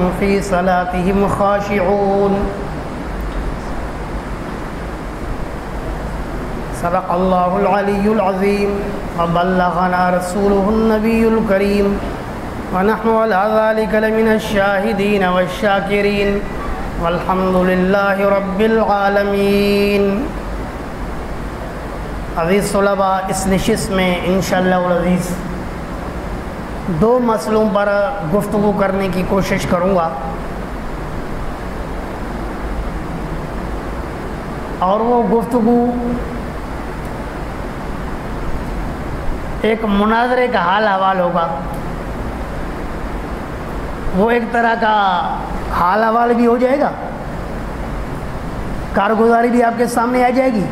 هم في صلاتهم خاشعون صدق الله العلي العظيم وبلغنا رسوله النبي الكريم ونحن على ذلك لمن الشاهدين والشاكرين والحمد لله رب العالمین۔ عزیز طلباء، اس نشست میں انشاءاللہ العزیز دو مسئلوں پر گفتگو کرنے کی کوشش کروں گا، اور وہ گفتگو ایک مناظرے کا حال حوال ہوگا۔ وہ ایک طرح کا حال حوال بھی ہو جائے گا، کارگزاری بھی آپ کے سامنے آ جائے گی،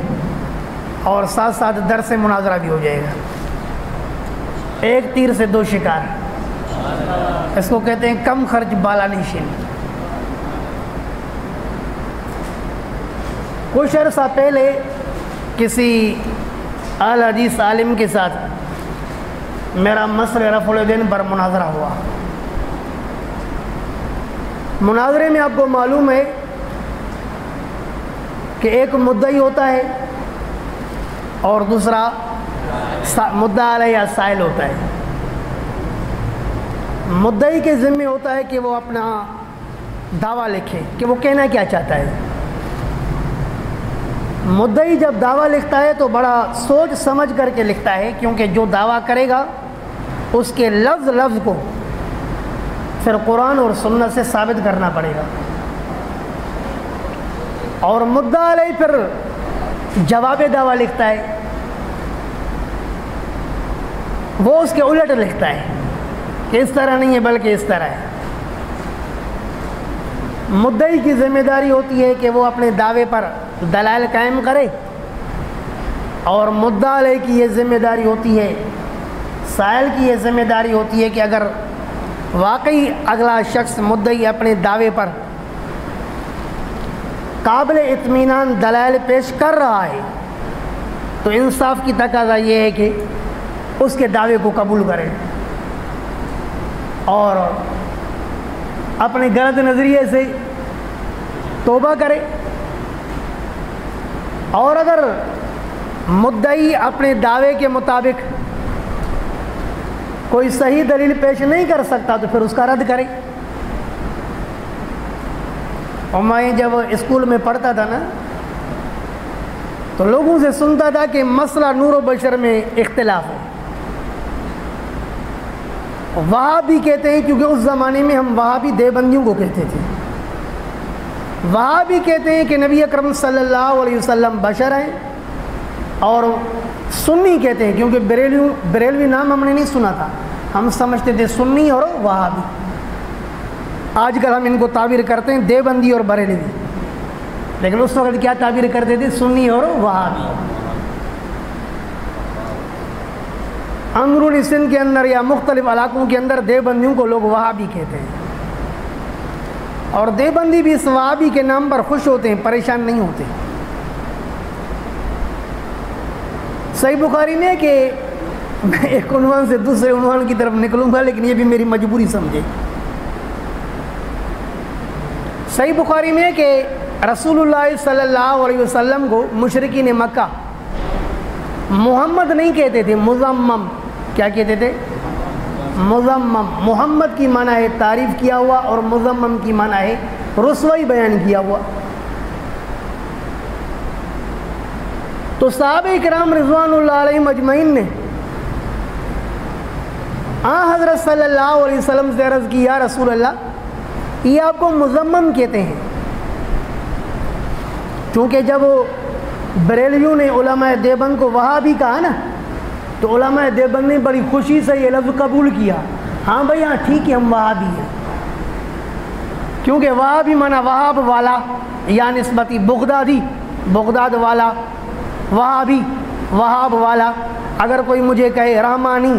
اور ساتھ ساتھ درس مناظرہ بھی ہو جائے گا۔ ایک تیر سے دو شکار، اس کو کہتے ہیں کم خرچ بالا نشین۔ کچھ عرصہ پہلے کسی اعلی حدیث عالم کے ساتھ میرا مسئلہ رفع الیدین پر مناظرہ ہوا۔ مناظرے میں آپ کو معلوم ہے کہ ایک مدعی ہوتا ہے اور دوسرا مدعا علیہ یا سائل ہوتا ہے۔ مدعی کے ذمہ ہوتا ہے کہ وہ اپنا دعویٰ لکھے کہ وہ کہنا کیا چاہتا ہے۔ مدعی جب دعویٰ لکھتا ہے تو بڑا سوچ سمجھ کر کے لکھتا ہے، کیونکہ جو دعویٰ کرے گا اس کے لفظ لفظ کو پھر قرآن اور سنت سے ثابت کرنا پڑے گا، اور مدعا علیہ پھر جواب دعویٰ لکھتا ہے، وہ اس کے الٹ لکھتا ہے کہ اس طرح نہیں ہے بلکہ اس طرح ہے۔ مدعی کی ذمہ داری ہوتی ہے کہ وہ اپنے دعوے پر دلائل قائم کرے، اور مدعا علیہ کی یہ ذمہ داری ہوتی ہے، سائل کی یہ ذمہ داری ہوتی ہے کہ اگر واقعی اگلا شخص مدعی اپنے دعوے پر قابل اطمینان دلائل پیش کر رہا ہے تو انصاف کی تقاضا یہ ہے کہ اس کے دعوے کو قبول کرے اور اپنے غلط نظریے سے توبہ کرے، اور اگر مدعی اپنے دعوے کے مطابق کوئی صحیح دلیل پیش نہیں کر سکتا تو پھر اس کا رد کرے۔ اور میں جب اسکول میں پڑھتا تھا نا تو لوگوں سے سنتا تھا کہ مسئلہ نور و بشر میں اختلاف ہے۔ وہابی کہتے ہیں، کیونکہ اس زمانے میں ہم وہابی دیوبندیوں کو کہتے تھے۔ وہابی کہتے ہیں کہ نبی اکرم صلی اللہ علیہ وسلم بشر ہیں، اور سنی کہتے ہیں، کیونکہ بریلوی نام ہم نے نہیں سنا تھا، ہم سمجھتے تھے سنی اور وہابی۔ آج کل ہم ان کو تعبیر کرتے ہیں دیوبندی اور بریلوی، لیکن اس وقت کیا تعبیر کرتے تھے؟ سنی اور وہابی۔ اندرونی سندھ کے اندر یا مختلف علاقوں کے اندر دیوبندیوں کو لوگ وہابی کہتے ہیں، اور دیوبندی بھی اس وہابی کے نام پر خوش ہوتے ہیں، پریشان نہیں ہوتے۔ صحیح بخاری میں کہ میں ایک عنوان سے دوسرے عنوان کی طرف نکلوں گا، لیکن یہ بھی میری مجبوری سمجھے۔ صحیح بخاری میں کہ رسول اللہ صلی اللہ علیہ وسلم کو مشرکین مکہ محمد نہیں کہتے تھے، مزمم۔ کیا کہتے تھے؟ مزمم۔ محمد کی معنی ہے تعریف کیا ہوا، اور مزمم کی معنی ہے رسوائی بیان کیا ہوا۔ تو صحابہ کرام رضوان اللہ علیہم اجمعین نے حضرت صلی اللہ علیہ وسلم سے عرض کی، یا رسول اللہ، یہ آپ کو مزمم کہتے ہیں؟ چونکہ جب بریلویوں نے علماء دیوبند کو وہابی کہا نا، تو علماء دیوبند نے بڑی خوشی سے یہ لفظ قبول کیا، ہاں بھائی ہاں ٹھیک ہے ہم وہابی ہیں، کیونکہ وہابی معنی وہاب والا، یا نسبتی بغدادی، بغداد والا، وہابی وہاب والا۔ اگر کوئی مجھے کہے رحمانی،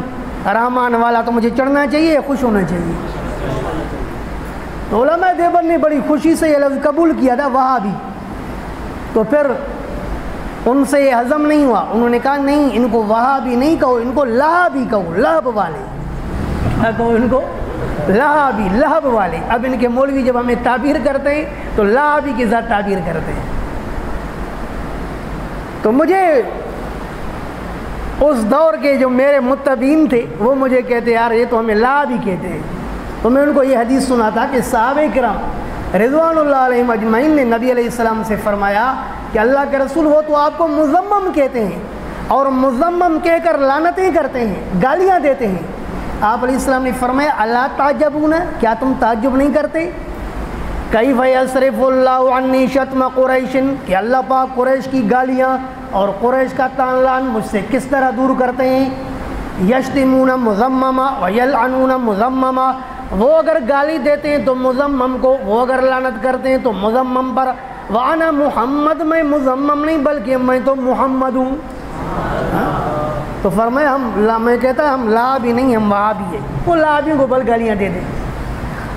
رحمان والا، تو مجھے چڑھنا چاہیے، خوش ہونا چاہیے۔ تو علماء دیوبند نے بڑی خوشی سے یہ لفظ قبول کیا تھا وہابی۔ تو پھر ان سے یہ ہضم نہیں ہوا، انہوں نے کہا نہیں، ان کو وہابی نہیں کہو، ان کو لہابی کہو، لہب والے کہو، ان کو لہابی، لہب والے. اب ان کے مولوی جب ہمیں تعبیر کرتے ہیں تو لہابی کے ساتھ تعبیر کرتے ہیں. تو مجھے اس دور کے جو میرے متبعین تھے وہ مجھے کہتے یار یہ تو ہمیں لہابی کہتے ہیں. تو میں ان کو یہ حدیث سنا تھا کہ صحابہ کرام رضوان اللہ علیہم اجمعین نے نبی علیہ السلام سے فرمایا کہ اللہ کے رسول ہو تو آپ کو مذمم کہتے ہیں اور مذمم کہہ کر لعنتیں کرتے ہیں، گالیاں دیتے ہیں. آپ علیہ السلام نے فرمایا الا تعجبون، کیا تم تعجب نہیں کرتے؟ کیف یصرف اللہ عنی شتم قریش، کہ اللہ پاک قریش کی گالیاں اور قریش کا طعن لعن مجھ سے کس طرح دور کرتے ہیں. یشتمون مذمما ویلعنون مذمما، وہ اگر گالی دیتے ہیں تو مذمم کو، وہ اگر لعنت کرتے ہیں تو مذمم پر. وانا محمد، میں مذمم نہیں بلکہ میں تو محمد ہوں. تو فرمایا میں کہتا ہم لہابی نہیں، ہم وہابی ہیں. وہ لہابیوں کو بل گالیاں دے دیں.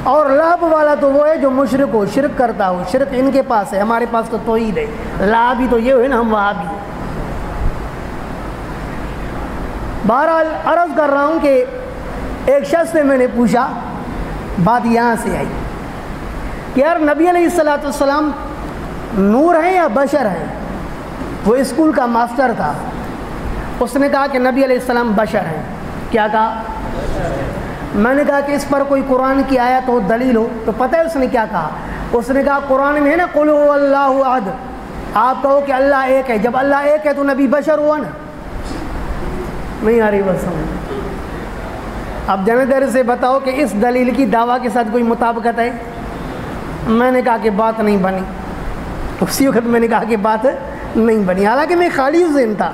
اور لہب والا تو وہ ہے جو مشرک ہو، شرک کرتا ہو. شرک ان کے پاس ہے، ہمارے پاس تو توحید ہے. لہابی تو یہ ہوئے نا، ہم وہابی ہیں. بہرحال عرض کر رہا ہوں کہ ایک شخص سے میں نے پوچھا، بات یہاں سے آئی کہ یار نبی علیہ السلام نور ہیں یا بشر ہیں؟ وہ اسکول کا ماسٹر تھا. اس نے کہا کہ نبی علیہ السلام بشر ہیں. کیا کہا؟ میں نے کہا کہ اس پر کوئی قرآن کی آیت ہو، دلیل ہو. تو پتہ ہے اس نے کیا کہا؟ اس نے کہا قرآن میں ہے نا قل هو اللہ احد، آپ کہو کہ اللہ ایک ہے. جب اللہ ایک ہے تو نبی بشر ہوا نا. نہیں آ رہی بس سمجھ. اب جنیدر سے بتاؤ کہ اس دلیل کی دعویٰ کے ساتھ کوئی مطابقت ہے؟ میں نے کہا کہ بات نہیں بنی. اسی وقت میں نے کہا کہ بات نہیں بنی، حالانکہ میں خالی ذہن تھا،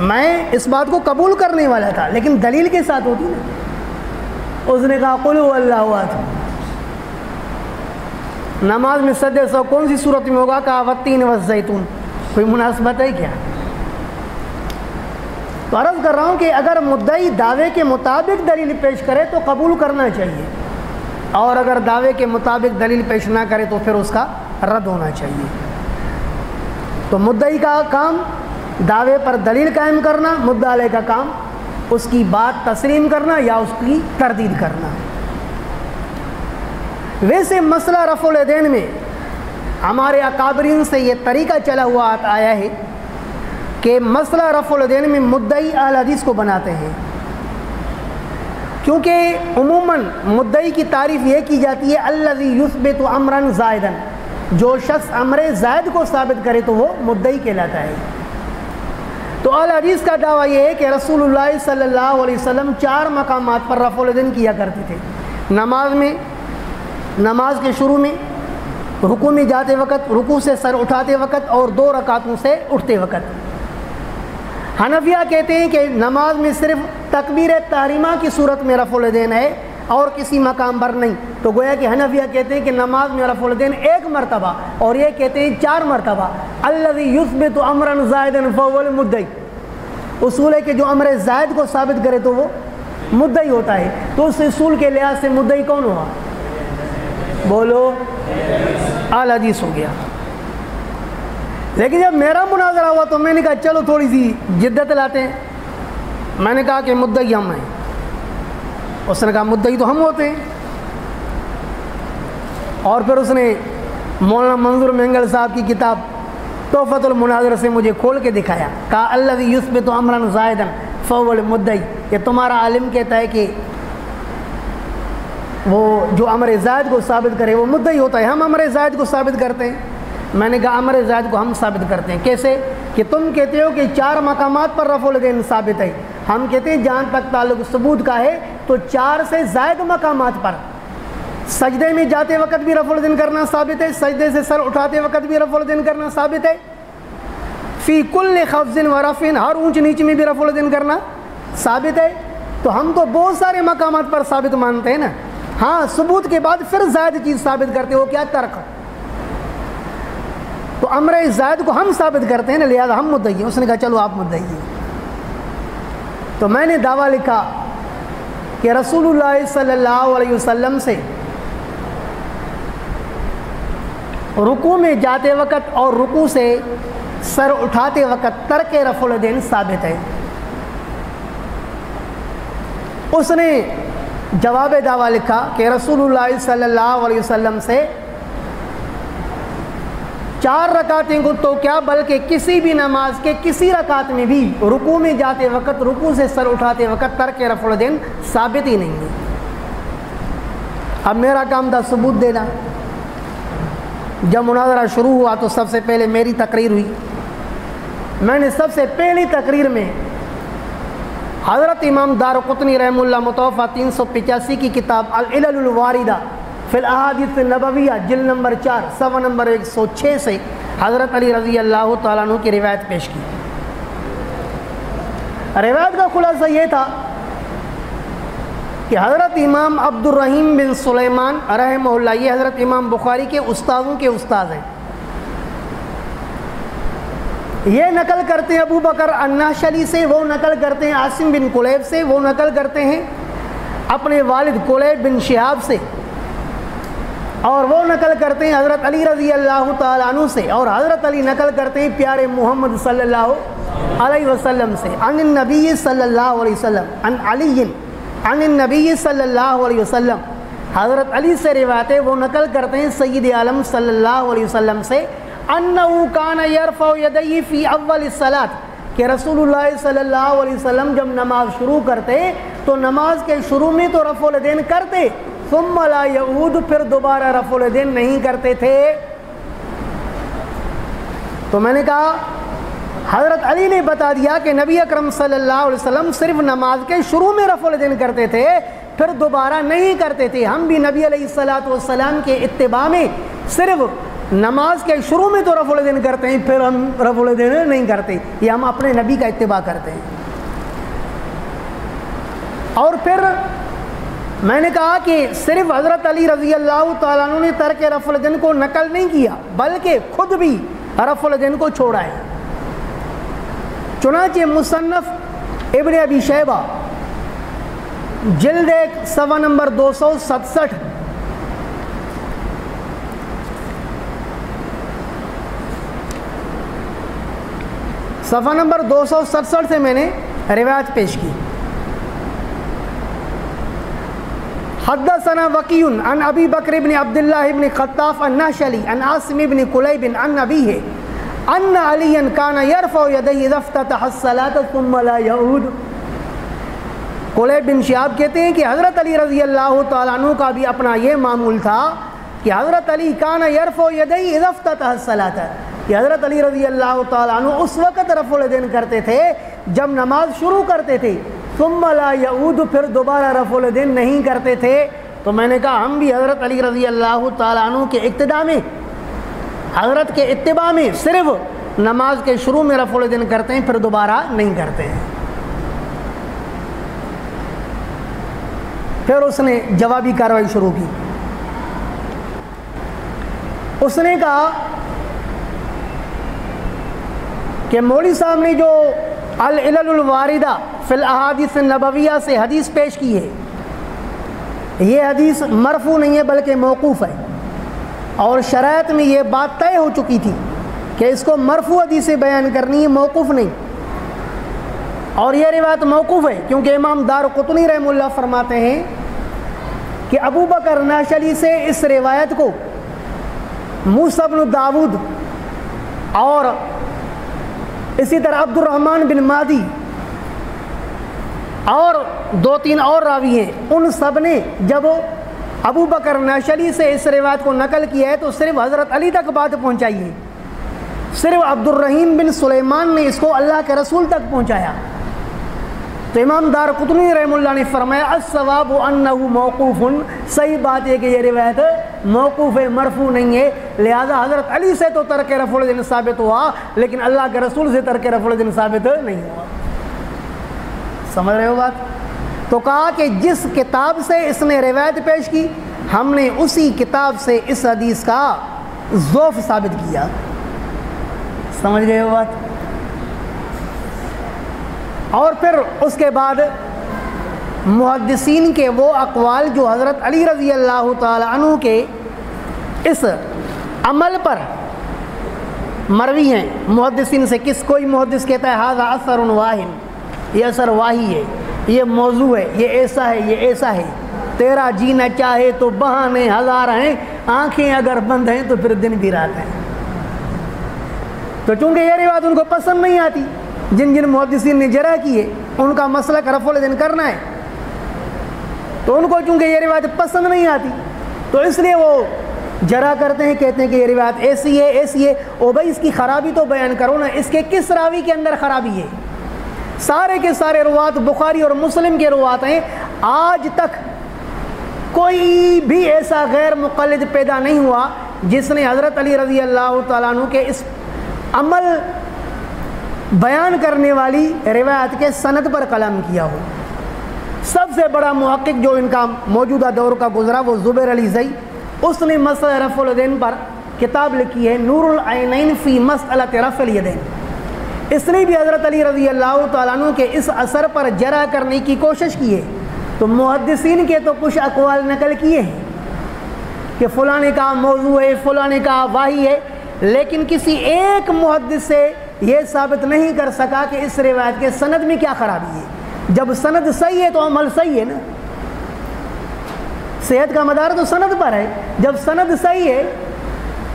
میں اس بات کو قبول کرنے والا تھا لیکن دلیل کے ساتھ ہوتی نا. اس نے کہا قل هو اللہ احد. نماز میں سجدہ سو کون سی صورت میں ہوگا؟ کہا والتین والزیتون. کوئی مناسبت ہے کیا؟ تو عرض کر رہا ہوں کہ اگر مدعی دعوے کے مطابق دلیل پیش کرے تو قبول کرنا چاہیے، اور اگر دعوے کے مطابق دلیل پیش نہ کرے تو پھر اس کا رد ہونا چاہیے. تو مدعی کا کام دعوے پر دلیل قائم کرنا، مدعا علیہ کا کام اس کی بات تسلیم کرنا یا اس کی تردید کرنا. ویسے مسئلہ رفع الیدین میں ہمارے اکابرین سے یہ طریقہ چلا ہوا آیا ہے کہ مسئلہ رفع الیدین میں مدعی اہل حدیث کو بناتے ہیں، کیونکہ عموماً مدعی کی تعریف یہ کی جاتی ہے الذی یثبت امرا زائدا، جو شخص امر زائد کو ثابت کرے تو وہ مدعی کہلاتا ہے. تو اہل حدیث کا دعویٰ یہ ہے کہ رسول اللہ صلی اللہ علیہ وسلم 4 مقامات پر رفع الیدین کیا کرتے تھے. نماز میں، نماز کے شروع میں، رکوع میں جاتے وقت، رکوع سے سر اٹھاتے وقت، اور 2 رکعتوں سے اٹھتے وقت. حنفیہ کہتے ہیں کہ نماز میں صرف تکبیر تحریمہ کی صورت میں رفع الیدین ہے اور کسی مقام پر نہیں. تو گویا کہ حنفیہ کہتے ہیں کہ نماز میں رفع الیدین 1 مرتبہ، اور یہ کہتے ہیں 4 مرتبہ. الذی یثبت امرا زائدا فهو المدعی. اصول ہے کہ جو امر زائد کو ثابت کرے تو وہ مدعی ہوتا ہے. تو اس اصول کے لحاظ سے مدعی کون ہوا؟ بولو، اہل حدیث ہو گیا. لیکن جب میرا مناظرہ ہوا تو میں نے کہا چلو تھوڑی سی جدت لاتے ہیں. میں نے کہا کہ مدعی ہم ہیں. اس نے کہا مدعی تو ہم ہوتے ہیں. اور پھر اس نے مولانا منظور مینگل صاحب کی کتاب تحفۃ المناظر سے مجھے کھول کے دکھایا. کہا الذی یثبت امرا زائدا فهو المدعی. یہ تمہارا عالم کہتا ہے کہ وہ جو امر زائد کو ثابت کرے وہ مدعی ہوتا ہے. ہم امر زائد کو ثابت کرتے ہیں. میں نے کہا امر زائد کو ہم ثابت کرتے ہیں. کیسے؟ کہ تم کہتے ہو کہ 4 مقامات پر رفع الیدین ثابت ہے. ہم کہتے ہیں جہاں تک تعلق ثبوت کا ہے تو 4 سے زائد مقامات پر سجدے میں جاتے وقت بھی رفع الیدین کرنا ثابت ہے، سجدے سے سر اٹھاتے وقت بھی رفع الیدین کرنا ثابت ہے. فی کل خفض و رفع، ہر اونچ نیچ میں بھی رفع الیدین کرنا ثابت ہے. تو ہم تو بہت سارے مقامات پر ثابت مانتے ہیں نا. ہاں ثبوت کے بعد پھر زائد چیز ثابت کرتے ہو، کیا ترک؟ تو امر زائد کو ہم ثابت کرتے ہیں نا، لہذا ہم مدعی ہیں. اس نے کہا چلو آپ مدعی ہیں. تو میں نے دعویٰ لکھا کہ رسول اللہ صلی اللہ علیہ وسلم سے رکوع میں جاتے وقت اور رکوع سے سر اٹھاتے وقت ترک رفع الیدین ثابت ہے. اس نے جواب دعویٰ لکھا کہ رسول اللہ صلی اللہ علیہ وسلم سے 4 رکعتیں کو تو کیا بلکہ کسی بھی نماز کے کسی رکعت میں بھی رکوع میں جاتے وقت، رکوع سے سر اٹھاتے وقت ترک رفع الیدین ثابت ہی نہیں ہے۔ اب میرا کام تھا ثبوت دینا۔ جب مناظرہ شروع ہوا تو سب سے پہلے میری تقریر ہوئی۔ میں نے سب سے پہلی تقریر میں حضرت امام دارقطنی رحمہ اللہ متوفہ 385 کی کتاب العلل الواردہ فی الاحادیث النبویہ جلد نمبر 4 صفحہ نمبر 106 سے حضرت علی رضی اللہ تعالیٰ عنہ کی روایت پیش کی۔ روایت کا خلاصہ یہ تھا کہ حضرت امام عبد الرحیم بن سلیمان رحمہ اللہ، یہ حضرت امام بخاری کے استاذوں کے استاذ ہیں، یہ نقل کرتے ہیں ابو بکر الناشلی سے، وہ نقل کرتے ہیں عاصم بن کلیب سے، وہ نقل کرتے ہیں اپنے والد کلیب بن شہاب سے، اور وہ نقل کرتے ہیں حضرت علی رضی اللہ تعالیٰ عنہ سے، اور حضرت علی نقل کرتے ہیں پیارے محمد صلی اللہ علیہ وسلم سے، عن النبی صلی اللہ علیہ وسلم، عن علی عن النبی صلی اللہ علیہ وسلم، حضرت علی سے روایتیں وہ نقل کرتے ہیں سید عالم صلی اللہ علیہ وسلم سے، انہو کان یرفع یدیہ فی اول الصلاۃ، کہ رسول اللہ صلی اللہ علیہ وسلم جب نماز شروع کرتے تو نماز کے شروع میں تو رفع الیدین کرتے، ثم لا یعود، پھر دوبارہ رفع الیدین نہیں کرتے تھے۔ تو میں نے کہا حضرت علی نے بتا دیا کہ نبی اکرم صلی اللہ علیہ وسلم صرف نماز کے شروع میں رفع الیدین کرتے تھے، پھر دوبارہ نہیں کرتے تھے۔ ہم بھی نبی علیہ السلام کے اتباع میں صرف نماز کے شروع میں تو رفع الیدین کرتے ہیں، پھر ہم رفع الیدین نہیں کرتے، یہ ہم اپنے نبی کا اتباع کرتے ہیں۔ اور پھر میں نے کہا کہ صرف حضرت علی رضی اللہ تعالیٰ عنہ نے ترک رفع الیدین کو نقل نہیں کیا، بلکہ خود بھی رفع الیدین کو چھوڑا ہے۔ چنانچہ مصنف ابن ابی شیبہ جلد 1 صفحہ نمبر 267 صفحہ نمبر 267 سے میں نے روایت پیش کی۔ حدثنا وکیع عن ابی بکر بن عبداللہ بن خطاف الناشلی عن عاصم بن کلیب عن ابیہ ان علی کان یرفع یدیہ اذا افتتح الصلاۃ ثم لا یعود۔ کلیب بن شہاب کہتے ہیں کہ حضرت علی رضی اللہ تعالیٰ عنہ کا بھی اپنا یہ معمول تھا کہ حضرت علی کان یرفع یدیہ اذا افتتح الصلاۃ، کہ حضرت علی رضی اللہ تعالیٰ عنہ اس وقت رفع الیدین کرتے تھے جب نماز شروع کرتے تھے، ثم لا یعود، پھر دوبارہ رفع الیدین نہیں کرتے تھے۔ تو میں نے کہا ہم بھی حضرت علی رضی اللہ تعالیٰ عنہ کے اقتداء میں، حضرت کے اتباع میں صرف نماز کے شروع میں رفع الیدین کرتے ہیں، پھر دوبارہ نہیں کرتے ہیں۔ پھر اس نے جوابی کارروائی شروع کی۔ اس نے کہا کہ مولوی صاحب نے جو العلل الواردہ فی الاحادیث النبویہ سے حدیث پیش کی ہے، یہ حدیث مرفوع نہیں ہے بلکہ موقوف ہے، اور شرائط میں یہ بات طے ہو چکی تھی کہ اس کو مرفوع حدیث بیان کرنی ہے، موقوف نہیں۔ اور یہ روایت موقوف ہے کیونکہ امام دارقطنی رحمہ اللہ فرماتے ہیں کہ ابو بکر ناشلی سے اس روایت کو موسیٰ بن داود اور اسی طرح عبد الرحمن بن مادی اور 2-3 اور راوی ہیں، ان سب نے جب ابو بکر ناشلی سے اس روایت کو نقل کیا ہے تو صرف حضرت علی تک بات پہنچائی ہے، صرف عبد الرحیم بن سلیمان نے اس کو اللہ کے رسول تک پہنچایا۔ تو امام دارقطنی رحمہ اللہ نے فرمایا الصواب انہ موقوف، صحیح بات ہے کہ یہ روایت موقوف ہے، مرفوع نہیں ہے، لہذا حضرت علی سے تو ترک رفع الیدین ثابت ہوا لیکن اللہ کے رسول سے ترک رفع الیدین ثابت نہیں ہوا۔ سمجھ رہے ہو بات؟ تو کہا کہ جس کتاب سے اس نے روایت پیش کی ہم نے اسی کتاب سے اس حدیث کا ضعف ثابت کیا۔ سمجھ گئے ہو بات؟ اور پھر اس کے بعد محدثین کے وہ اقوال جو حضرت علی رضی اللہ تعالی عنہ کے اس عمل پر مروی ہیں، محدثین سے کوئی محدث کہتا ہے ھذا اثر واہم، یہ اثر واہی ہے، یہ موضوع ہے، یہ ایسا ہے، یہ ایسا ہے، تیرا جینا چاہے تو بہانے ہزار ہیں، آنکھیں اگر بند ہیں تو پھر دن بھی رات ہیں۔ تو چونکہ یہ روایت ان کو پسند نہیں آتی، جن جن محدثین نے جرح کی ہے ان کا مسلک رفع الیدین کرنا ہے، تو ان کو چونکہ یہ روایت پسند نہیں آتی تو اس لیے وہ جرح کرتے ہیں، کہتے ہیں کہ یہ روایت ایسی ہے ایسی ہے۔ او بھائی اس کی خرابی تو بیان کرو نا، اس کے کس راوی کے اندر خرابی ہے؟ سارے کے سارے روات بخاری اور مسلم کے روات ہیں، آج تک کوئی بھی ایسا غیر مقلد پیدا نہیں ہوا جس نے حضرت علی رضی اللہ تعالیٰ عنہ کے اس عمل بیان کرنے والی روایت کے سند پر قلم کیا ہو۔ سب سے بڑا محقق جو ان کا موجودہ دور کا گزرا وہ زبیر علی زئی، اس نے مسئلہ رفع الیدین پر کتاب لکھی ہے نور العینین فی مسئلۃ رفع الیدین۔ اس نے بھی حضرت علی رضی اللہ تعالیٰ عنہ کے اس اثر پر جرح کرنے کی کوشش کی ہے، تو محدثین کے تو کچھ اقوال نقل کیے ہیں کہ فلاں نے کہا موضوع ہے، فلاں نے کہا واہی ہے، لیکن کسی ایک محدث سے یہ ثابت نہیں کر سکا کہ اس روایت کے سند میں کیا خرابی ہے۔ جب سند صحیح ہے تو عمل صحیح ہے نا، صحت کا مدار تو سند پر ہے۔ جب سند صحیح ہے،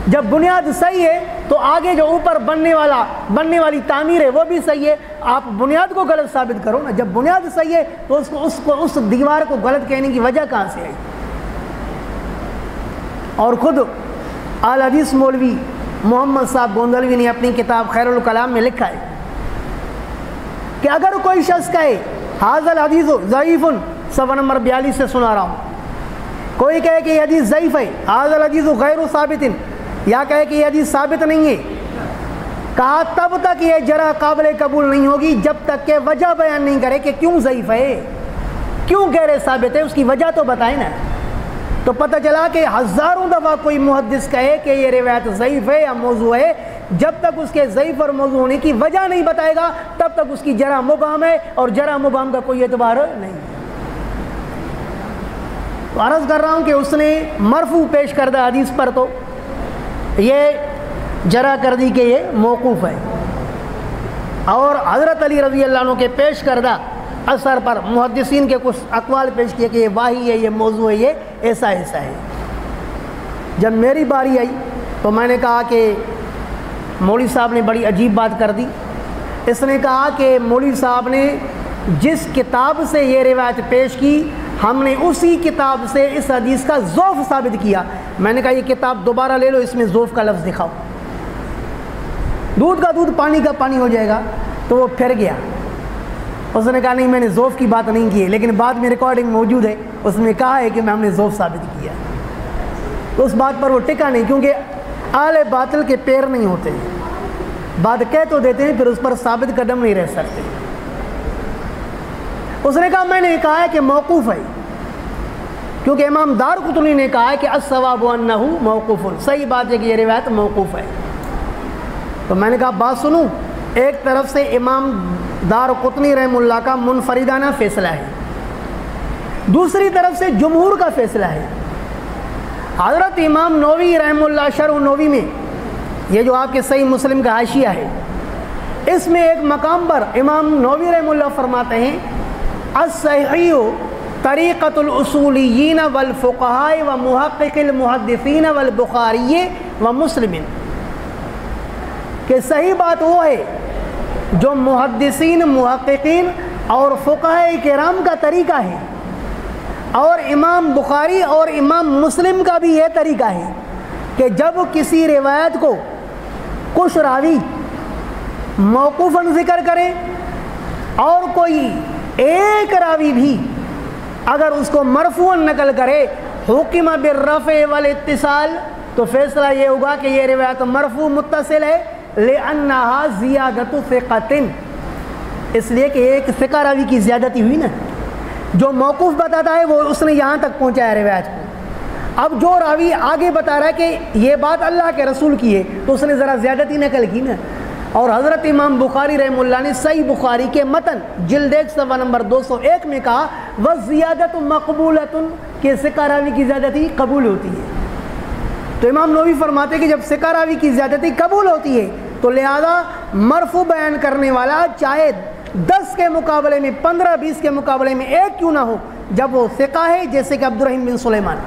جب بنیاد صحیح ہے تو آگے جو اوپر بننے والی تعمیر ہے وہ بھی صحیح ہے۔ آپ بنیاد کو غلط ثابت کرو نا، جب بنیاد صحیح ہے تو اس دیوار کو غلط کہنے کی وجہ کہاں سے آئی؟ اور خود اعلی حدیث مولوی محمد صاحب گوندلوی نے اپنی کتاب خیر الکلام میں لکھا ہے کہ اگر کوئی شخص کہے ھذا الحدیث ضعیف، صفحہ نمبر 42 سے سنا رہا ہوں، کوئی کہے کہ یہ حدیث ضعیف ہے، ھذا الحدیث غیر ثابت، یا کہے کہ یہ حدیث ثابت نہیں ہے، کہا تب تک یہ جرح قابل قبول نہیں ہوگی جب تک کہ وجہ بیان نہیں کرے کہ کیوں ضعیف ہے، کیوں غیر ثابت ہے، اس کی وجہ تو بتائے نا۔ تو پتہ چلا کہ ہزاروں دفعہ کوئی محدث کہے کہ یہ روایت ضعیف ہے یا موضوع ہے، جب تک اس کے ضعیف اور موضوع ہونے کی وجہ نہیں بتائے گا تب تک اس کی جرح مبہم ہے، اور جرح مبہم کا کوئی اعتبار نہیں۔ تو عرض کر رہا ہوں کہ اس نے مرفوع پیش کردہ حدیث پر تو یہ جرح کر دی کہ یہ موقوف ہے، اور حضرت علی رضی اللہ عنہ کے پیش کردہ اثر پر محدثین کے کچھ اقوال پیش کیے کہ یہ واہی ہے، یہ موضوع ہے، یہ ایسا ایسا ہے۔ جب میری باری آئی تو میں نے کہا کہ مولوی صاحب نے بڑی عجیب بات کر دی۔ اس نے کہا کہ مولوی صاحب نے جس کتاب سے یہ روایت پیش کی ہم نے اسی کتاب سے اس حدیث کا ضعف ثابت کیا۔ میں نے کہا یہ کتاب دوبارہ لے لو، اس میں ضعف کا لفظ دکھاؤ۔ دودھ کا دودھ پانی کا پانی ہو جائے گا، تو وہ پھر گیا۔ اس نے کہا نہیں میں نے ضعف کی بات نہیں کی ہے، لیکن بعد میں ریکارڈنگ موجود ہے، اس میں کہا ہے کہ ہم نے ضعف ثابت کیا۔ تو اس بات پر وہ ٹکا نہیں، کیونکہ اہل باطل کے پیر نہیں ہوتے، بات کہہ تو دیتے ہیں پھر اس پر ثابت قدم نہیں رہ سکتے۔ اس نے کہا میں نے کہا ہے کہ موقوف ہے، کیونکہ امام دارقطنی نے کہا ہے کہ الصواب انہ موقوف، صحیح بات ہے کہ یہ روایت موقوف ہے۔ تو میں نے کہا بات سنوں، ایک طرف سے امام دارقطنی رحمہ اللہ کا منفردانہ فیصلہ ہے، دوسری طرف سے جمہور کا فیصلہ ہے۔ حضرت امام نووی رحمہ اللہ شرح نووی میں، یہ جو آپ کے صحیح مسلم کا حاشیہ ہے، اس میں ایک مقام پر امام نووی رحمہ اللہ فرماتے ہیں الصحیح طریقۃ الاصولیین والفقہاء ومحقق المحدثین والبخاری ومسلم، کہ صحیح بات وہ ہے جو محدثین، محققین اور فقہاء کرام کا طریقہ ہے، اور امام بخاری اور امام مسلم کا بھی یہ طریقہ ہے کہ جب کسی روایت کو کچھ راوی موقوفاً ذکر کریں اور کوئی ایک راوی بھی اگر اس کو مرفوعاً نقل کرے حکم بالرفع والاتصال، تو فیصلہ یہ ہوگا کہ یہ روایت مرفوع متصل ہے، لأنها زیادت ثقۃ، اس لیے کہ ایک ثقہ راوی کی زیادتی ہوئی نا، جو موقوف بتاتا ہے وہ اس نے یہاں تک پہنچایا روایت کو، اب جو راوی آگے بتا رہا ہے کہ یہ بات اللہ کے رسول کی ہے تو اس نے ذرا زیادتی نقل کی نا۔ اور حضرت امام بخاری رحمہ اللہ نے صحیح بخاری کے متن جلد 1 صفحہ نمبر 201 میں کہا وَالزِّيَادَةُ مَقْبُولَةٌ، کہ ثقہ راوی کی زیادتی قبول ہوتی ہے۔ تو امام نووی فرماتے کہ جب ثقہ راوی کی زیادتی قبول ہوتی ہے تو لہذا مرفوع بیان کرنے والا چاہے 10 کے مقابلے میں 15-20 کے مقابلے میں ایک کیوں نہ ہو، جب وہ ثقہ ہے، جیسے کہ عبدالرحیم بن سلیمان،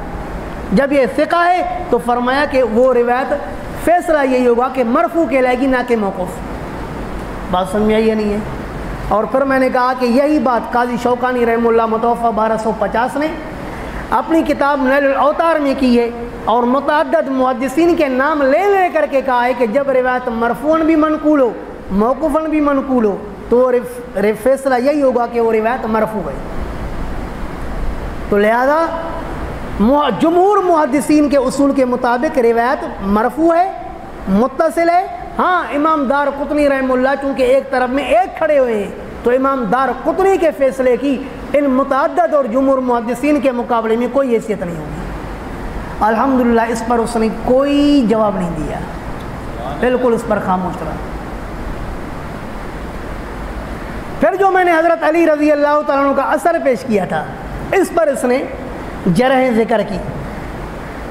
جب یہ ثقہ ہے تو فرمایا کہ وہ روایت فیصلہ یہی ہوگا کہ مرفوع کہلائے گی، نہ کہ موقوف۔ بات سمجھ میں آئی ہے نہیں ہے؟ اور پھر میں نے کہا کہ یہی بات قاضی شوکانی رحمہ اللہ متوفی 1250 نے اپنی کتاب نیل الاوطار میں کی ہے، اور متعدد محدثین کے نام لے لے کر کے کہا ہے کہ جب روایت مرفوعاً بھی منقول ہو، موقوفاً بھی منقول ہو، تو فیصلہ یہی ہوگا کہ وہ روایت مرفوع ہے۔ تو لہذا جمہور محدثین کے اصول کے مطابق روایت مرفوع ہے، متصل ہے۔ ہاں امام دار قطنی رحمہ اللہ چونکہ ایک طرف میں ایک کھڑے ہوئے ہیں، تو امام دار قطنی کے فیصلے کی ان متعدد اور جمہور محدثین کے مقابلے میں کوئی حیثیت نہیں ہوگی۔ الحمدللہ اس پر اس نے کوئی جواب نہیں دیا، بالکل اس پر خاموش رہا۔ پھر جو میں نے حضرت علی رضی اللہ تعالیٰ عنہ کا اثر پیش کیا تھا، اس پر اس نے جرح ذکر کی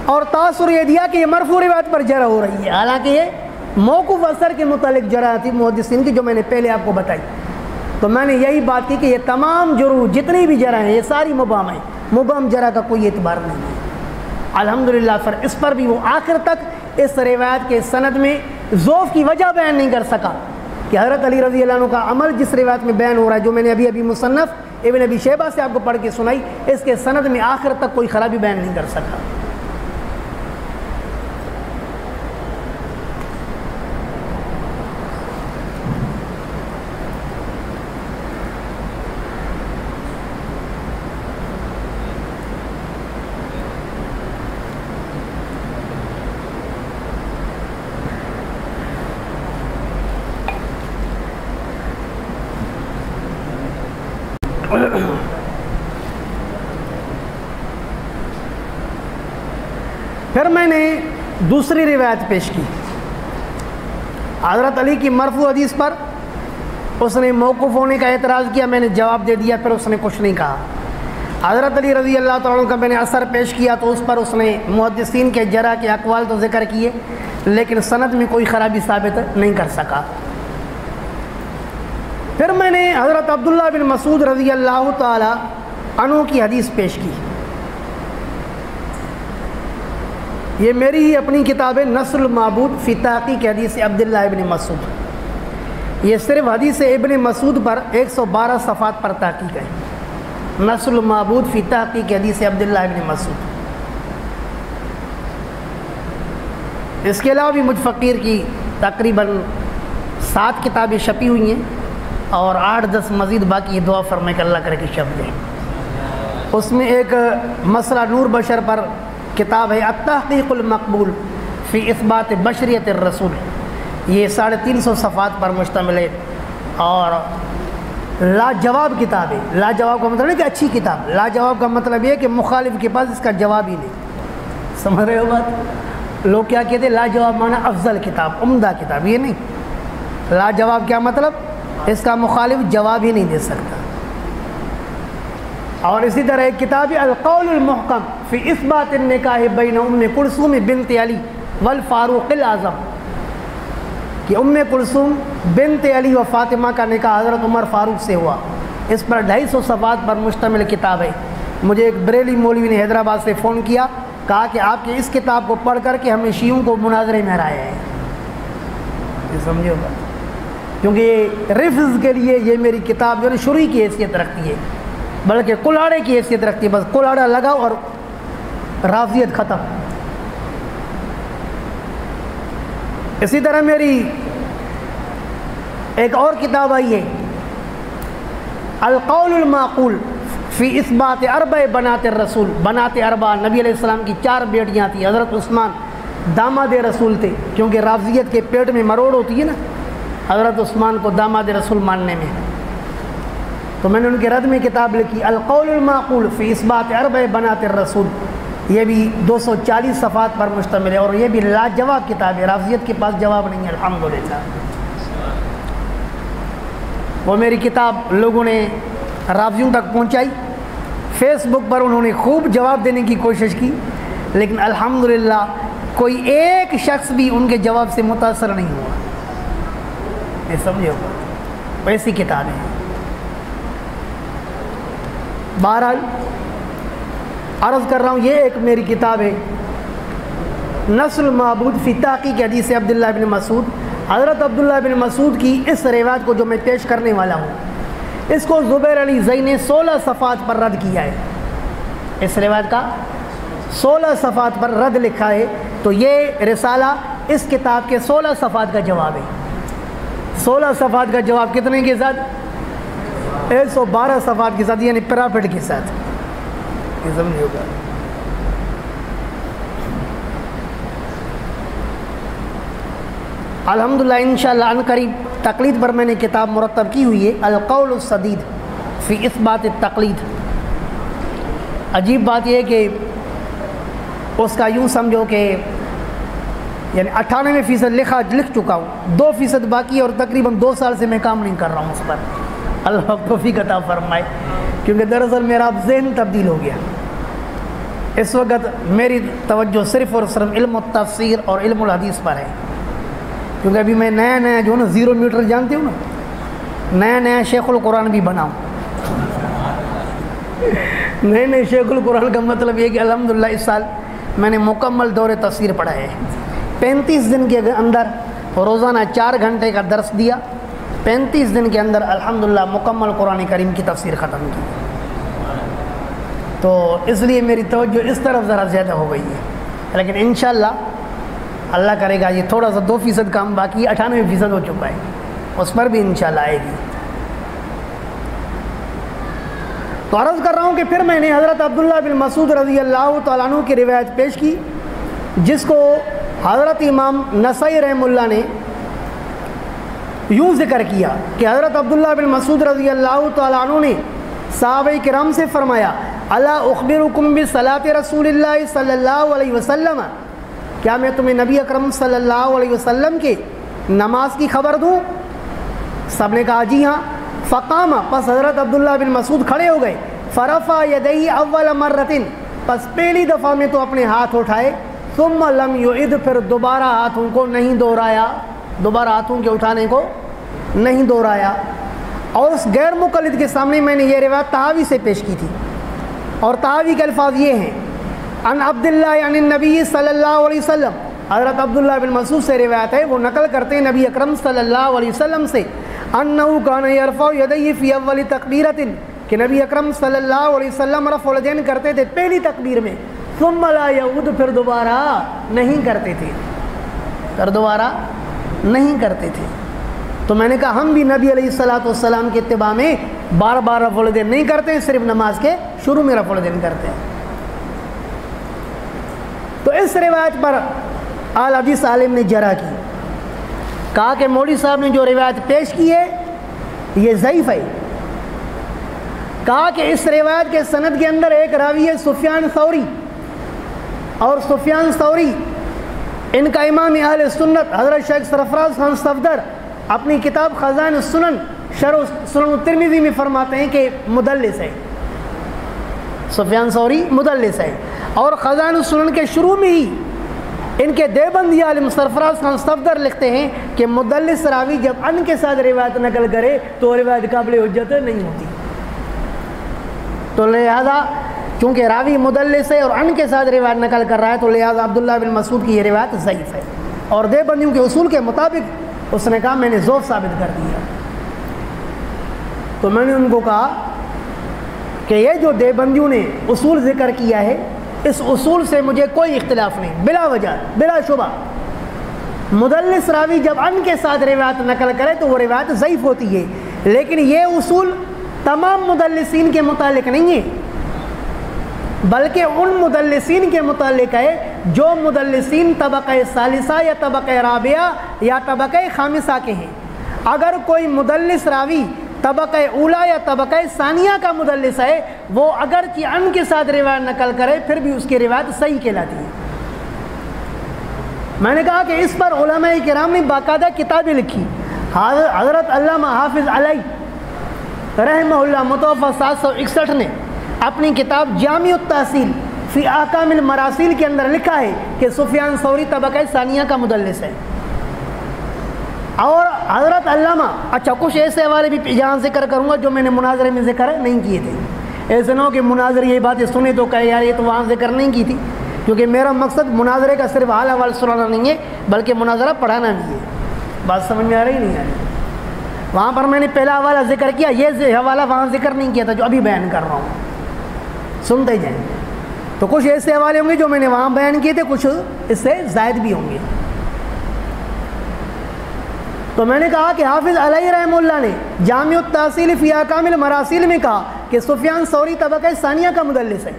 اور تاثر یہ دیا کہ یہ مرفوع روایت پر جرح ہو رہی ہے، حالانکہ یہ موقوف اثر کے متعلق جرح تھی محدثین کی، جو میں نے پہلے آپ کو بتائی۔ تو میں نے یہی بات کی کہ یہ تمام جروح جتنی بھی جرح ہیں یہ ساری مبہم ہیں، مبہم جرح کا کوئی اعتبار نہیں ہے۔ الحمدللہ پھر اس پر بھی وہ آخر تک اس روایت کے سند میں ضعف کی وجہ بیان نہیں کر سکا کہ حضرت علی رضی اللہ عنہ کا عمل جس روایت میں بیان ہو رہا ہے، جو میں نے ابھی مصنف ابن ابی شیبہ سے آپ کو پڑھ کے سنائی، اس کے سند میں آخر تک کوئی خرابی بیان نہیں کر سکا۔ پھر میں نے دوسری روایت پیش کی حضرت علی کی مرفوع حدیث پر۔ اس نے موقوف ہونے کا اعتراض کیا، میں نے جواب دے دیا، پھر اس نے کچھ نہیں کہا۔ حضرت علی رضی اللہ تعالیٰ عنہ کا میں نے اثر پیش کیا تو اس پر اس نے محدثین کے جرح کے اقوال تو ذکر کیے، لیکن سند میں کوئی خرابی ثابت نہیں کر سکا۔ پھر میں نے حضرت عبداللہ بن مسعود رضی اللہ تعالی عنہ کی حدیث پیش کی۔ یہ میری ہی اپنی کتاب ہے نصر المعبود فی تحقیق حدیث عبداللہ ابن مسعود۔ یہ صرف حدیث ابن مسعود پر 112 صفحات پر تحقیق ہے، نصر المعبود فی تحقیق حدیث عبداللہ ابن مسعود۔ اس کے علاوہ بھی مجھ فقیر کی تقریباً 7 کتابیں چھپی ہوئی ہیں اور 8-10 مزید باقی، دعا فرمائے کہ اللہ کرے کہ شب دیں۔ اس میں ایک مسئلہ نور بشر پر کتاب ہے التحقیق المقبول فی اثبات بشریت الرسول، یہ 350 صفحات پر مشتمل ہے اور لاجواب کتاب ہے۔ لاجواب کا مطلب نہیں کہ اچھی کتاب، لاجواب کا مطلب یہ ہے کہ مخالف کے پاس اس کا جواب ہی نہیں۔ سمجھ رہے ہو بات؟ لوگ کیا کہتے ہیں لاجواب معنی افضل کتاب، عمدہ کتاب، یہ نہیں۔ لاجواب کیا مطلب؟ اس کا مخالف جواب ہی نہیں دے سکتا۔ اور اسی طرح ایک کتاب ہے القول المحکم فی اثبات النکاح بین ام کلثوم بنت علی والفاروق الاعظم، کہ ام کلثوم بنت علی و فاطمہ کا نکاح حضرت عمر فاروق سے ہوا۔ اس پر 250 صفحات پر مشتمل کتاب ہے۔ مجھے ایک بریلی مولوی نے حیدرآباد سے فون کیا، کہا کہ آپ کی اس کتاب کو پڑھ کر کے ہمیں شیعوں کو مناظرے میں ہرایا ہے۔ یہ سمجھے ہوگا، کیونکہ یہ رفظ کے لیے یہ میری کتاب جو ہے شروع کی حیثیت رکھتی ہے، بلکہ کلاڑے کی حیثیت رکھتی ہے، بس کلاڑا لگا اور رافضیت ختم۔ اسی طرح میری ایک اور کتاب آئی ہے القول المعقول فی اثبات اربع بنات الرسول، بنات اربع، نبی علیہ السلام کی 4 بیٹیاں تھیں، حضرت عثمان داماد رسول تھے، کیونکہ رافضیت کے پیٹ میں مروڑ ہوتی ہے نا حضرت عثمان کو داماد رسول ماننے میں، تو میں نے ان کے رد میں کتاب لکھی القول المعقول فی اثبات اربع بنات الرسول، یہ بھی 240 صفحات پر مشتمل ہے، اور یہ بھی لاجواب کتاب ہے، رافضیت کے پاس جواب نہیں ہے الحمدللہ۔ وہ میری کتاب لوگوں نے رافضیوں تک پہنچائی، فیس بک پر انہوں نے خوب جواب دینے کی کوشش کی، لیکن الحمدللہ کوئی ایک شخص بھی ان کے جواب سے متاثر نہیں ہوا۔ یہ سمجھے ہوگا، ایسی کتابیں ہیں۔ بہرحال عرض کر رہا ہوں، یہ ایک میری کتاب ہے نصر المعبود فی تحقیق حدیث عبداللہ بن مسعود۔ حضرت عبداللہ بن مسعود کی اس روایت کو جو میں پیش کرنے والا ہوں، اس کو زبیر علی زئی نے 16 صفحات پر رد کیا ہے۔ اس روایت کا 16 صفحات پر رد لکھا ہے، تو یہ رسالہ اس کتاب کے 16 صفحات کا جواب ہے۔ 16 صفحات کا جواب کتنے کے ساتھ؟ 112 صفحات کے ساتھ، یعنی پیرافٹ کے ساتھ۔ یہ سمجھ ہوگا۔ الحمدللہ انشاءاللہ ان قریب تقلید پر میں نے کتاب مرتب کی ہوئی ہے، القول السدید فی اثبات التقلید۔ عجیب بات یہ ہے کہ اس کا یوں سمجھو کہ یعنی 98% لکھ چکا ہوں، 2% باقی، اور تقریباً 2 سال سے میں کام نہیں کر رہا ہوں اس پر۔ اللہ توفیق عطا فرمائے، کیونکہ دراصل میرا اب ذہن تبدیل ہو گیا۔ اس وقت میری توجہ صرف اور صرف علم التفسیر اور علم الحدیث پر ہے، کیونکہ ابھی میں نیا جو نا 0 میٹر جانتے ہو نا، نیا شیخ القرآن بھی بناؤں۔ نئے شیخ القرآن کا مطلب یہ کہ الحمدللہ اس سال میں نے مکمل دور تفسیر پڑھا ہے۔ 35 دن کے اندر روزانہ 4 گھنٹے کا درس دیا، 35 دن کے اندر الحمدللہ مکمل قرآن کریم کی تفسیر ختم کی۔ تو اس لیے میری توجہ اس طرف ذرا زیادہ ہو گئی ہے، لیکن انشاءاللہ اللہ کرے گا یہ تھوڑا سا 2% کام باقی ہے، 98% ہو چکا ہے، اس پر بھی انشاءاللہ آئے گی۔ تو عرض کر رہا ہوں کہ پھر میں نے حضرت عبداللہ بن مسعود رضی اللہ تعالیٰ عنہ کی روایت پیش کی، جس کو حضرت امام نسائی رحمہ اللہ نے یوں ذکر کیا کہ حضرت عبداللہ بن مسعود رضی اللہ تعالیٰ عنہ نے صحابہ کرام سے فرمایا، الا اخبرکم بصلاۃ رسول اللہ صلی اللہ علیہ وسلم، کیا میں تمہیں نبی اکرم صلی اللہ علیہ وسلم کے نماز کی خبر دوں؟ سب نے کہا جی ہاں۔ فقام، پس حضرت عبداللہ بن مسعود کھڑے ہو گئے، فرفع یدیہ اول مرۃ، پس پہلی دفعہ میں تو اپنے ہاتھ اٹھائے، ثم لم یعد، پھر دوبارہ ہاتھوں کو نہیں دہرایا، دوبارہ ہاتھوں کے اٹھانے کو نہیں دہرایا۔ اور اس غیر مقلد کے سامنے میں نے یہ روایت طحاوی سے پیش کی تھی، اور طحاوی کے الفاظ یہ ہیں، عن عبداللہ عن النبی صلی اللہ علیہ وسلم، حضرت عبداللہ بن مسعود سے روایت ہے، وہ نقل کرتے ہیں نبی اکرم صلی اللہ علیہ وسلم سے، انہ کان یرفع یدیہ فی اول تکبیرۃ، کہ نبی اکرم صلی اللہ علیہ وسلم رفع الیدین کرتے تھے پہلی تکبیر میں، ثم لا یعود، پھر دوبارہ نہیں کرتے تھے، پھر دوبارہ نہیں کرتے تھے۔ تو میں نے کہا ہم بھی نبی علیہ الصلوۃ والسلام کے اتباع میں بار بار رفع الیدین نہیں کرتے، صرف نماز کے شروع میں رفع الیدین کرتے ہیں۔ تو اس روایت پر اعلی حدیث عالم نے جرح کی، کہا کہ مولوی صاحب نے جو روایت پیش کی ہے یہ ضعیف ہے، کہا کہ اس روایت کے سند کے اندر ایک راوی ہے سفیان ثوری، اور سفیان ثوری ان کا امام اہل سنت حضرت شیخ سرفراز خان صفدر اپنی کتاب خزائن السنن شرح سنن الترمذی میں فرماتے ہیں کہ مدلس ہے، سفیان ثوری مدلس ہے، اور خزائن السنن کے شروع میں ہی ان کے دیوبندی عالم سرفراز خان صفدر لکھتے ہیں کہ مدلس راوی جب ان کے ساتھ روایت نقل کرے تو روایت قابل حجت نہیں ہوتی۔ تو لہذا چونکہ راوی مدلس ہے اور ان کے ساتھ روایت نقل کر رہا ہے، تو لہذا عبداللہ بن مسعود کی یہ روایت ضعیف ہے، اور دیوبندیوں کے اصول کے مطابق اس نے کہا میں نے ضعف ثابت کر دیا۔ تو میں نے ان کو کہا کہ یہ جو دیوبندیوں نے اصول ذکر کیا ہے، اس اصول سے مجھے کوئی اختلاف نہیں، بلا وجہ بلا شبہ مدلس راوی جب ان کے ساتھ روایت نقل کرے تو وہ روایت ضعیف ہوتی ہے، لیکن یہ اصول تمام مدلسین کے متعلق نہیں ہے، بلکہ ان مدلسین کے متعلق ہے جو مدلسین طبقہ ثالثہ یا طبقہ رابعہ یا طبقہ خامسہ کے ہیں۔ اگر کوئی مدلس راوی طبقہ اولا یا طبقہ ثانیہ کا مدلس ہے، وہ اگرچہ ان کے ساتھ روایت نقل کرے پھر بھی اس کی روایت صحیح کہلاتی ہے۔ میں نے کہا کہ اس پر علماء کرام نے باقاعدہ کتابیں لکھی، حضرت علامہ حافظ علی رحمہ اللہ متوفی 761 نے اپنی کتاب جامع التحصیل فی احکام المراسیل کے اندر لکھا ہے کہ سفیان ثوری طبقہ ثانیہ کا مدلس ہے۔ اور حضرت علامہ کچھ ایسے حوالے بھی یہاں ذکر کروں گا جو میں نے مناظرے میں ذکر نہیں کیے تھے، ایسے نہ ہو کہ مناظر یہ باتیں سنے تو کہے یار یہ تو وہاں ذکر نہیں کی تھی، کیونکہ میرا مقصد مناظرے کا صرف حال احوال سنانا نہیں ہے بلکہ مناظرہ پڑھانا بھی ہے۔ بات سمجھ میں آ رہی نہیں آ رہی؟ وہاں پر میں نے پہلا حوالہ ذکر کیا، یہ حوالہ وہاں ذکر نہیں کیا تھا جو ابھی بیان کر رہا ہوں، سنتے جائیں۔ تو کچھ ایسے حوالے ہوں گے جو میں نے وہاں بیان کیے تھے، کچھ اس سے زائد بھی ہوں گے۔ تو میں نے کہا کہ حافظ علیہ رحمہ اللہ نے جامع التحصیل فی احکام المراسیل میں کہا کہ سفیان ثوری طبقہ ثانیہ کا مدلس ہے،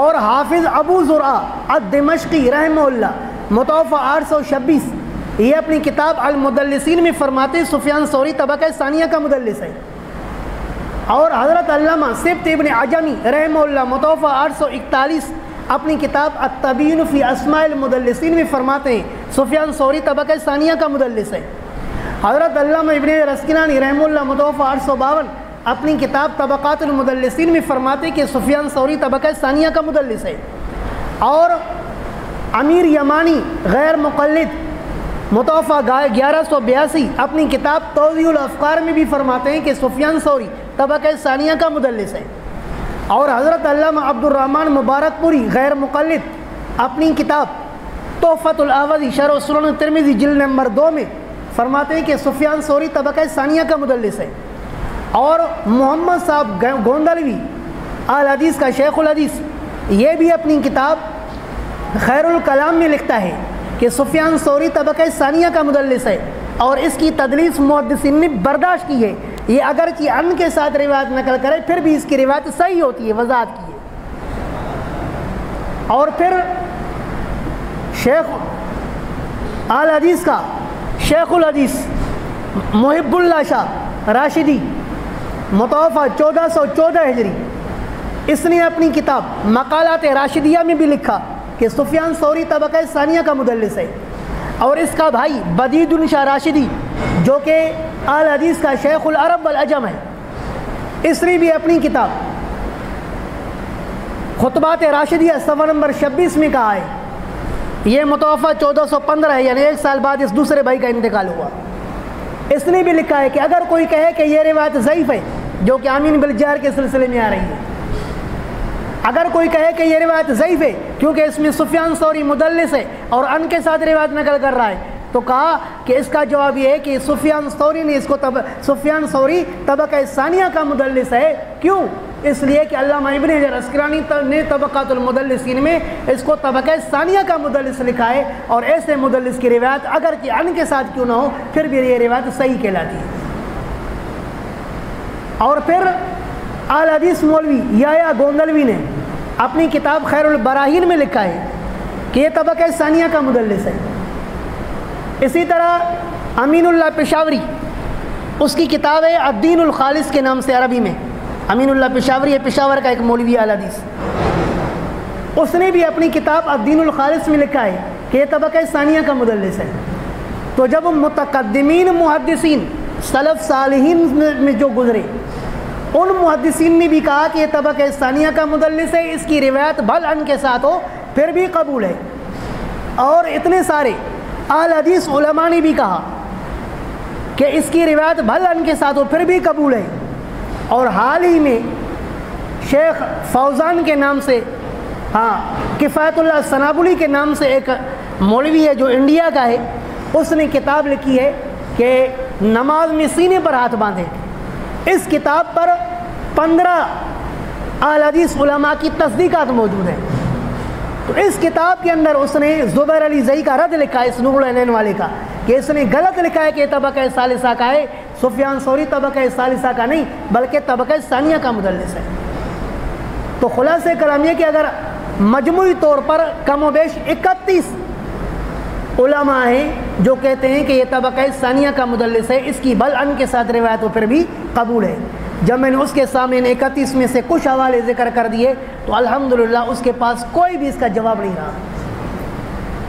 اور حافظ ابو زرعہ الدمشقی رحمہ اللہ متوفی 826 یہ اپنی کتاب المدلسین میں فرماتے ہیں سفیان ثوری طبقہ ثانیہ کا مدلس ہے، اور حضرت علامہ سبط ابن عجمی رحمہ اللہ متوفی 841 اپنی کتاب التبیین فی اسماء المدلسین میں فرماتے ہیں سفیان ثوری طبقہ ثانیہ کا مدلس ہے۔ حضرت علامہ ابن رسکینانی رحمہ اللہ متوفی 852 اپنی کتاب طبقات المدلسین میں فرماتے ہیں کہ سفیان ثوری طبقہ ثانیہ کا مدلس ہے، اور امیر یمانی غیر مقلد متوفی 1182 اپنی کتاب توضیح الافکار میں بھی فرماتے ہیں کہ سفیان ثوری طبقہ ثانیہ کا مدلس ہے، اور حضرت علامہ عبد الرحمن مبارک پوری غیر مقلد اپنی کتاب تحفۃ الاحوذی شرح سنن الترمذی جلد نمبر 2 میں فرماتے ہیں کہ سفیان ثوری طبقہ ثانیہ کا مدلس ہے، اور محمد صاحب گوندلوی اہل حدیث کا شیخ الحدیث یہ بھی اپنی کتاب خیر الکلام میں لکھتا ہے کہ سفیان ثوری طبقہ ثانیہ کا مدلس ہے، اور اس کی تدلیس محدثین نے برداشت کی ہے، یہ اگرچہ ان کے ساتھ روایت نقل کرے پھر بھی اس کی روایت صحیح ہوتی ہے، وضاحت کی ہے۔ اور پھر شیخ اہل حدیث کا شیخ الحدیث محب اللہ شاہ راشدی متوفی 1414 ہجری اس نے اپنی کتاب مقالات راشدیہ میں بھی لکھا کہ سفیان ثوری طبقہ ثانیہ کا مدلس ہے، اور اس کا بھائی بدید شاہ راشدی جو کہ اہل حدیث کا شیخ العرب والعجم ہے، اس نے بھی اپنی کتاب خطبات راشدیہ صفحہ نمبر 26 میں کہا ہے، یہ متوفی 1415 ہے، یعنی ایک سال بعد اس دوسرے بھائی کا انتقال ہوا۔ اس نے بھی لکھا ہے کہ اگر کوئی کہے کہ یہ روایت ضعیف ہے، جو کہ آمین بالجہر کے سلسلے میں آ رہی ہے، اگر کوئی کہے کہ یہ روایت ضعیف ہے کیونکہ اس میں سفیان ثوری مدلس ہے اور ان کے ساتھ روایت نقل کر رہا ہے، تو کہا کہ اس کا جواب یہ ہے کہ سفیان ثوری نے اس کو سفیان ثوری طبقہ ثانیہ کا مدلس ہے، کیوں؟ اس لیے کہ علامہ ابن حجر عسقلانی نے طبقات المدلسین میں اس کو طبقہ ثانیہ کا مدلس لکھا ہے، اور ایسے مدلس کی روایت اگر کہ ان کے ساتھ کیوں نہ ہو پھر بھی یہ روایت صحیح کہلاتی ہے۔ اور پھر اہل حدیث مولوی یحییٰ گوندلوی نے اپنی کتاب خیر البراہین میں لکھا ہے کہ یہ طبقہ ثانیہ کا مدلس ہے۔ اسی طرح امین اللہ پشاوری اس کی کتاب ہے الدین الخالص کے نام سے عربی میں، امین اللہ پشاوری ہے، پشاور کا ایک مولوی اہل حدیث، اس نے بھی اپنی کتاب الدین الخالص میں لکھا ہے کہ یہ طبقہ ثانیہ کا مدلس ہے۔ تو جب متقدمین محدثین سلف صالحین میں جو گزرے ان محدثین نے بھی کہا کہ یہ طبقہ ثانیہ کا مدلس ہے، اس کی روایت بھل ان کے ساتھ ہو پھر بھی قبول ہے، اور اتنے سارے اہل حدیث علماء نے بھی کہا کہ اس کی روایت بھل ان کے ساتھ ہو پھر بھی قبول ہے۔ اور حال ہی میں شیخ فوزان کے نام سے، کفایت اللہ سنابلی کے نام سے ایک مولوی ہے جو انڈیا کا ہے، اس نے کتاب لکھی ہے کہ نماز میں سینے پر ہاتھ باندھے۔ اس کتاب پر 15 اہل حدیث علماء کی تصدیقات موجود ہیں۔ تو اس کتاب کے اندر اس نے زبیر علی زئی کا رد لکھا ہے اس نور العینین والے کا، کہ اس نے غلط لکھا ہے کہ طبقہ ثالثہ کا ہے، سفیان ثوری طبقہ ثالثہ کا نہیں بلکہ طبقہ ثانیہ کا مدلس ہے۔ تو خلاصہ کلام یہ کہ اگر مجموعی طور پر کم و بیش 31 علماء ہیں جو کہتے ہیں کہ یہ طبقہ ثانیہ کا مدلس ہے، اس کی بل ان کے ساتھ روایت ہو پھر بھی قبول ہے۔ جب میں نے اس کے سامنے 31 میں سے کچھ حوالے ذکر کر دیے تو الحمدللہ اس کے پاس کوئی بھی اس کا جواب نہیں رہا۔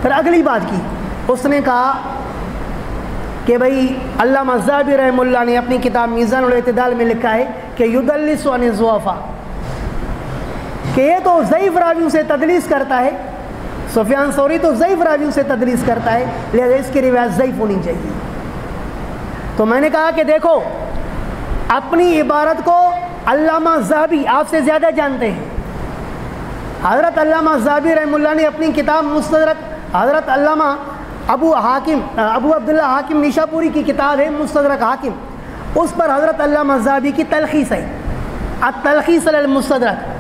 پھر اگلی بات کی، اس نے کہا کہ بھئی علامہ ذہبی رحمہ اللہ نے اپنی کتاب میزان الاعتدال میں لکھا ہے کہ یدلس عن الضعفاء، کہ یہ تو ضعیف راویوں سے تدلیس کرتا ہے، سفیان ثوری تو ضعیف راویوں سے تدلیس کرتا ہے، لہذا اس کی روایت ضعیف ہونی چاہیے۔ تو میں نے کہا کہ دیکھو اپنی عبارت کو علامہ ذہبی آپ سے زیادہ جانتے ہیں. حضرت علامہ ذہبی رحمہ اللہ نے اپنی کتاب مستدرک، حضرت علامہ ابو عبداللہ حاکم نیشاپوری کی کتاب ہے مستدرک حاکم، اس پر حضرت علامہ ذہبی کی تلخیص ہے، التلخیص علی المستدرک.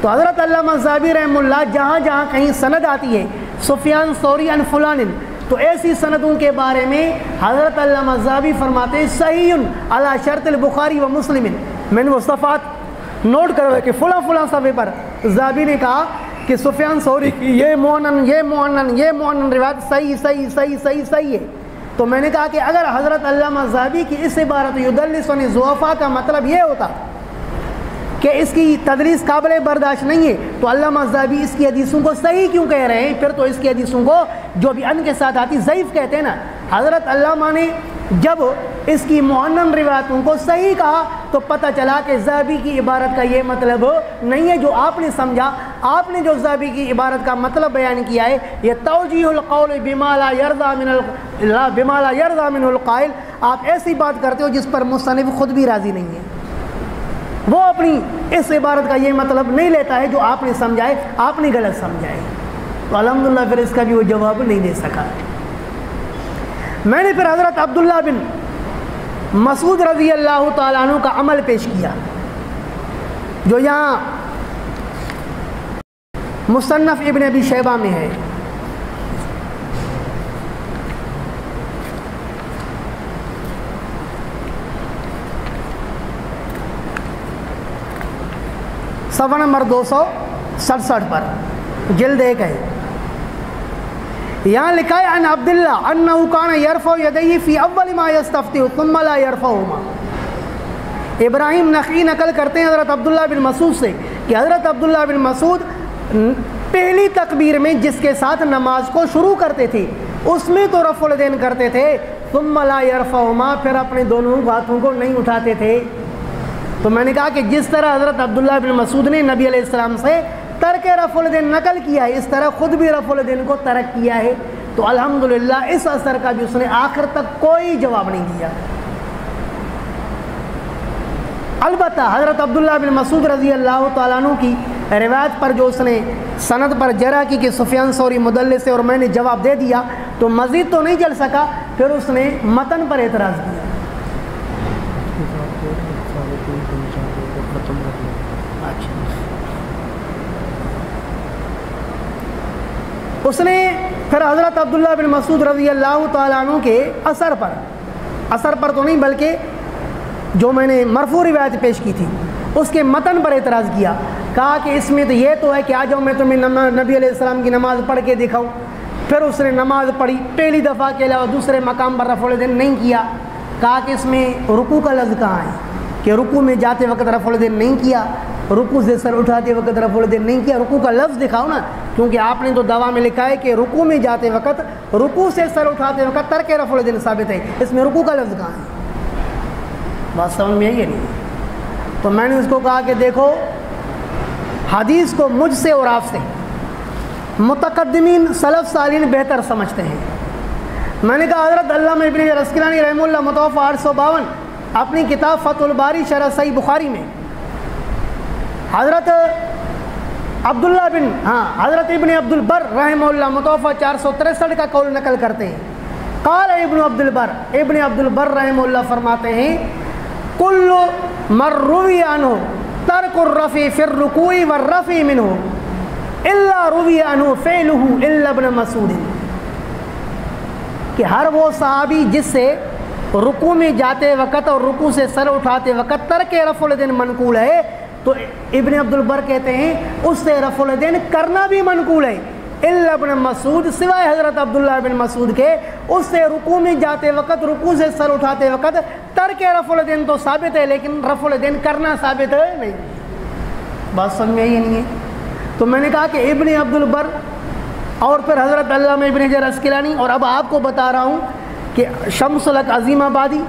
تو حضرت علامہ ذہبی رحمہ اللہ جہاں جہاں کہیں سند آتی ہے سفیان ثوری عن فلان، تو ایسی سندوں کے بارے میں حضرت علامہ ذہبی فرماتے ہیں صحیح علی شرط البخاری و مسلم. میں نے وہ صفحات نوٹ کرا کہ فلاں فلاں صفحے پر ذہبی نے کہا کہ سفیان ثوری کی یہ معنن روایت صحیح صحیح صحیح صحیح صحیح ہے. تو میں نے کہا کہ اگر حضرت علامہ ذہبی کی اس عبارت یدلسنی ضعفاء کا مطلب یہ ہوتا کہ اس کی تدلیس قابل برداشت نہیں ہے، تو علامہ ذہبی اس کی حدیثوں کو صحیح کیوں کہہ رہے ہیں؟ پھر تو اس کی حدیثوں کو جو بھی ان کے ساتھ آتی ضعیف کہتے ہیں نا. حضرت علامہ نے جب اس کی معنن روایتوں کو صحیح کہا تو پتہ چلا کہ ذہبی کی عبارت کا یہ مطلب نہیں ہے جو آپ نے سمجھا. آپ نے جو ذہبی کی عبارت کا مطلب بیان کیا ہے یہ توجیہ القول بما لا یرضی منہ القائل، آپ ایسی بات کرتے ہو جس پر مصنف خود بھی راضی نہیں ہے. وہ اپنی اس عبارت کا یہ مطلب نہیں لیتا ہے جو آپ نے سمجھا ہے، آپ نے غلط سمجھا ہے. تو الحمدللہ پھر اس کا بھی وہ جواب نہیں دے سکا. میں نے پھر حضرت عبداللہ بن مسعود رضی اللہ تعالیٰ عنہ کا عمل پیش کیا جو یہاں مصنف ابن ابی شیبہ میں ہے. صفحہ نمبر 267 پر جلد 1 ہے. یہاں لکھا ہے ان عبداللہ انہ کان یرفع یدیہ فی اول ما یستفتح ثم لا یرفعہما. ابراہیم نخعی نقل کرتے ہیں حضرت عبداللہ بن مسعود سے کہ حضرت عبداللہ بن مسعود پہلی تکبیر میں جس کے ساتھ نماز کو شروع کرتے تھے اس میں تو رفع الیدین کرتے تھے، ثم لا یرفعہما، پھر اپنے دونوں ہاتھوں کو نہیں اٹھاتے تھے. تو میں نے کہا کہ جس طرح حضرت عبداللہ بن مسعود نے نبی علیہ السلام سے ترک رفع الیدین نقل کیا ہے، اس طرح خود بھی رفع الیدین کو ترک کیا ہے. تو الحمدللہ اس اثر کا بھی اس نے آخر تک کوئی جواب نہیں دیا. البتہ حضرت عبداللہ بن مسعود رضی اللہ تعالیٰ عنہ کی روایت پر جو اس نے سند پر جرح کی کہ سفیان ثوری مدلس ہے اور میں نے جواب دے دیا، تو مزید تو نہیں چل سکا، پھر اس نے متن پر اعتراض کیا. اس نے پھر حضرت عبداللہ بن مسعود رضی اللہ تعالیٰ عنہ کے اثر پر تو نہیں بلکہ جو میں نے مرفوع روایت پیش کی تھی اس کے متن پر اعتراض کیا. کہا کہ اس میں تو یہ تو ہے کہ آ جاؤ میں تمہیں نبی علیہ السلام کی نماز پڑھ کے دکھاؤں. پھر اس نے نماز پڑھی پہلی دفعہ کے علاوہ دوسرے مقام پر رفع الیدین نہیں کیا. کہا کہ اس میں رکوع کا لفظ کہاں ہے کہ رکوع میں جاتے وقت رفع الیدین نہیں کیا، رکوع سے سر اٹھاتے وقت رفع الیدین نہیں کیا. رکوع کا لفظ دکھاؤ نا، کیونکہ آپ نے تو دعا میں لکھا ہے کہ رکوع میں جاتے وقت، رکوع سے سر اٹھاتے وقت ترک رفع الیدین ثابت ہے، اس میں رکوع کا لفظ کہاں ہے؟ بات سمجھ میں آئی ہے نہیں؟ تو میں نے اس کو کہا کہ دیکھو حدیث کو مجھ سے اور آپ سے متقدمین سلف صالحین بہتر سمجھتے ہیں. میں نے کہا حضرت علامہ ابن حجر عسقلانی رحمہ اللہ متوفی 852 اپنی کتاب فتح الباری شرح صحیح بخاری میں حضرت حضرت ابن عبد البر رحمہ اللہ متوفی 463 کا قول نقل کرتے ہیں. قال ابن عبد البر رحمہ اللہ فرماتے ہیں کل من روی عنہ ترک الرفع فی الرکوع والرفع منہ الا روی عنہ فعلہ الا ابن مسعود، کہ ہر وہ صحابی جس سے رکوع میں جاتے وقت اور رکوع سے سر اٹھاتے وقت ترک رفع الیدین منقول ہے، تو ابن عبد البر کہتے ہیں اس سے رفع الیدین کرنا بھی منقول ہے، الا ابن مسعود، سوائے حضرت عبداللہ بن مسعود کے، اس سے رکوع میں جاتے وقت رکوع سے سر اٹھاتے وقت ترک رفع الیدین تو ثابت ہے لیکن رفع الیدین کرنا ثابت ہے نہیں. بات سمجھ میں آئی نہیں ہے؟ تو میں نے کہا کہ ابن عبد البر اور پھر حضرت علامہ ابن حجر عسقلانی، اور اب آپ کو بتا رہا ہوں کہ شمس الحق عظیم آبادی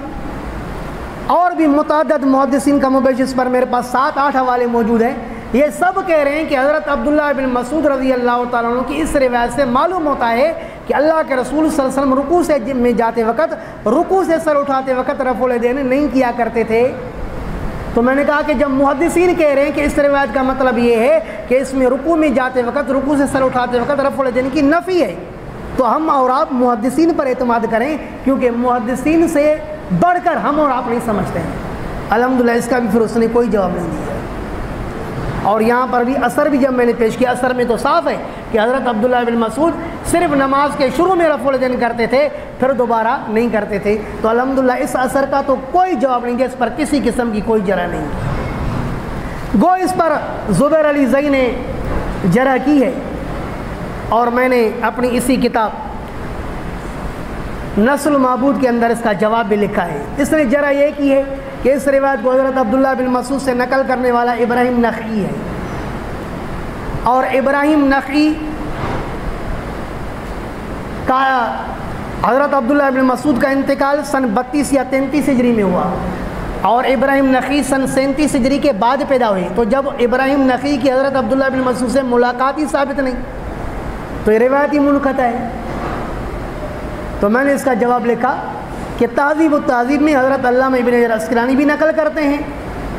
اور بھی متعدد محدثین کا مبحث جس پر میرے پاس 7-8 حوالے موجود ہیں، یہ سب کہہ رہے ہیں کہ حضرت عبداللہ بن مسعود رضی اللہ تعالیٰ عنہ کی اس روایت سے معلوم ہوتا ہے کہ اللہ کے رسول صلی اللہ علیہ وسلم رکوع سے میں جاتے وقت، رکوع سے سر اٹھاتے وقت رفع الیدین نہیں کیا کرتے تھے. تو میں نے کہا کہ جب محدثین کہہ رہے ہیں کہ اس روایت کا مطلب یہ ہے کہ اس میں رکوع میں جاتے وقت، رکوع سے سر اٹھاتے وقت رفع الیدین کی نفی ہے، تو ہم اور آپ محدثین پر اعتماد کریں، کیونکہ محدثین سے بڑھ کر ہم اور آپ نہیں سمجھتے ہیں۔ الحمدللہ اس کا بھی پھر اس نے کوئی جواب نہیں دیا۔ اور یہاں پر بھی اثر بھی جب میں نے پیش کیا، اثر میں تو صاف ہے کہ حضرت عبداللہ بن مسعود صرف نماز کے شروع میں رفع الیدین کرتے تھے، پھر دوبارہ نہیں کرتے تھے۔ تو الحمدللہ اس اثر کا تو کوئی جواب نہیں دیا، اس پر کسی قسم کی کوئی جرح نہیں۔ گو اس پر زبیر علی زئی نے جرح کی ہے، اور میں نے اپنی اسی کتاب نسل معبود کے اندر اس کا جواب بھی لکھا ہے۔ اس نے جرح یہ کی ہے کہ اس روایت کو حضرت عبداللہ بن مسعود سے نقل کرنے والا ابراہیم نخعی ہے، اور ابراہیم نخعی کا حضرت عبداللہ بن مسعود کا انتقال سن 32 یا 33 ہجری میں ہوا، اور ابراہیم نخعی سن 37 ہجری کے بعد پیدا ہوئی۔ تو جب ابراہیم نخعی کی حضرت عبداللہ بن مسعود سے ملاقات ہی ثابت نہیں، تو یہ روایتی منقطع ہے۔ تو میں نے اس کا جواب لکھا کہ تہذیب التہذیب میں حضرت علامہ ابن حجر عسقلانی بھی نقل کرتے ہیں،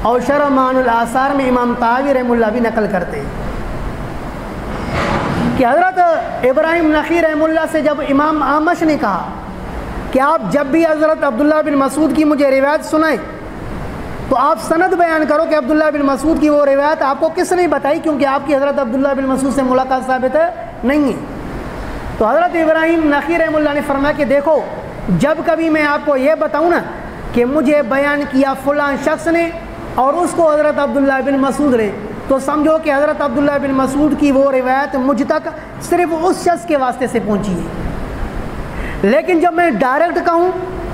اور شرح معانی الآثار میں امام طحاوی رحمہ اللہ بھی نقل کرتے ہیں کہ حضرت ابراہیم نخعی رحمہ اللہ سے جب امام اعمش نے کہا کہ آپ جب بھی حضرت عبداللہ بن مسعود کی مجھے روایت سنائیں تو آپ سند بیان کرو کہ عبداللہ بن مسعود کی وہ روایت آپ کو کس نے بتائی، کیونکہ آپ کی حضرت عبداللہ بن مسعود سے ملاقات ثابت نہیں ہے۔ تو حضرت ابراہیم نخعی رحمہ اللہ نے فرمایا کہ دیکھو، جب کبھی میں آپ کو یہ بتاؤں نا کہ مجھے بیان کیا فلاں شخص نے اور اس کو حضرت عبداللہ بن مسعود نے، تو سمجھو کہ حضرت عبداللہ بن مسعود کی وہ روایت مجھ تک صرف اس شخص کے واسطے سے پہنچی ہے۔ لیکن جب میں ڈائریکٹ کہوں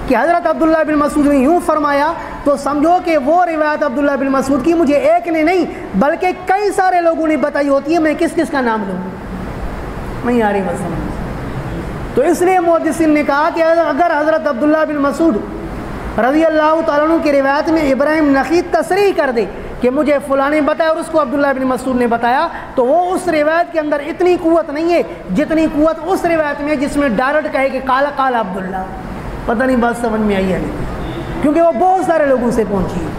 کہ حضرت عبداللہ بن مسعود نے یوں فرمایا، تو سمجھو کہ وہ روایت عبداللہ بن مسعود کی مجھے ایک نے نہیں بلکہ کئی سارے لوگوں نے بتائی ہوتی ہے، میں کس کس کا نام لوں؟ نہیں آ رہی بات سمجھ۔ تو اس لیے محدثین نے کہا کہ اگر حضرت عبداللہ بن مسعود رضی اللہ تعالیٰ عنہ کی روایت میں ابراہیم نخعی تصریح کر دے کہ مجھے فلاں نے بتایا اور اس کو عبداللہ بن مسعود نے بتایا، تو وہ اس روایت کے اندر اتنی قوت نہیں ہے جتنی قوت اس روایت میں جس میں ڈائریکٹ کہے کہ قال قال عبداللہ۔ پتہ نہیں بات سمجھ میں آئی ہے نہیں، کیونکہ وہ بہت سارے لوگوں سے پہنچی ہے۔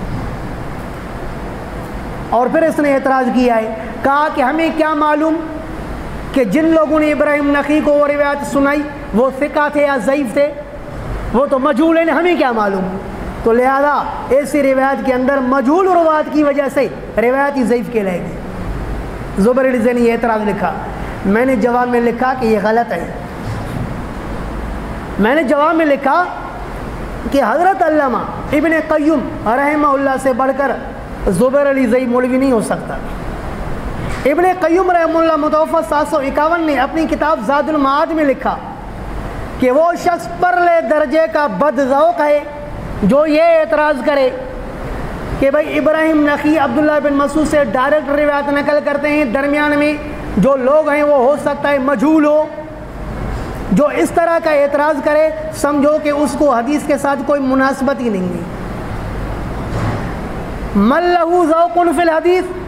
اور پھر اس نے اعتراض کیا ہے، کہا کہ ہمیں کیا معلوم کہ جن لوگوں نے ابراہیم نخعی کو وہ روایت سنائی وہ ثقہ تھے یا ضعیف تھے، وہ تو مجہول ہیں، ہمیں کیا معلوم؟ تو لہذا ایسی روایت کے اندر مجہول روایت کی وجہ سے روایت ہی ضعیف کہلائے گی۔ زبیر علی زئی نے یہ اعتراض لکھا، میں نے جواب میں لکھا کہ یہ غلط ہے۔ میں نے جواب میں لکھا کہ حضرت علامہ ابن قیم رحمہ اللہ سے بڑھ کر زبیر علی زئی مولوی نہیں ہو سکتا۔ ابن قیم رحمہ اللہ متوفی 751 نے اپنی کتاب زاد المعاد میں لکھا کہ وہ شخص پرلے درجے کا بد ذوق ہے جو یہ اعتراض کرے کہ بھائی ابراہیم نخعی عبداللہ بن مسعود سے ڈائریکٹ روایت نقل کرتے ہیں، درمیان میں جو لوگ ہیں وہ ہو سکتا ہے مجہول ہو۔ جو اس طرح کا اعتراض کرے سمجھو کہ اس کو حدیث کے ساتھ کوئی مناسبت ہی نہیں ہے۔ من لہ ذوق فی الحدیث،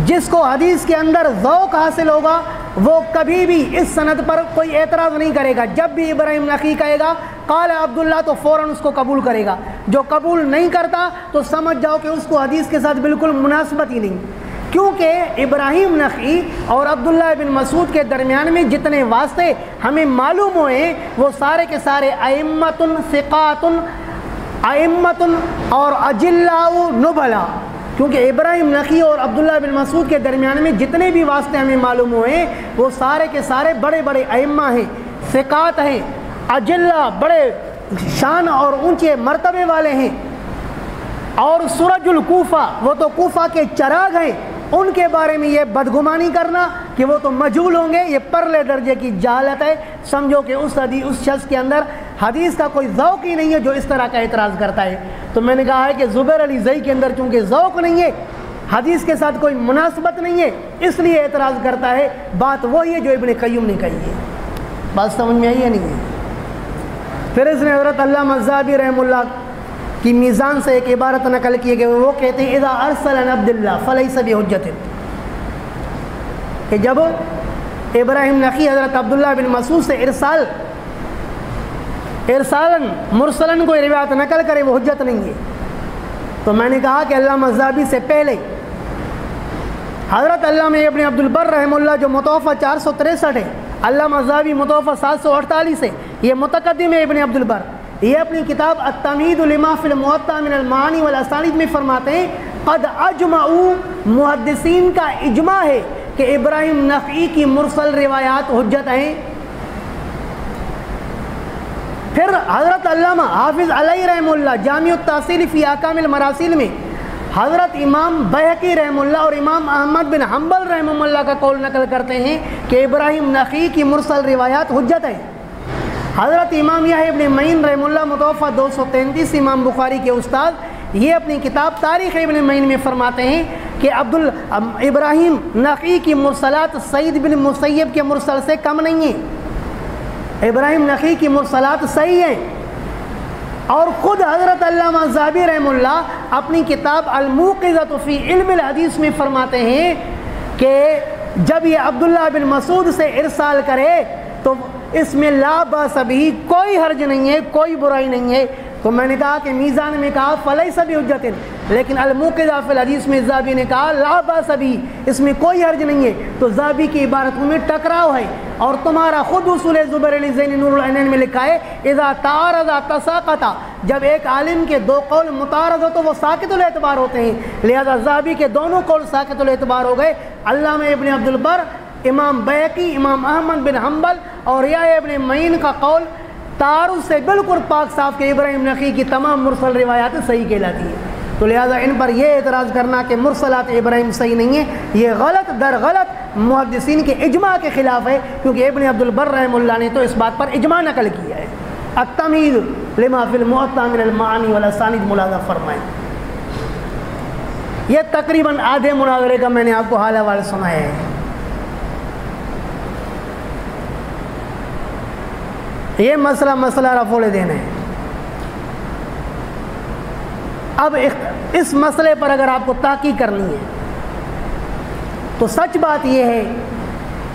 جس کو حدیث کے اندر ذوق حاصل ہوگا وہ کبھی بھی اس سند پر کوئی اعتراض نہیں کرے گا۔ جب بھی ابراہیم نخعی کہے گا قال عبداللہ تو فوراً اس کو قبول کرے گا، جو قبول نہیں کرتا تو سمجھ جاؤ کہ اس کو حدیث کے ساتھ بالکل مناسبت ہی نہیں، کیونکہ ابراہیم نخعی اور عبداللہ بن مسعود کے درمیان میں جتنے واسطے ہمیں معلوم ہوئے وہ سارے کے سارے ائمۃ ثقات ائمۃ اور اجلاء نبلاء، کیونکہ ابراہیم نخعی اور عبداللہ بن مسعود کے درمیان میں جتنے بھی واسطے ہمیں معلوم ہوئے وہ سارے کے سارے بڑے بڑے ائمہ ہیں، ثقات ہیں، اجلاء بڑے شان اور اونچے مرتبے والے ہیں، اور سرج الکوفہ وہ تو کوفہ کے چراغ ہیں، ان کے بارے میں یہ بدگمانی کرنا کہ وہ تو مجہول ہوں گے، یہ پرلے درجے کی جہالت ہے۔ سمجھو کہ اس شخص کے اندر حدیث کا کوئی ذوق ہی نہیں ہے جو اس طرح کا اعتراض کرتا ہے۔ تو میں نے کہا ہے کہ زبیر علی زئی کے اندر چونکہ ذوق نہیں ہے، حدیث کے ساتھ کوئی مناسبت نہیں ہے، اس لیے اعتراض کرتا ہے۔ بات وہی ہے جو ابن قیم نے کہی ہے۔ بات سمجھ میں آئی ہے نہیں ہے؟ پھر اس نے حضرت علامہ الذہبی رحمہ اللہ کی میزان سے ایک عبارت نقل کی کہ وہ کہتے ہیں اذا ارسل عن عبد اللہ فلیس بحجۃ، کہ جب ابراہیم نخعی حضرت عبداللہ بن مسعود سے ارسالاً مرسلاً کوئی روایت نقل کرے وہ حجت نہیں ہے۔ تو میں نے کہا کہ علامہ ذہبی سے پہلے حضرت علامہ ابن عبد البر رحمہ اللہ جو متوفہ 463 ہے، علامہ ذہبی متوفہ 748 ہے، یہ متقدم ہے ابن عبد البر، یہ اپنی کتاب التمہید لما فی الموطا من المعانی والاسانید میں فرماتے ہیں قد اجمعوا، محدثین کا اجماع ہے کہ ابراہیم نخعی کی مرسل روایات حجت ہیں۔ پھر حضرت علامہ حافظ علیہ رحمہ اللہ جامع التحصیل فی احکام المراسیل میں حضرت امام بیہقی رحمہ اللہ اور امام احمد بن حنبل رحمہ اللہ کا قول نقل کرتے ہیں کہ ابراہیم نخعی کی مرسل روایات حجت ہے۔ حضرت امام یحییٰ ابن معین رحمہ اللہ متوفہ 233 امام بخاری کے استاد، یہ اپنی کتاب تاریخ ابن معین میں فرماتے ہیں کہ ابراہیم نخعی کی مرسلات سعید بن مسیب کے مرسل سے کم نہیں ہیں، ابراہیم نخعی کی مرسلات صحیح ہیں۔ اور خود حضرت علامہ ذہبی رحمہ اللہ اپنی کتاب الموقظۃ فی علم الحدیث میں فرماتے ہیں کہ جب یہ عبداللہ بن مسعود سے ارسال کرے تو اس میں لا باس بھی، کوئی حرج نہیں ہے، کوئی برائی نہیں ہے۔ تو میں نے کہا کہ میزان میں کہا فلیس بحجۃ، لیکن الموقظہ فی الحدیث میں ذہبی نے کہا لا باس بھی، اس میں کوئی حرج نہیں ہے۔ تو ذہبی کی عبارتوں میں ٹکراؤ ہے، اور تمہارا خود اصول زبیر علی زین نور العینین میں لکھا ہے اذا تعارض تساقط، جب ایک عالم کے دو قول متعارض ہو تو وہ ساقط الاعتبار ہوتے ہیں، لہذا ذہبی کے دونوں قول ساقط الاعتبار ہو گئے۔ علامہ ابن عبد البر، امام بیہقی، امام احمد بن حنبل اور یحییٰ ابن معین کا قول تعارض سے بالکل پاک صاف کہ ابراہیم نخعی کی تمام مرسل روایات صحیح کہلاتی ہیں۔ تو لہذا ان پر یہ اعتراض کرنا کہ مرسلات ابراہیم صحیح نہیں ہے، یہ غلط در غلط محدثین کے اجماع کے خلاف ہے، کیونکہ ابن عبد البر رحمہ اللہ نے تو اس بات پر اجماع نقل کیا ہے۔ التمہید لما فی الموطا من المعانی والاسانید ملاحظہ فرمائیں۔ یہ تقریباً آدھے مناظرے کا میں نے آپ کو حال حوال سنایا ہے۔ یہ مسئلہ رفع الیدین ہے۔ اب اس مسئلے پر اگر آپ کو تحقیق کرنی ہے تو سچ بات یہ ہے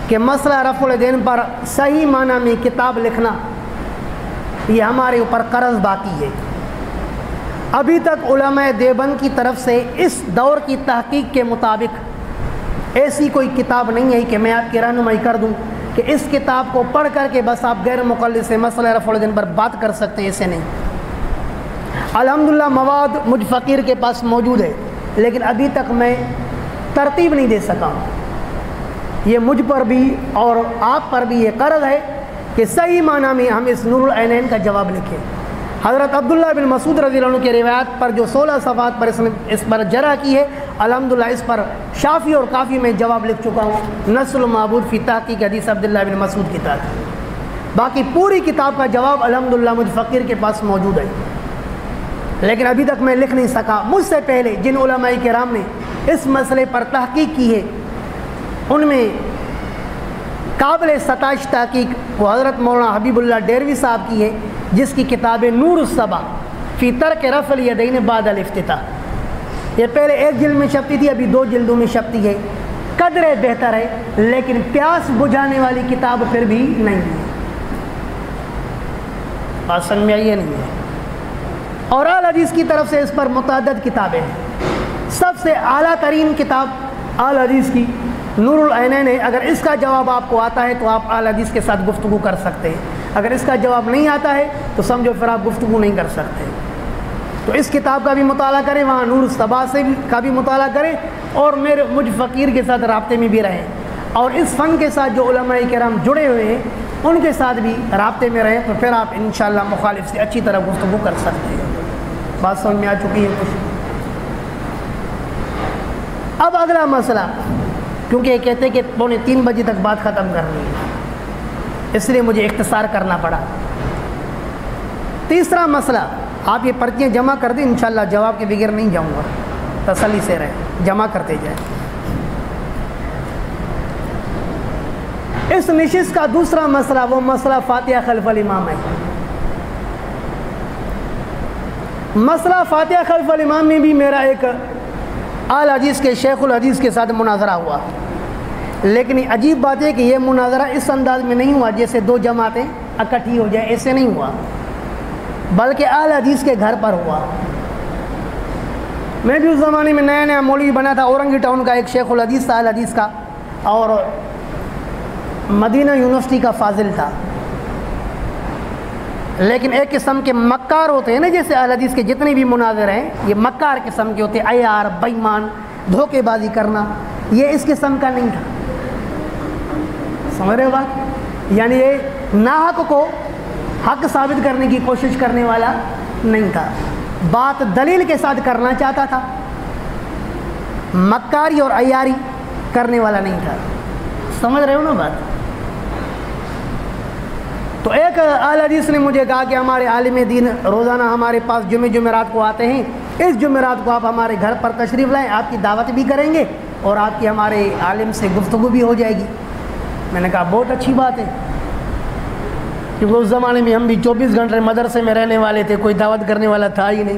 کہ مسئلہ رفع الیدین پر صحیح معنی میں کتاب لکھنا یہ ہمارے اوپر قرض باقی ہے۔ ابھی تک علماء دیوبند کی طرف سے اس دور کی تحقیق کے مطابق ایسی کوئی کتاب نہیں ہے کہ میں آپ کی رہنمائی کر دوں کہ اس کتاب کو پڑھ کر کے بس آپ غیر مقلد سے مسئلہ رفع الیدین پر بات کر سکتے ہیں، ایسے نہیں۔ الحمدللہ مواد مجھ فقیر کے پاس موجود ہے، لیکن ابھی تک میں ترتیب نہیں دے سکا ہوں۔ یہ مجھ پر بھی اور آپ پر بھی یہ قرض ہے کہ صحیح معنی میں ہم اس نور العینین کا جواب لکھیں۔ حضرت عبداللہ بن مسعود رضی اللہ عنہ کی روایت پر جو 16 صفحات پر اس پر جرح کی ہے، الحمدللہ اس پر شافی اور کافی میں جواب لکھ چکا ہوں، نصر المعبود فی تحقیق حدیث عبداللہ بن مسعود کی تحقیق۔ باقی پوری کتاب کا جواب الحمدللہ مجھ فقیر کے پاس موجود ہے، لیکن ابھی تک میں لکھ نہیں سکا۔ مجھ سے پہلے جن علماء کرام نے اس مسئلے پر تحقیق کی ہے ان میں قابل ستائش تحقیق وہ حضرت مولانا حبیب اللہ ڈیروی صاحب کی ہے، جس کی کتاب نور الصبا فی ترک رفع الیدین بعد الافتتاح، یہ پہلے ایک جلد میں چھپتی تھی، ابھی 2 جلدوں میں چھپتی ہے۔ قدر بہتر ہے، لیکن پیاس بجھانے والی کتاب پھر بھی نہیں ہے۔ بات سمجھ میں آئی ہے نہیں ہے؟ اور اہل حدیث کی طرف سے اس پر متعدد کتابیں ہیں۔ سب سے اعلیٰ ترین کتاب اہل حدیث کی نور العینین ہے۔ اگر اس کا جواب آپ کو آتا ہے تو آپ اہل حدیث کے ساتھ گفتگو کر سکتے ہیں، اگر اس کا جواب نہیں آتا ہے تو سمجھو پھر آپ گفتگو نہیں کر سکتے۔ تو اس کتاب کا بھی مطالعہ کریں، وہاں نور الصبا سے کا بھی مطالعہ کریں، اور مجھ فقیر کے ساتھ رابطے میں بھی رہیں، اور اس فن کے ساتھ جو علماء کرام جڑے ہوئے ہیں ان کے ساتھ بھی رابطے میں رہیں، تو پھر آپ انشاءاللہ مخالف سے اچھی طرح گفتگو کر سکتے ہیں۔ بات سمجھ میں آ چکی ہے کچھ؟ اب اگلا مسئلہ، کیونکہ یہ کہتے ہیں کہ 2:45 بجے تک بات ختم کرنی ہے، اس لیے مجھے اختصار کرنا پڑا۔ تیسرا مسئلہ، آپ یہ پرچیاں جمع کر دیں، انشاءاللہ جواب کے بغیر نہیں جاؤں گا، تسلی سے رہیں، جمع کرتے جائیں۔ اس نشست کا دوسرا مسئلہ وہ مسئلہ فاتحہ خلف الامام ہے۔ مسئلہ فاتحہ خلف الامام میں بھی میرا ایک اعلی حدیث کے شیخ الحدیث کے ساتھ مناظرہ ہوا، لیکن عجیب بات ہے کہ یہ مناظرہ اس انداز میں نہیں ہوا جیسے 2 جماعتیں اکٹھی ہو جائیں، ایسے نہیں ہوا، بلکہ اہل حدیث کے گھر پر ہوا۔ میں بھی اس زمانے میں نیا نیا مولوی بنا تھا، اورنگی ٹاؤن کا ایک شیخ الحدیث تھا، الحدیث کا، اور مدینہ یونیورسٹی کا فاضل تھا، لیکن ایک قسم کے مکار ہوتے ہیں نا، جیسے اہل حدیث کے جتنے بھی مناظر ہیں یہ مکار قسم کے ہوتے ہیں، عیار، بےایمان، دھوکے بازی کرنا، یہ اس قسم کا نہیں تھا. سمجھ رہے ہو بات؟ یعنی یہ ناحق کو حق ثابت کرنے کی کوشش کرنے والا نہیں تھا، بات دلیل کے ساتھ کرنا چاہتا تھا، مکاری اور عیاری کرنے والا نہیں تھا. سمجھ رہے ہو نا بات؟ تو ایک اہل حدیث نے مجھے کہا کہ ہمارے عالم دین روزانہ ہمارے پاس جمعرات کو آتے ہیں، اس جمعرات کو آپ ہمارے گھر پر تشریف لائیں، آپ کی دعوت بھی کریں گے اور آپ کی ہمارے عالم سے گفتگو بھی ہو جائے گی. میں نے کہا بہت اچھی بات ہے، کیونکہ اس زمانے میں ہم بھی 24 گھنٹے مدرسے میں رہنے والے تھے، کوئی دعوت کرنے والا تھا ہی نہیں.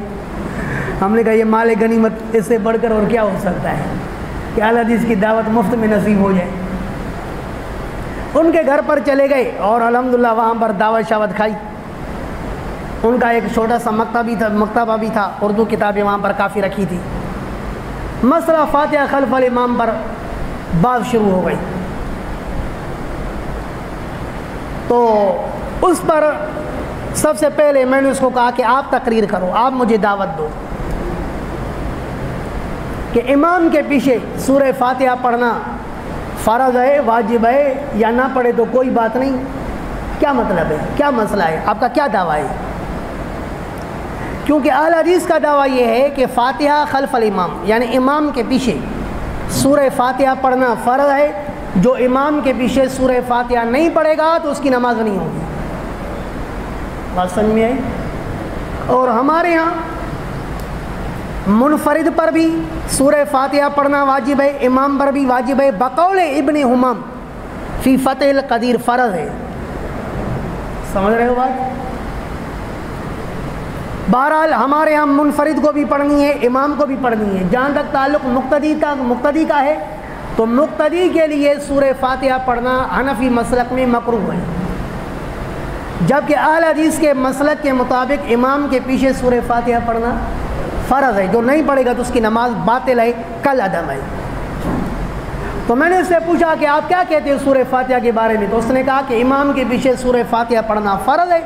ہم نے کہا یہ مال غنیمت، اس سے بڑھ کر اور کیا ہو سکتا ہے کہ اہل حدیث کی دعوت مفت میں نصیب ہو جائے. ان کے گھر پر چلے گئے اور الحمدللہ وہاں پر دعوت شاوت کھائی. ان کا ایک چھوٹا سا مکتبہ بھی تھا، اردو کتابیں وہاں پر کافی رکھی تھی. مسئلہ فاتحہ خلف الامام پر بات شروع ہو گئی، تو اس پر سب سے پہلے میں نے اس کو کہا کہ آپ تقریر کرو، آپ مجھے دعوت دو کہ امام کے پیچھے سورہ فاتحہ پڑھنا فرض ہے، واجب ہے، یا نہ پڑھے تو کوئی بات نہیں. کیا مطلب ہے، کیا مسئلہ ہے، آپ کا کیا دعویٰ ہے؟ کیونکہ اہل حدیث کا دعویٰ یہ ہے کہ فاتحہ خلف الامام، یعنی امام کے پیچھے سورہ فاتحہ پڑھنا فرض ہے، جو امام کے پیچھے سورہ فاتحہ نہیں پڑھے گا تو اس کی نماز نہیں ہوگی. بات سمجھ میں آئی؟ اور ہمارے ہاں منفرد پر بھی سورہ فاتحہ پڑھنا واجب ہے، امام پر بھی واجب ہے، بقول ابن حمام فی فتح القدیر فرض ہے. سمجھ رہے ہو بات؟ بہرحال ہمارے ہاں منفرد کو بھی پڑھنی ہے، امام کو بھی پڑھنی ہے. جہاں تک تعلق مقتدی کا ہے تو مقتدی کے لیے سورہ فاتحہ پڑھنا حنفی مسلک میں مکروہ ہے، جبکہ اہل حدیث کے مسلک کے مطابق امام کے پیچھے سورہ فاتحہ پڑھنا فرض ہے، جو نہیں پڑھے گا تو اس کی نماز باطل ہے، کل عدم ہے. تو میں نے اس سے پوچھا کہ آپ کیا کہتے ہیں سورہ فاتحہ کے بارے میں، تو اس نے کہا کہ امام کے پیچھے سورہ فاتحہ پڑھنا فرض ہے،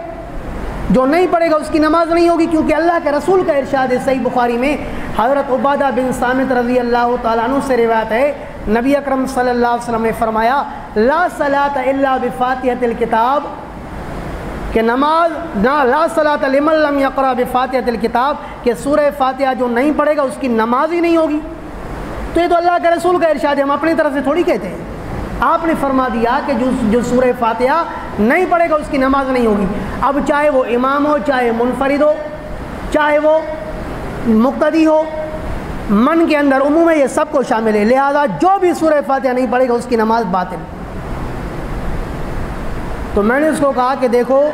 جو نہیں پڑھے گا اس کی نماز نہیں ہوگی. کیونکہ اللہ کے رسول کا ارشاد ہے صحیح بخاری میں، حضرت عبادہ بن صامت رضی اللہ تعالیٰ عنہ سے روایت ہے، نبی اکرم صلی اللہ علیہ وسلم نے فرمایا لا صلاۃ الا بفاتحۃ الکتاب، کہ نماز لا صلاۃ لمن لم یقرأ بفاتحۃ الکتاب، کہ سورہ فاتحہ جو نہیں پڑھے گا اس کی نماز ہی نہیں ہوگی. تو یہ تو اللہ کے رسول کا ارشاد ہے، ہم اپنی طرف سے تھوڑی کہتے ہیں. آپ نے فرما دیا کہ جو سورہ فاتحہ نہیں پڑھے گا اس کی نماز نہیں ہوگی. اب چاہے وہ امام ہو، چاہے منفرد ہو، چاہے وہ مقتدی ہو، من کے اندر عموم یہ سب کو شامل ہے، لہذا جو بھی سورہ فاتحہ نہیں پڑھے گا اس کی نماز باطل. تو میں نے اس کو کہا کہ دیکھو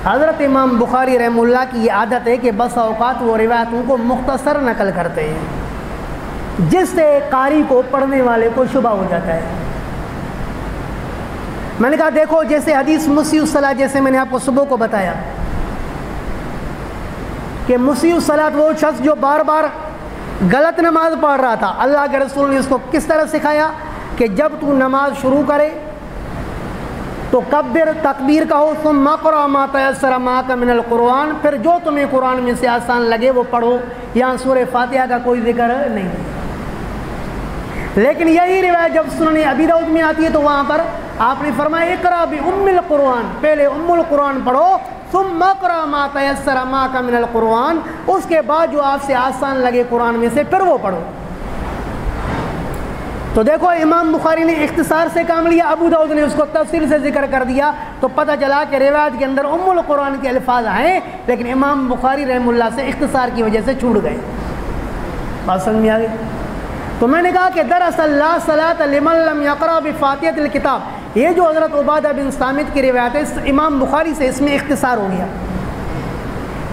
حضرت امام بخاری رحمہ اللہ کی یہ عادت ہے کہ بس اوقات وہ روایتوں کو مختصر نقل کرتے ہیں، جس سے قاری کو، پڑھنے والے کو شبہ ہو جاتا ہے. میں نے کہا دیکھو جیسے حدیث مسیء الصلاۃ، جیسے میں نے آپ کو صبح کو بتایا کہ مسیء الصلاۃ وہ شخص جو بار بار غلط نماز پڑھ رہا تھا، اللہ کے رسول نے اس کو کس طرح سکھایا کہ جب تو نماز شروع کرے تو کبر، تکبیر کہو، ثم اقرأ ما تیسر معک من القرآن، پھر جو تمہیں قرآن میں سے آسان لگے وہ پڑھو. یہاں سورہ فاتحہ کا کوئی ذکر نہیں. لیکن یہی روایت جب سنن ابی داؤد میں آتی ہے تو وہاں پر آپ نے فرمایا اقرأ بأم القرآن، پہلے ام القرآن پڑھو، ثم اقرأ ما تیسر معک من القرآن، اس کے بعد جو آپ سے آسان لگے قرآن میں سے پھر وہ پڑھو. تو دیکھو امام بخاری نے اختصار سے کام لیا، ابو داؤد نے اس کو تفصیل سے ذکر کر دیا، تو پتہ چلا کہ روایت کے اندر ام القرآن کے الفاظ ہیں، لیکن امام بخاری رحمہ اللہ سے اختصار کی وجہ سے چھوٹ گئے. بات سمجھ میں آ گئی؟ تو میں نے کہا کہ دراصل لا صلاۃ لمن لم یقرأ بفاتحۃ الکتاب، یہ جو حضرت عبادہ بن صامت کی روایت ہے امام بخاری سے اس میں اختصار ہو گیا.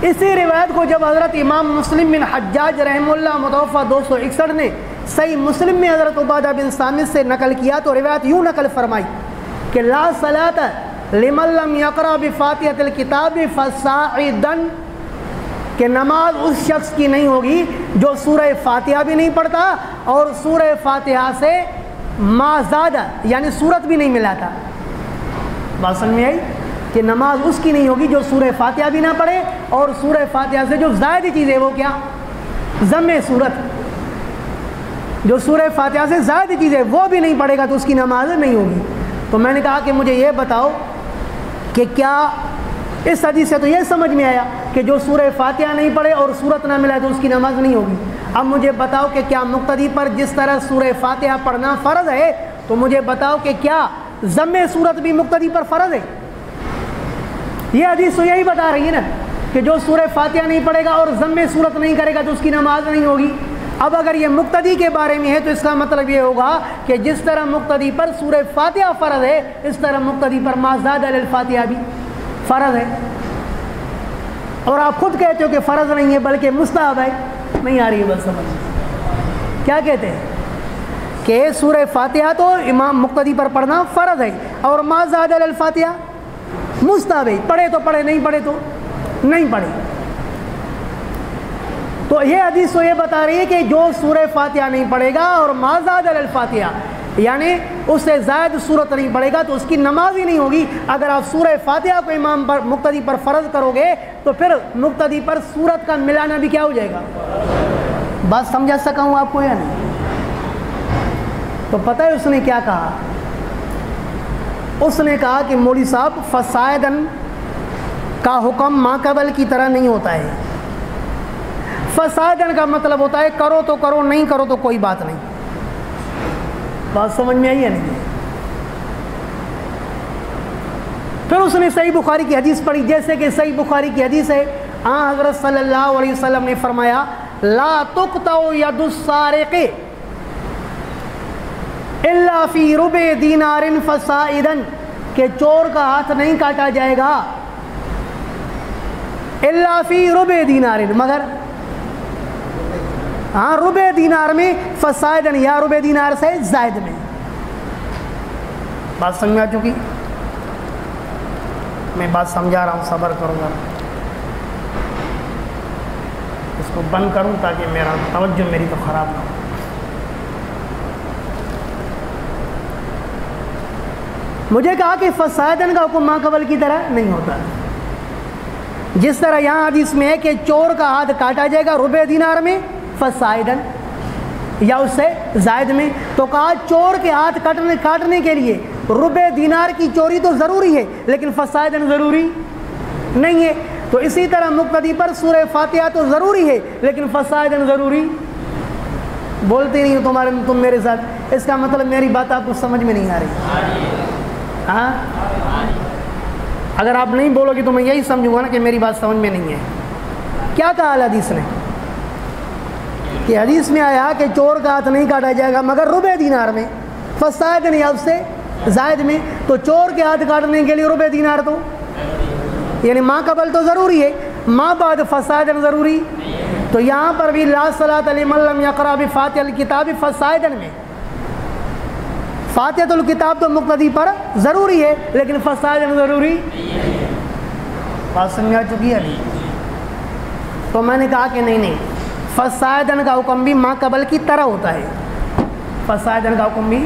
اسی روایت کو جب حضرت امام مسلم بن حجاج رحمہ اللہ متوفہ 261 نے صحیح مسلم میں حضرت عبادہ بن صامت سے نقل کیا تو روایت یوں نقل فرمائی کہ لا صلاۃ لمن لم یقرأ بفاتحۃ الکتاب فصاعدا، کہ نماز اس شخص کی نہیں ہوگی جو سورہ فاتحہ بھی نہیں پڑھتا اور سورہ فاتحہ سے ما زادہ یعنی سورت بھی نہیں ملاتا. بات سمجھ میں آئی کہ نماز اس کی نہیں ہوگی جو سورہ فاتحہ بھی نہ پڑھے اور سورہ فاتحہ سے جو زائد چیز ہے وہ کیا؟ ضم صورت. جو سورہ فاتحہ سے زائد چیز ہے وہ بھی نہیں پڑھے گا تو اس کی نماز نہیں ہوگی. تو میں نے کہا کہ مجھے یہ بتاؤ کہ کیا اس حدیث سے تو یہ سمجھ میں آیا کہ جو سورہ فاتحہ نہیں پڑھے اور سورت نہ ملائے تو اس کی نماز نہیں ہوگی. اب مجھے بتاؤ کہ کیا مقتدی پر جس طرح سورہ فاتحہ پڑھنا فرض ہے تو مجھے بتاؤ کہ کیا ضم صورت بھی مقتدی پر فرض ہے؟ یہ حدیث تو یہی بتا رہی ہے نا کہ جو سورہ فاتحہ نہیں پڑھے گا اور ضم صورت نہیں کرے گا تو اس کی نماز نہیں ہوگی. اب اگر یہ مقتدی کے بارے میں ہے تو اس کا مطلب یہ ہوگا کہ جس طرح مقتدی پر سورہ فاتحہ فرض ہے اس طرح مقتدی پر ما زاد علی الفاتحہ بھی فرض ہے. اور آپ خود کہتے ہو کہ فرض نہیں ہے بلکہ مستحب ہے. نہیں آ رہی ہے بس سمجھ. کیا کہتے ہیں کہ سورہ فاتحہ تو امام مقتدی پر پڑھنا فرض ہے اور ما زاد علی الفاتحہ مستحب ہے. پڑھے تو پڑھے نہیں پڑھے تو نہیں پڑھے. تو یہ حدیث تو یہ بتا رہی ہے کہ جو سورہ فاتحہ نہیں پڑھے گا اور ما زاد علی الفاتحہ یعنی اس سے زائد صورت نہیں پڑھے گا تو اس کی نماز ہی نہیں ہوگی. اگر آپ سورہ فاتحہ کو امام پر مقتدی پر فرض کرو گے تو پھر مقتدی پر صورت کا ملانا بھی کیا ہو جائے گا؟ بات سمجھا سکا ہوں آپ کو یا نہیں؟ تو پتہ ہے اس نے کیا کہا؟ اس نے کہا کہ مولوی صاحب فسائدن کا حکم ما قبل کی طرح نہیں ہوتا ہے. فسائدن کا مطلب ہوتا ہے کرو تو کرو نہیں کرو تو کوئی بات نہیں. بات سمجھ میں آئی ہے نہیں؟ پھر اس نے صحیح بخاری کی حدیث پڑھی جیسے کہ صحیح بخاری کی حدیث ہے حضرت صلی اللہ علیہ وسلم نے فرمایا لا تقطع ید السارق الا فی ربع دینار فصاعدا کہ چور کا ہاتھ نہیں کاٹا جائے گا الا فی ربع دینار مگر ربع دینار میں فصاعدا یا ربع دینار سے زائد میں. بات سمجھ میں آ چکی؟ میں بات سمجھا رہا ہوں صبر کروں گا. اس کو بند کروں تاکہ میرا توجہ میری تو خراب نہ ہو. مجھے کہا کہ فسائدن کا حکم ما قبل کی طرح نہیں ہوتا. جس طرح یہاں حدیث میں ہے کہ چور کا ہاتھ کاٹا جائے گا ربع دینار میں فسائدن یا اس سے زائد میں. تو کہا چور کے ہاتھ کاٹنے کے لیے ربع دینار کی چوری تو ضروری ہے لیکن فسائدن ضروری نہیں ہے. تو اسی طرح مقتدی پر سورہ فاتحہ تو ضروری ہے لیکن فسائدن ضروری. بولتے نہیں ہو تم میرے ساتھ. اس کا مطلب میری بات آپ کو سمجھ میں نہیں آ رہی. ہاں اگر آپ نہیں بولو گے تو میں یہی سمجھوں گا نا کہ میری بات سمجھ میں نہیں ہے. کیا کہا حدیث نے کہ حدیث میں آیا کہ چور کا ہاتھ نہیں کاٹا جائے گا مگر ربع دینار میں فسائدن یا اس سے زائد میں. تو چور کے ہاتھ کاٹنے کے لیے ربع دینار تو یعنی ما قبل تو ضروری ہے ما بعد فسائدن ضروری. تو یہاں پر بھی لا صلاۃ لمن لم یقرأ بفاتحۃ الکتاب فسائدن میں فاتحۃ الکتاب تو مقتدی پر ضروری ہے لیکن فسائدن ضروری. بات سمجھ آ چکی ہے نہیں؟ تو میں نے کہا کہ نہیں فسائدن کا حکم بھی ما قبل کی طرح ہوتا ہے. فسائدن کا حکم بھی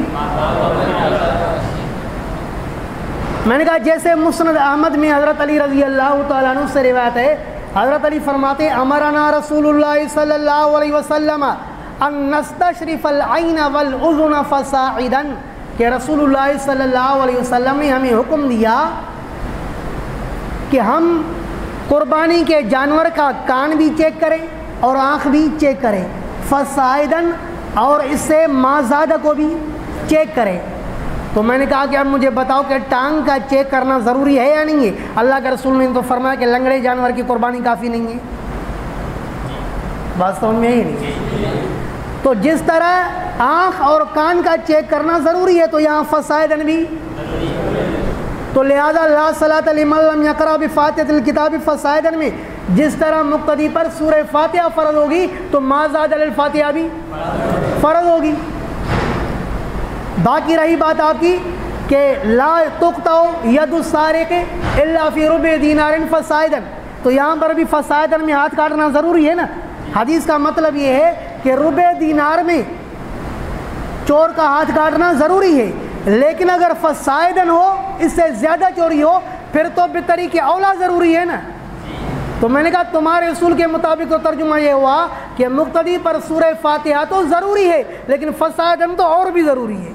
میں نے کہا جیسے مسند احمد میں حضرت علی رضی اللہ تعالیٰ عنہ سے روایت ہے. حضرت علی فرماتے امرنا رسول اللہ صلی اللہ علیہ وسلم ان نستشرف العین والاذن فصاعدا کہ رسول اللہ صلی اللہ علیہ وسلم نے ہمیں حکم دیا کہ ہم قربانی کے جانور کا کان بھی چیک کریں اور آنکھ بھی چیک کریں فصاعدن اور اس سے ما زادہ کو بھی چیک کریں. تو میں نے کہا کہ اب مجھے بتاؤ کہ ٹانگ کا چیک کرنا ضروری ہے یا نہیں ہے؟ اللہ کے رسول نے تو فرمایا کہ لنگڑے جانور کی قربانی کافی نہیں ہے. بات سمجھ میں ہی نہیں. تو جس طرح آنکھ اور کان کا چیک کرنا ضروری ہے تو یہاں فسائدن بھی. تو لہذا لا صلاۃ لمن لم یقرأ بفاتحۃ الکتاب فسائدن میں جس طرح مقتدی پر سورہ فاتحہ فرض ہوگی تو ما زاد علی الفاتحہ بھی فرض ہوگی. باقی رہی بات آپ کی کہ لا تقطع ید السارق الا فی ربع دینار فصاعدا تو یہاں پر بھی فصاعدن میں ہاتھ کاٹنا ضروری ہے نا. حدیث کا مطلب یہ ہے کہ ربع دینار میں چور کا ہاتھ کاٹنا ضروری ہے، لیکن اگر فصاعدن ہو، اس سے زیادہ چوری ہو، پھر تو بطریق اولا ضروری ہے نا. تو میں نے کہا تمہارے اصول کے مطابق تو ترجمہ یہ ہوا کہ مقتدی پر سورہ فاتحہ تو ضروری ہے، لیکن فصاعدن تو اور بھی ضروری ہے.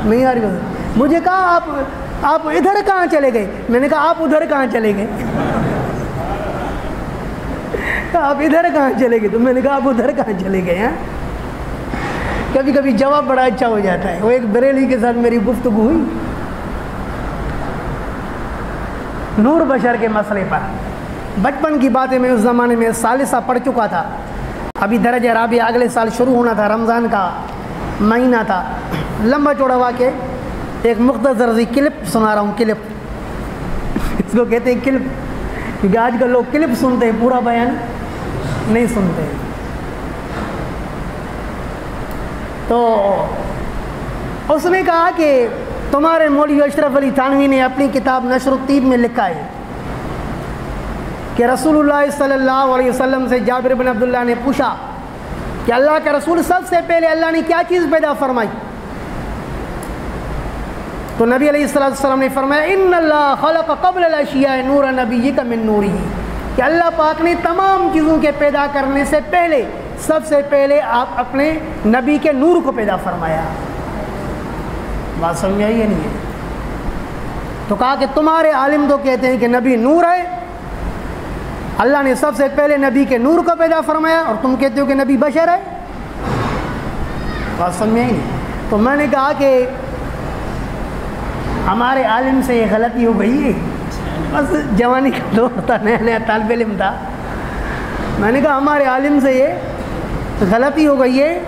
نہیں آ رہی؟ مجھے کہا آپ ادھر کہاں چلے گئے؟ میں نے کہا آپ ادھر کہاں چلے گئے؟ آپ ادھر کہاں چلے گئے؟ تو میں نے کہا آپ ادھر کہاں چلے گئے ہیں. کبھی کبھی جواب بڑا اچھا ہو جاتا ہے. وہ ایک بریلوی کے ساتھ میری گفتگو ہوئی نور بشر کے مسئلے پر. بچپن کی باتیں میں اس زمانے میں ثالثہ پڑھ چکا تھا، ابھی درجہ رابعہ اگلے سال شروع ہونا تھا، رمضان کا مہینہ تھا. لمبا چوڑا واقع ایک مختصر سی کلپ سنا رہا ہوں. کلپ اس کو کہتے ہیں کلپ، کیونکہ آج کل لوگ کلپ سنتے ہیں، پورا بیان نہیں سنتے. تو اس نے کہا کہ تمہارے مولوی اشرف علی تھانوی نے اپنی کتاب نشر الطیب میں لکھا ہے کہ رسول اللہ صلی اللہ علیہ وسلم سے جابر بن عبداللہ نے پوچھا کہ اللہ کے رسول سب سے پہلے اللہ نے کیا چیز پیدا فرمائی؟ تو نبی علیہ السلام نے فرمایا ان اللہ خلق قبل الاشیاء نور نبیک من نورہ، کہ اللہ پاک نے تمام چیزوں کے پیدا کرنے سے پہلے سب سے پہلے آپ اپنے نبی کے نور کو پیدا فرمایا. بات سمجھ آئی ہے نہیں ہے؟ تو کہا کہ تمہارے عالم تو کہتے ہیں کہ نبی نور ہے، اللہ نے سب سے پہلے نبی کے نور کو پیدا فرمایا، اور تم کہتے ہو کہ نبی بشر ہے. بات سمجھ آئی نہیں؟ تو میں نے کہا کہ ہمارے عالم سے یہ غلطی ہو گئی ہے. بس جوانی کا دور تھا، نیا نیا طالب علم تھا. میں نے کہا ہمارے عالم سے یہ غلطی ہو گئی ہے،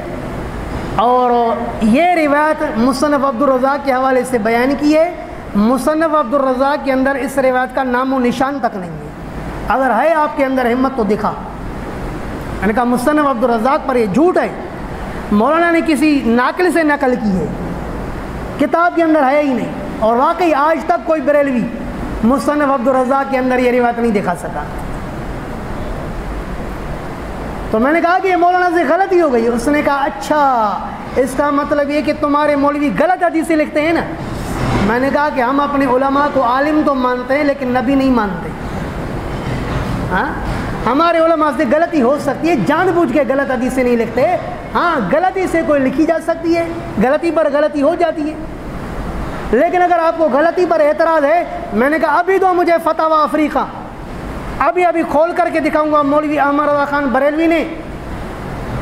اور یہ روایت مصنف عبدالرزاق کے حوالے سے بیان کی ہے. مصنف عبدالرزاق کے اندر اس روایت کا نام و نشان تک نہیں ہے. اگر ہے آپ کے اندر ہمت تو دکھا. میں نے کہا مصنف عبدالرزاق پر یہ جھوٹ ہے، مولانا نے کسی ناقل سے نقل کی ہے، کتاب کے اندر ہے ہی نہیں. اور واقعی آج تک کوئی بریلوی مصنف عبدالرزاق کے اندر یہ روایت نہیں دکھا سکا. تو میں نے کہا کہ یہ مولانا سے غلطی ہو گئی. اس نے کہا اچھا اس کا مطلب یہ کہ تمہارے مولوی غلط حدیثیں لکھتے ہیں نا. میں نے کہا کہ ہم اپنے علماء کو عالم تو مانتے ہیں لیکن نبی نہیں مانتے. ہاں ہمارے علماء سے غلطی ہو سکتی ہے، جان بوجھ کے غلط حدیثیں نہیں لکھتے. ہاں غلطی سے کوئی لکھی جا سکتی ہے، غلطی پر غلطی ہو جاتی ہے. لیکن اگر آپ کو غلطی پر اعتراض ہے، میں نے کہا ابھی تو مجھے فتاوی افریقہ ابھی کھول کر کے دکھاؤں گا. مولوی احمد رضا خان بریلوی نے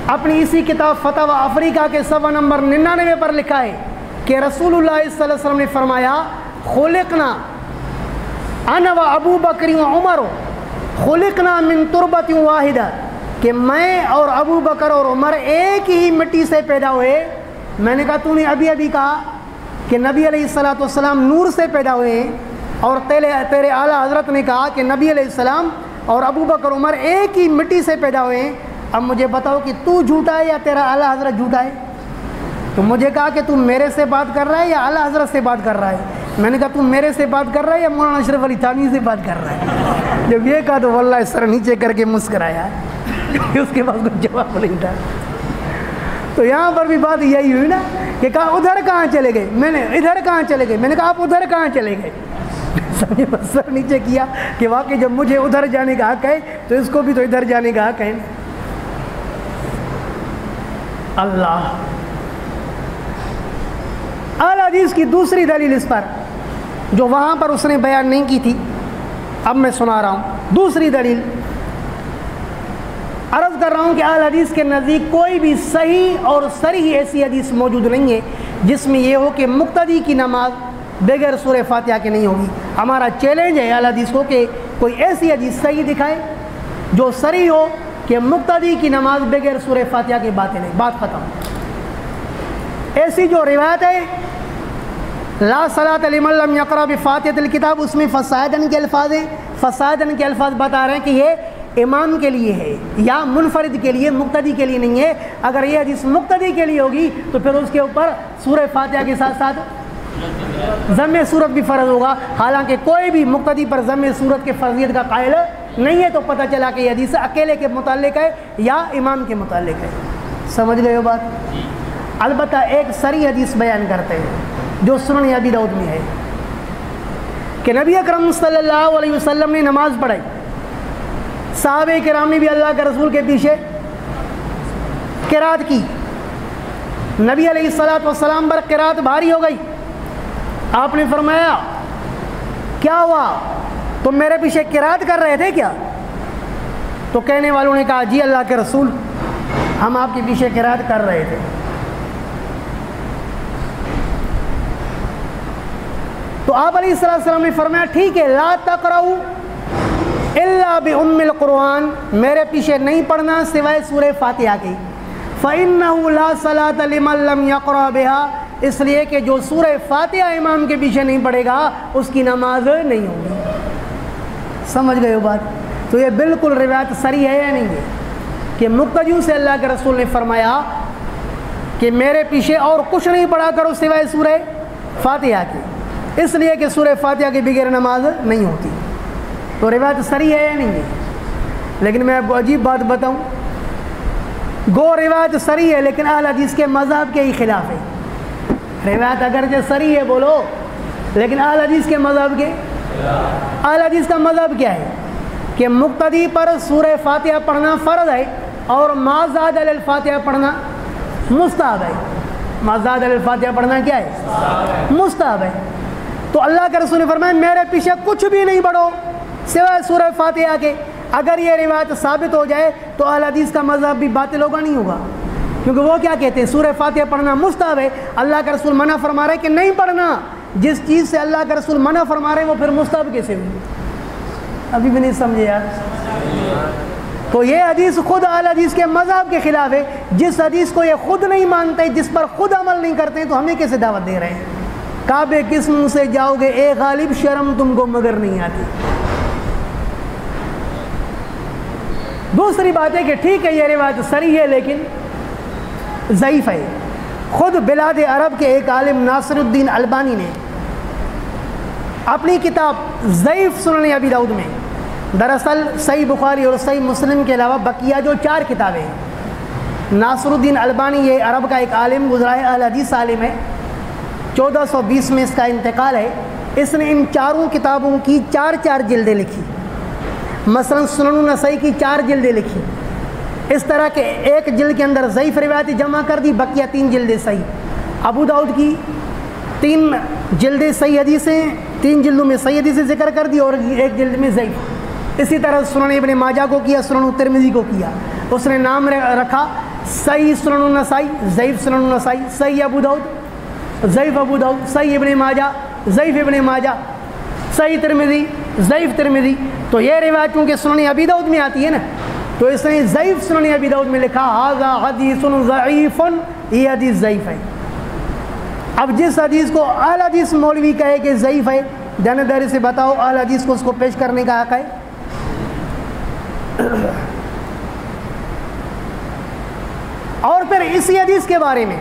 اپنی اسی کتاب فتاوی افریقہ کے صفحہ نمبر 99 پر لکھا ہے کہ رسول اللہ صلی اللہ علیہ وسلم نے فرمایا خلقنا انا و ابو بکر و عمر خلقنا من تربت واحدہ، کہ میں اور ابو بکر اور عمر ایک ہی مٹی سے پیدا ہوئے. میں نے کہا تو نے ابھی کہا کہ نبی علیہ الصلوۃ والسلام نور سے پیدا ہوئے ہیں، اور تیرے اعلیٰ حضرت نے کہا کہ نبی علیہ السلام اور ابو بکر عمر ایک ہی مٹی سے پیدا ہوئے ہیں. اب مجھے بتاؤ کہ تو جھوٹا ہے یا تیرا اعلیٰ حضرت جھوٹا ہے؟ تو مجھے کہا کہ تم میرے سے بات کر رہا ہے یا اعلیٰ حضرت سے بات کر رہا ہے؟ میں نے کہا تم میرے سے بات کر رہا ہے یا مولانا اشرف علی تھانوی سے بات کر رہا ہے؟ جب یہ کہا تو واللہ سر نیچے کر کے مسکرایا، اس کے بعد کوئی جواب نہیں تھا. تو یہاں پر بھی بات یہی ہوئی نا کہ کہا ادھر کہاں چلے گئے؟ میں نے ادھر کہاں چلے گئے؟ میں نے کہا آپ ادھر کہاں چلے گئے؟ سر نیچے کیا کہ واقعی جب مجھے ادھر جانے کا حق ہے تو اس کو بھی تو ادھر جانے کا حق ہے. اللہ اہل حدیث کی دوسری دلیل اس پر جو وہاں پر اس نے بیان نہیں کی تھی، اب میں سنا رہا ہوں. دوسری دلیل عرض کر رہا ہوں کہ اہل حدیث کے نزدیک کوئی بھی صحیح اور صریح ایسی حدیث موجود نہیں ہے جس میں یہ ہو کہ مقتدی کی نماز بغیر سورہ فاتحہ کے نہیں ہوگی. ہمارا چیلنج ہے اہل حدیث کو کہ کوئی ایسی حدیث صحیح دکھائے جو صریح ہو کہ مقتدی کی نماز بغیر سورہ فاتحہ کے باطل ہے. بات ختم. ایسی جو روایت ہے لا صلاۃ لمن لم یقرأ بفاتحۃ الکتاب، اس میں فصاعدن کے الفاظ ہیں. فصاعدن کے الفاظ بتا رہے ہیں کہ یہ امام کے لیے ہے یا منفرد کے لیے، مقتدی کے لیے نہیں ہے. اگر یہ حدیث مقتدی کے لیے ہوگی تو پھر اس کے اوپر سورہ فاتحہ کے ساتھ ساتھ ضم صورت بھی فرض ہوگا، حالانکہ کوئی بھی مقتدی پر ضم صورت کے فرضیت کا قائل نہیں ہے تو پتہ چلا کہ یہ حدیث اکیلے کے متعلق ہے یا امام کے متعلق ہے. سمجھ گئے ہو بات؟ البتہ ایک صریح حدیث بیان کرتے ہیں جو سنن ابی داؤد میں ہے کہ نبی اکرم صلی اللہ علیہ وسلم نے نماز پڑھائی، صحابہ کرام نے بھی اللہ کے رسول کے پیچھے قرات کی. نبی علیہ الصلوۃ والسلام پر قرات بھاری ہو گئی. آپ نے فرمایا کیا ہوا، تم میرے پیچھے قرات کر رہے تھے کیا؟ تو کہنے والوں نے کہا جی اللہ کے رسول، ہم آپ کے پیچھے قرات کر رہے تھے. تو آپ علیہ السلام نے فرمایا ٹھیک ہے، لا تقرؤ الا بام القرآن، میرے پیچھے نہیں پڑھنا سوائے سورہ فاتحہ کی. فإنه لا صلاة لمن لم يقرأ بها، اس لیے کہ جو سورہ فاتحہ امام کے پیچھے نہیں پڑھے گا اس کی نماز نہیں ہوگی. سمجھ گئے ہو بات؟ تو یہ بالکل روایت صریح ہے یا نہیں ہے کہ مقتدیوں سے اللہ کے رسول نے فرمایا کہ میرے پیچھے اور کچھ نہیں پڑھا کرو سوائے سورہ فاتحہ کی، اس لیے کہ سورہ فاتحہ کے بغیر نماز نہیں ہوتی. تو روایت صریح ہے یا نہیں ہے؟ لیکن میں آپ کو عجیب بات بتاؤں، گو روایت صریح ہے لیکن اہل حدیث کے مذہب کے ہی خلاف ہے. روایت اگرچہ صریح ہے بولو، لیکن اہل حدیث کے مذہب کے، اہل حدیث کا مذہب کیا ہے کہ مقتدی پر سورہ فاتحہ پڑھنا فرض ہے اور ما زاد علی الفاتحہ پڑھنا مستحب ہے. ما زاد علی الفاتحہ پڑھنا کیا ہے؟ مستحب ہے. تو اللہ کے رسول نے فرمایا میرے پیچھے کچھ بھی نہیں پڑھو سوائے سورہ فاتحہ کے. اگر یہ روایت ثابت ہو جائے تو اہل حدیث کا مذہب بھی باطل ہوگا نہیں ہوگا؟ کیونکہ وہ کیا کہتے ہیں سورہ فاتحہ پڑھنا مستحب ہے، اللہ کا رسول منع فرما رہے ہیں کہ نہیں پڑھنا. جس چیز سے اللہ کا رسول منع فرما رہے ہیں وہ پھر مستحب کیسے ہوئی؟ ابھی بھی نہیں سمجھے یار. تو یہ حدیث خود اہل حدیث کے مذہب کے خلاف ہے. جس حدیث کو یہ خود نہیں مانتے، جس پر خود عمل نہیں کرتے تو ہمیں کیسے دعوت دے رہے ہیں؟ کعبے کس منہ سے جاؤ گے اے غالب، شرم تم کو مگر نہیں آتی. دوسری بات ہے کہ ٹھیک ہے یہ روایت صریح ہے لیکن ضعیف ہے. خود بلاد عرب کے ایک عالم ناصر الدین البانی نے اپنی کتاب ضعیف سنن ابی داؤد میں، دراصل صحیح بخاری اور صحیح مسلم کے علاوہ بقیہ جو 4 کتابیں ہیں، ناصر الدین البانی یہ عرب کا ایک عالم گزرا ہے، اہل حدیث عالم ہے، 1420 میں اس کا انتقال ہے. اس نے ان 4 کتابوں کی 4 جلدیں لکھی. مثلا سنن النسائی کی 4 جلدیں لکھی. اس طرح کے ایک جلد کے اندر ضعیف روایت جمع کر دی، بقیہ 3 جلدیں صحیح. ابو داؤد کی 3 جلدیں صحیح حدیثیں، 3 جلدوں میں صحیح حدیثیں ذکر کر دی اور ایک جلد میں ضعیف. اسی طرح سنن ابن ماجہ کو کیا، سنن ترمذی کو کیا. اس نے نام رکھا صحیح سنن النسائی، ضعیف سنن النسائی، صحیح ابو داؤد، ضعیف ابو داؤد، صحیح ابن ماجہ، ضعیف ابن ماجہ، صحیح ترمذی، ضعیف ترمذی. تو یہ روایت کیونکہ سنن ابی داؤد میں آتی ہے نا، تو اس نے ضعیف سنن ابی داؤد میں لکھا ھذا حدیث ضعیف، یہ حدیث ضعیف ہے. اب جس حدیث کو اہل حدیث مولوی کہے کہ ضعیف ہے، جانبداری سے بتاؤ اہل حدیث کو اس کو پیش کرنے کا حق ہے؟ اور پھر اسی حدیث کے بارے میں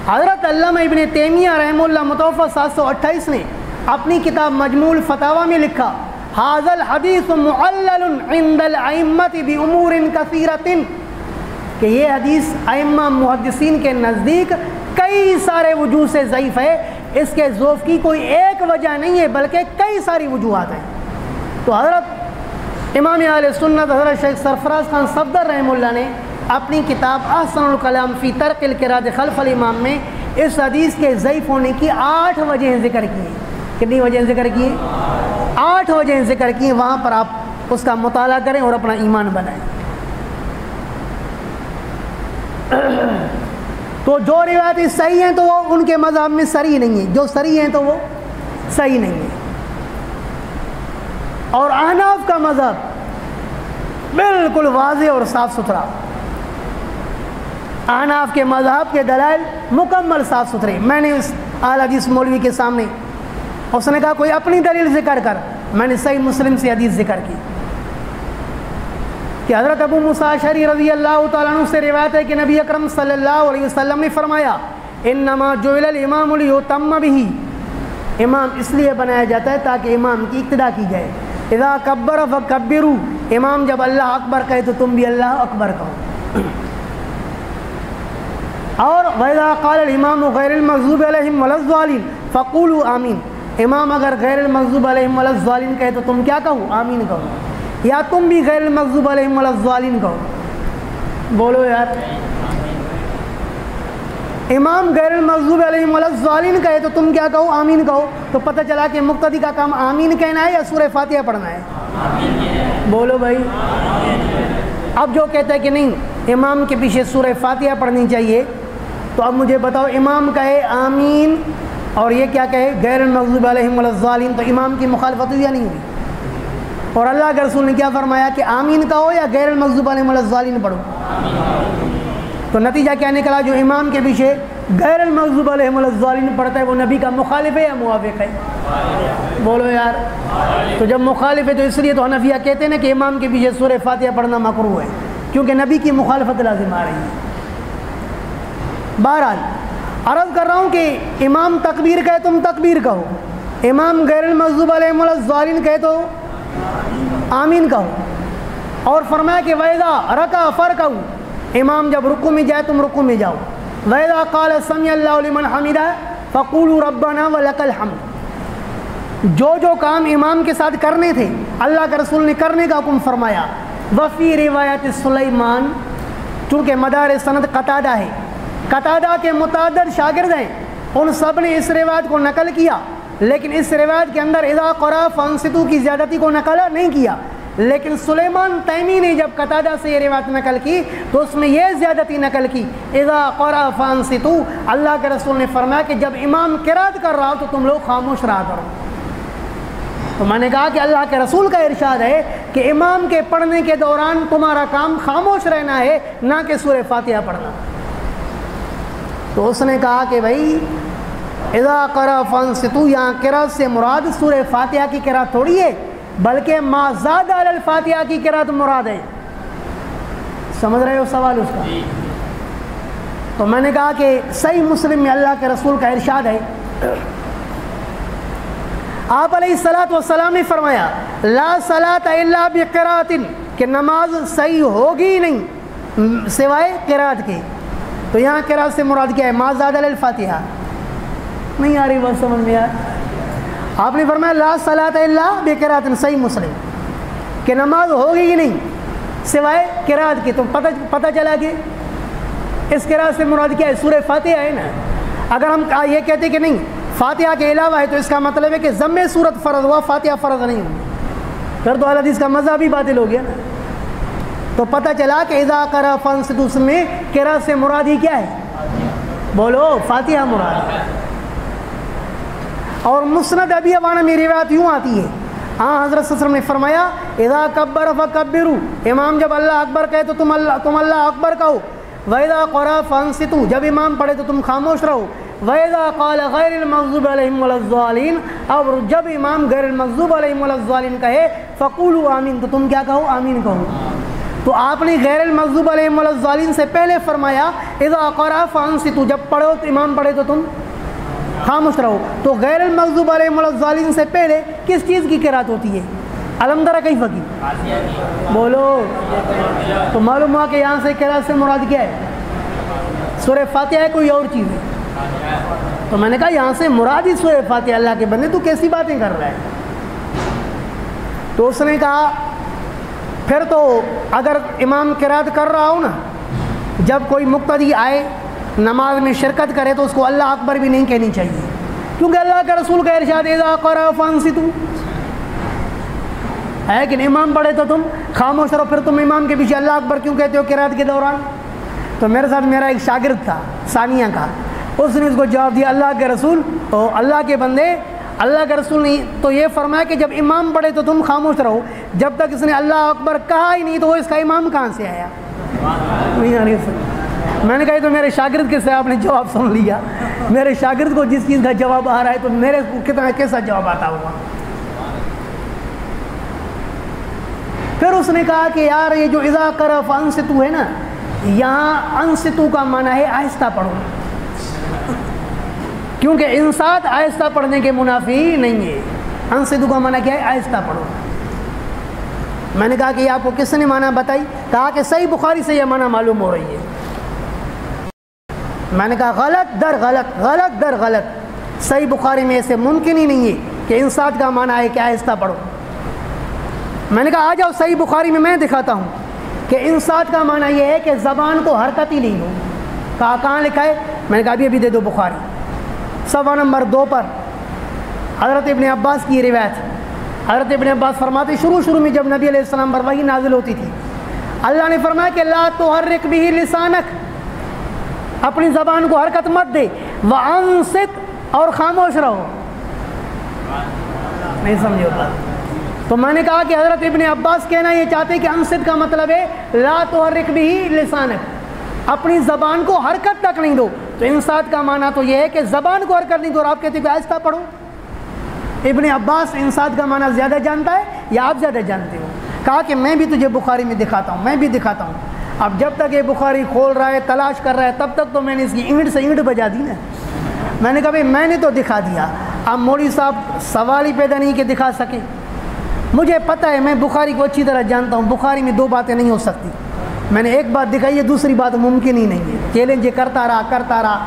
حضرت علامہ ابن تیمیہ رحمہ اللہ متوفی 728 نے اپنی کتاب مجموع الفتاوی میں لکھا ھذا الحدیث معلل عند الائمۃ بامور کثیرۃ، کہ یہ حدیث ائمہ محدثین کے نزدیک کئی سارے وجوہ سے ضعیف ہے. اس کے ضعف کی کوئی ایک وجہ نہیں ہے بلکہ کئی ساری وجوہات ہیں. تو حضرت امام اہل سنت حضرت شیخ سرفراز خان صفدر رحمہ اللہ نے اپنی کتاب احسن الکلام فی ترک القراءۃ خلف الامام میں اس حدیث کے ضعیف ہونے کی 8 وجہیں ذکر کی ہیں. کتنی وجہیں ذکر کی ہیں؟ 8 وجہیں ذکر کی ہیں. وہاں پر آپ اس کا مطالعہ کریں اور اپنا ایمان بنائیں. تو جو روایتیں صحیح ہیں تو وہ ان کے مذہب میں صریح نہیں ہیں، جو صریح ہیں تو وہ صحیح نہیں ہیں. اور احناف کا مذہب بالکل واضح اور صاف ستھرا. احناف کے مذہب کے دلائل مکمل صاف ستھرے. میں نے اس اہل حدیث مولوی کے سامنے، اس نے کہا کوئی اپنی دلیل ذکر کر، میں نے صحیح مسلم سے حدیث ذکر کی کہ حضرت ابو موسیٰ اشعری رضی اللہ تعالیٰ عنہ سے روایت ہے کہ نبی اکرم صلی اللہ علیہ وسلم نے فرمایا انما جعل الامام لیتم بہ، امام اس لیے بنایا جاتا ہے تاکہ امام کی اقتدا کی جائے. اذا کبر فکبروا، امام جب اللہ اکبر کہے تو تم بھی اللہ اکبر کہو. اور وَإِذَا قَالَ الْإِمَامُ غَيْرِ الْمَغْضُوبِ عَلَيْهِمْ وَلَا الضَّالِّينَ فَقُولُوا آمِينَ، امام اگر غیر المغضوب علیہم ولا الضالین کہے تو تم کیا کہو؟ آمین کہو. یا تم بھی غیر المغضوب علیہم ولا الضالین کہو. بولو یار. امام غیر المغضوب علیہم ولا الضالین کہے تو تم کیا کہو؟ آمین کہو. تو پتہ چلا کہ مقتدی کا کام آمین کہنا ہے یا سورہ فاتحہ پڑھنا ہے؟ بولو بھائی. اب جو کہتا ہے کہ نہیں امام کے پیچھے سورہ فاتحہ پڑھنی چاہیے، تو اب مجھے بتاؤ، امام کہے آمین اور یہ کیا کہے غیر المغضوب علیہم ولا الضالین، تو امام کی مخالفت ہوئی یا نہیں ہوئی؟ اور اللہ کے رسول نے کیا فرمایا کہ آمین کہو یا غیر المغضوب علیہم ولا الضالین پڑھو. تو نتیجہ کیا نکلا؟ جو امام کے پیچھے غیر المغضوب علیہم ولا الضالین پڑھتا ہے وہ نبی کا مخالف ہے یا موافق ہے؟ بولو یار. تو جب مخالف ہے تو اس لیے تو حنفیہ کہتے ہیں نا کہ امام کے پیچھے سورہ فاتحہ پڑھنا مکروہ ہے، کیونکہ نبی کی مخالفت لازم آ رہی ہے. بہرحال عرض کر رہا ہوں کہ امام تکبیر کہے تم تکبیر کہو، امام غیر المغضوب علیہم ولا الضالین کہے تو آمین کہو. اور فرمایا کہ وَإِذَا رَكَعَ فَارْكَعُوا، امام جب رکوع میں جائے تم رکوع میں جاؤ. وَإِذَا قَالَ سَمِعَ اللَّهُ لِمَنْ حَمِدَهُ فَقُولُوا رَبَّنَا وَلَكَ الْحَمْدُ. جو کام امام کے ساتھ کرنے تھے اللہ کے رسول نے کرنے کا حکم فرمایا. وفی روایت سلیمان، چونکہ مدار سند قتادہ ہے، قتادہ کے متعدد شاگرد ہیں، ان سب نے اس روایت کو نقل کیا، لیکن اس روایت کے اندر اذا قرأ فانصتوا کی زیادتی کو نقل نہیں کیا. لیکن سلیمان تیمی نے جب قتادہ سے یہ روایت نقل کی تو اس میں یہ زیادتی نقل کی اذا قرأ فانصتوا. اللہ کے رسول نے فرمایا کہ جب امام قرات کر رہا ہو تو تم لوگ خاموش رہا کرو. تو میں نے کہا کہ اللہ کے رسول کا ارشاد ہے کہ امام کے پڑھنے کے دوران تمہارا کام خاموش رہنا ہے، نہ کہ سورہ فاتحہ پڑھنا. تو اس نے کہا کہ بھائی اذا قرأ فانصتوا، یہاں قرات سے مراد سورہ فاتحہ کی قرات تھوڑی ہے، بلکہ ما زاد علی الفاتحہ کی قرات مراد ہے. سمجھ رہے ہو سوال اس کا؟ تو میں نے کہا کہ صحیح مسلم میں اللہ کے رسول کا ارشاد ہے، آپ علیہ الصلوۃ والسلام نے فرمایا لا صلاۃ الا بقراءۃ، کہ نماز صحیح ہوگی نہیں سوائے قرات کے. تو یہاں قرات سے مراد کیا ہے؟ ما زاد علی الفاتحہ. نہیں آ رہی بات سمجھ میں یار؟ آپ نے فرمایا لا صلاۃ الا بقراءۃ، صحیح مسلم، کہ نماز ہوگی ہی نہیں سوائے قرات کے. تو پتہ چلا کہ اس قرات سے مراد کیا ہے؟ سورہ فاتحہ ہے نا. اگر ہم یہ کہتے کہ نہیں فاتحہ کے علاوہ ہے تو اس کا مطلب ہے کہ ضم سورت فرض ہوا، فاتحہ فرض نہیں ہوئی، پھر تو حدیث کا مذہب بھی باطل ہو گیا نا. تو پتہ چلا کہ اذا قرأ فانصتوا میں قرات سے مراد ہی کیا ہے؟ بولو فاتحہ مراد ہے. اور مسند ابی عوانہ میں روایت یوں آتی ہے، ہاں حضرت صلی اللہ علیہ وسلم نے فرمایا اذا کبر فکبروا، امام جب اللہ اکبر کہے تو تم اللہ اکبر کہو. وَإِذَا قَرَأَ فَانصِتُوا، جب امام پڑھے تو تم خاموش رہو. وَإِذَا قَالَ غَيْرِ الْمَغْضُوبِ عَلَيْهِمْ وَلَا الضَّالِينَ، اور جب امام غیر المغضوب علیہم ولا الضالین کہے فَقُولُوا آمین، تو تم کیا کہو؟ آمین کہو. تو آپ نے غیر المغضوب علیہم ولا الضالین سے پہلے فرمایا اذا قرأ فانصتوا، جب پڑھو تو امام پڑھے تو تم خاموش رہو. تو غیر المغضوب علیہم ولا الضالین سے پہلے کس چیز کی قرات ہوتی ہے؟ الم تر کیف کی. بولو. تو معلوم ہوا کہ یہاں سے قرات سے مراد کیا ہے؟ سورہ فاتحہ ہے، کوئی اور چیز ہے؟ تو میں نے کہا یہاں سے مراد ہی سورہ فاتحہ. اللہ کے بندے تو کیسی باتیں کر رہا ہے؟ تو اس نے کہا پھر تو اگر امام قرات کر رہا ہو نا، جب کوئی مقتدی آئے نماز میں شرکت کرے تو اس کو اللہ اکبر بھی نہیں کہنی چاہیے، کیونکہ اللہ کے رسول کا ارشاد اذا قرأ فانصتوا ہے کہ امام پڑھے تو تم خاموش رہو. پھر تم امام کے پیچھے اللہ اکبر کیوں کہتے ہو قرات کے دوران؟ تو میرے ساتھ میرا ایک شاگرد تھا ثانیہ کا، اس نے اس کو جواب دیا اللہ کے رسول تو اللہ کے بندے، اللہ کے رسول نے تو یہ فرمایا کہ جب امام پڑھے تو تم خاموش رہو. جب تک اس نے اللہ اکبر کہا ہی نہیں تو وہ اس کا امام کہاں سے آیا؟ میں نے کہا تو میرے شاگرد کے سے آپ نے جواب سن لیا. میرے شاگرد کو جس چیز کا جواب آ رہا ہے تو میرے کو کتنا کیسا جواب آتا ہوگا؟ پھر اس نے کہا کہ یار یہ جو اذا قرأ فانصتوا ہے نا، یہاں انصتوا کا معنی ہے آہستہ پڑھو، کیونکہ انصات آہستہ پڑھنے کے منافی نہیں ہے. انصتوا کا معنی کیا ہے؟ آہستہ پڑھو. میں نے کہا کہ یہ آپ کو کس نے معنی بتائی؟ کہا کہ صحیح بخاری سے یہ معنی معلوم ہو رہی ہے۔ میں نے کہا غلط در غلط، غلط در غلط، صحیح بخاری میں ایسے ممکن ہی نہیں ہے کہ انصات کا معنی ہے کہ آہستہ پڑھو۔ میں نے کہا آ جاؤ صحیح بخاری میں دکھاتا ہوں کہ انصات کا معنی یہ ہے کہ زبان کو حرکت ہی نہیں ہو۔ کہا کہاں لکھا ہے؟ میں نے کہا ابھی دے دو بخاری صفحہ نمبر 2 پر حضرت ابن عباس کی روایت۔ حضرت ابن عباس فرماتے شروع میں جب نبی علیہ السلام پر وحی نازل ہوتی تھی، اللہ نے فرمایا کہ لا تحرک به لسانک، اپنی زبان کو حرکت مت دے، وانصت، اور خاموش رہو۔ نہیں سمجھے بات؟ تو میں نے کہا کہ حضرت ابن عباس کہنا یہ چاہتے ہیں کہ انصت کا مطلب ہے لا تحرک به لسانک، اپنی زبان کو حرکت تک نہیں دو۔ تو انصات کا معنی تو یہ ہے کہ زبان کو حرکت نہیں دو، اور آپ کہتے ہیں کہ آہستہ پڑھو۔ ابن عباس انصات کا معنی زیادہ جانتا ہے یا آپ زیادہ جانتے ہو؟ کہا کہ میں بھی تجھے بخاری میں دکھاتا ہوں، میں بھی دکھاتا ہوں۔ اب جب تک یہ بخاری کھول رہا ہے، تلاش کر رہا ہے، تب تک تو میں نے اس کی اینٹ سے اینٹ بجا دی نا۔ میں نے کہا بھائی میں نے تو دکھا دیا، اب مولوی صاحب سوال ہی پیدا نہیں کہ دکھا سکے۔ مجھے پتہ ہے، میں بخاری کو اچھی طرح جانتا ہوں، بخاری میں 2 باتیں نہیں ہو سکتی۔ میں نے ایک بات دکھائی ہے، دوسری بات ممکن ہی نہیں ہے۔ چیلنج کرتا رہا،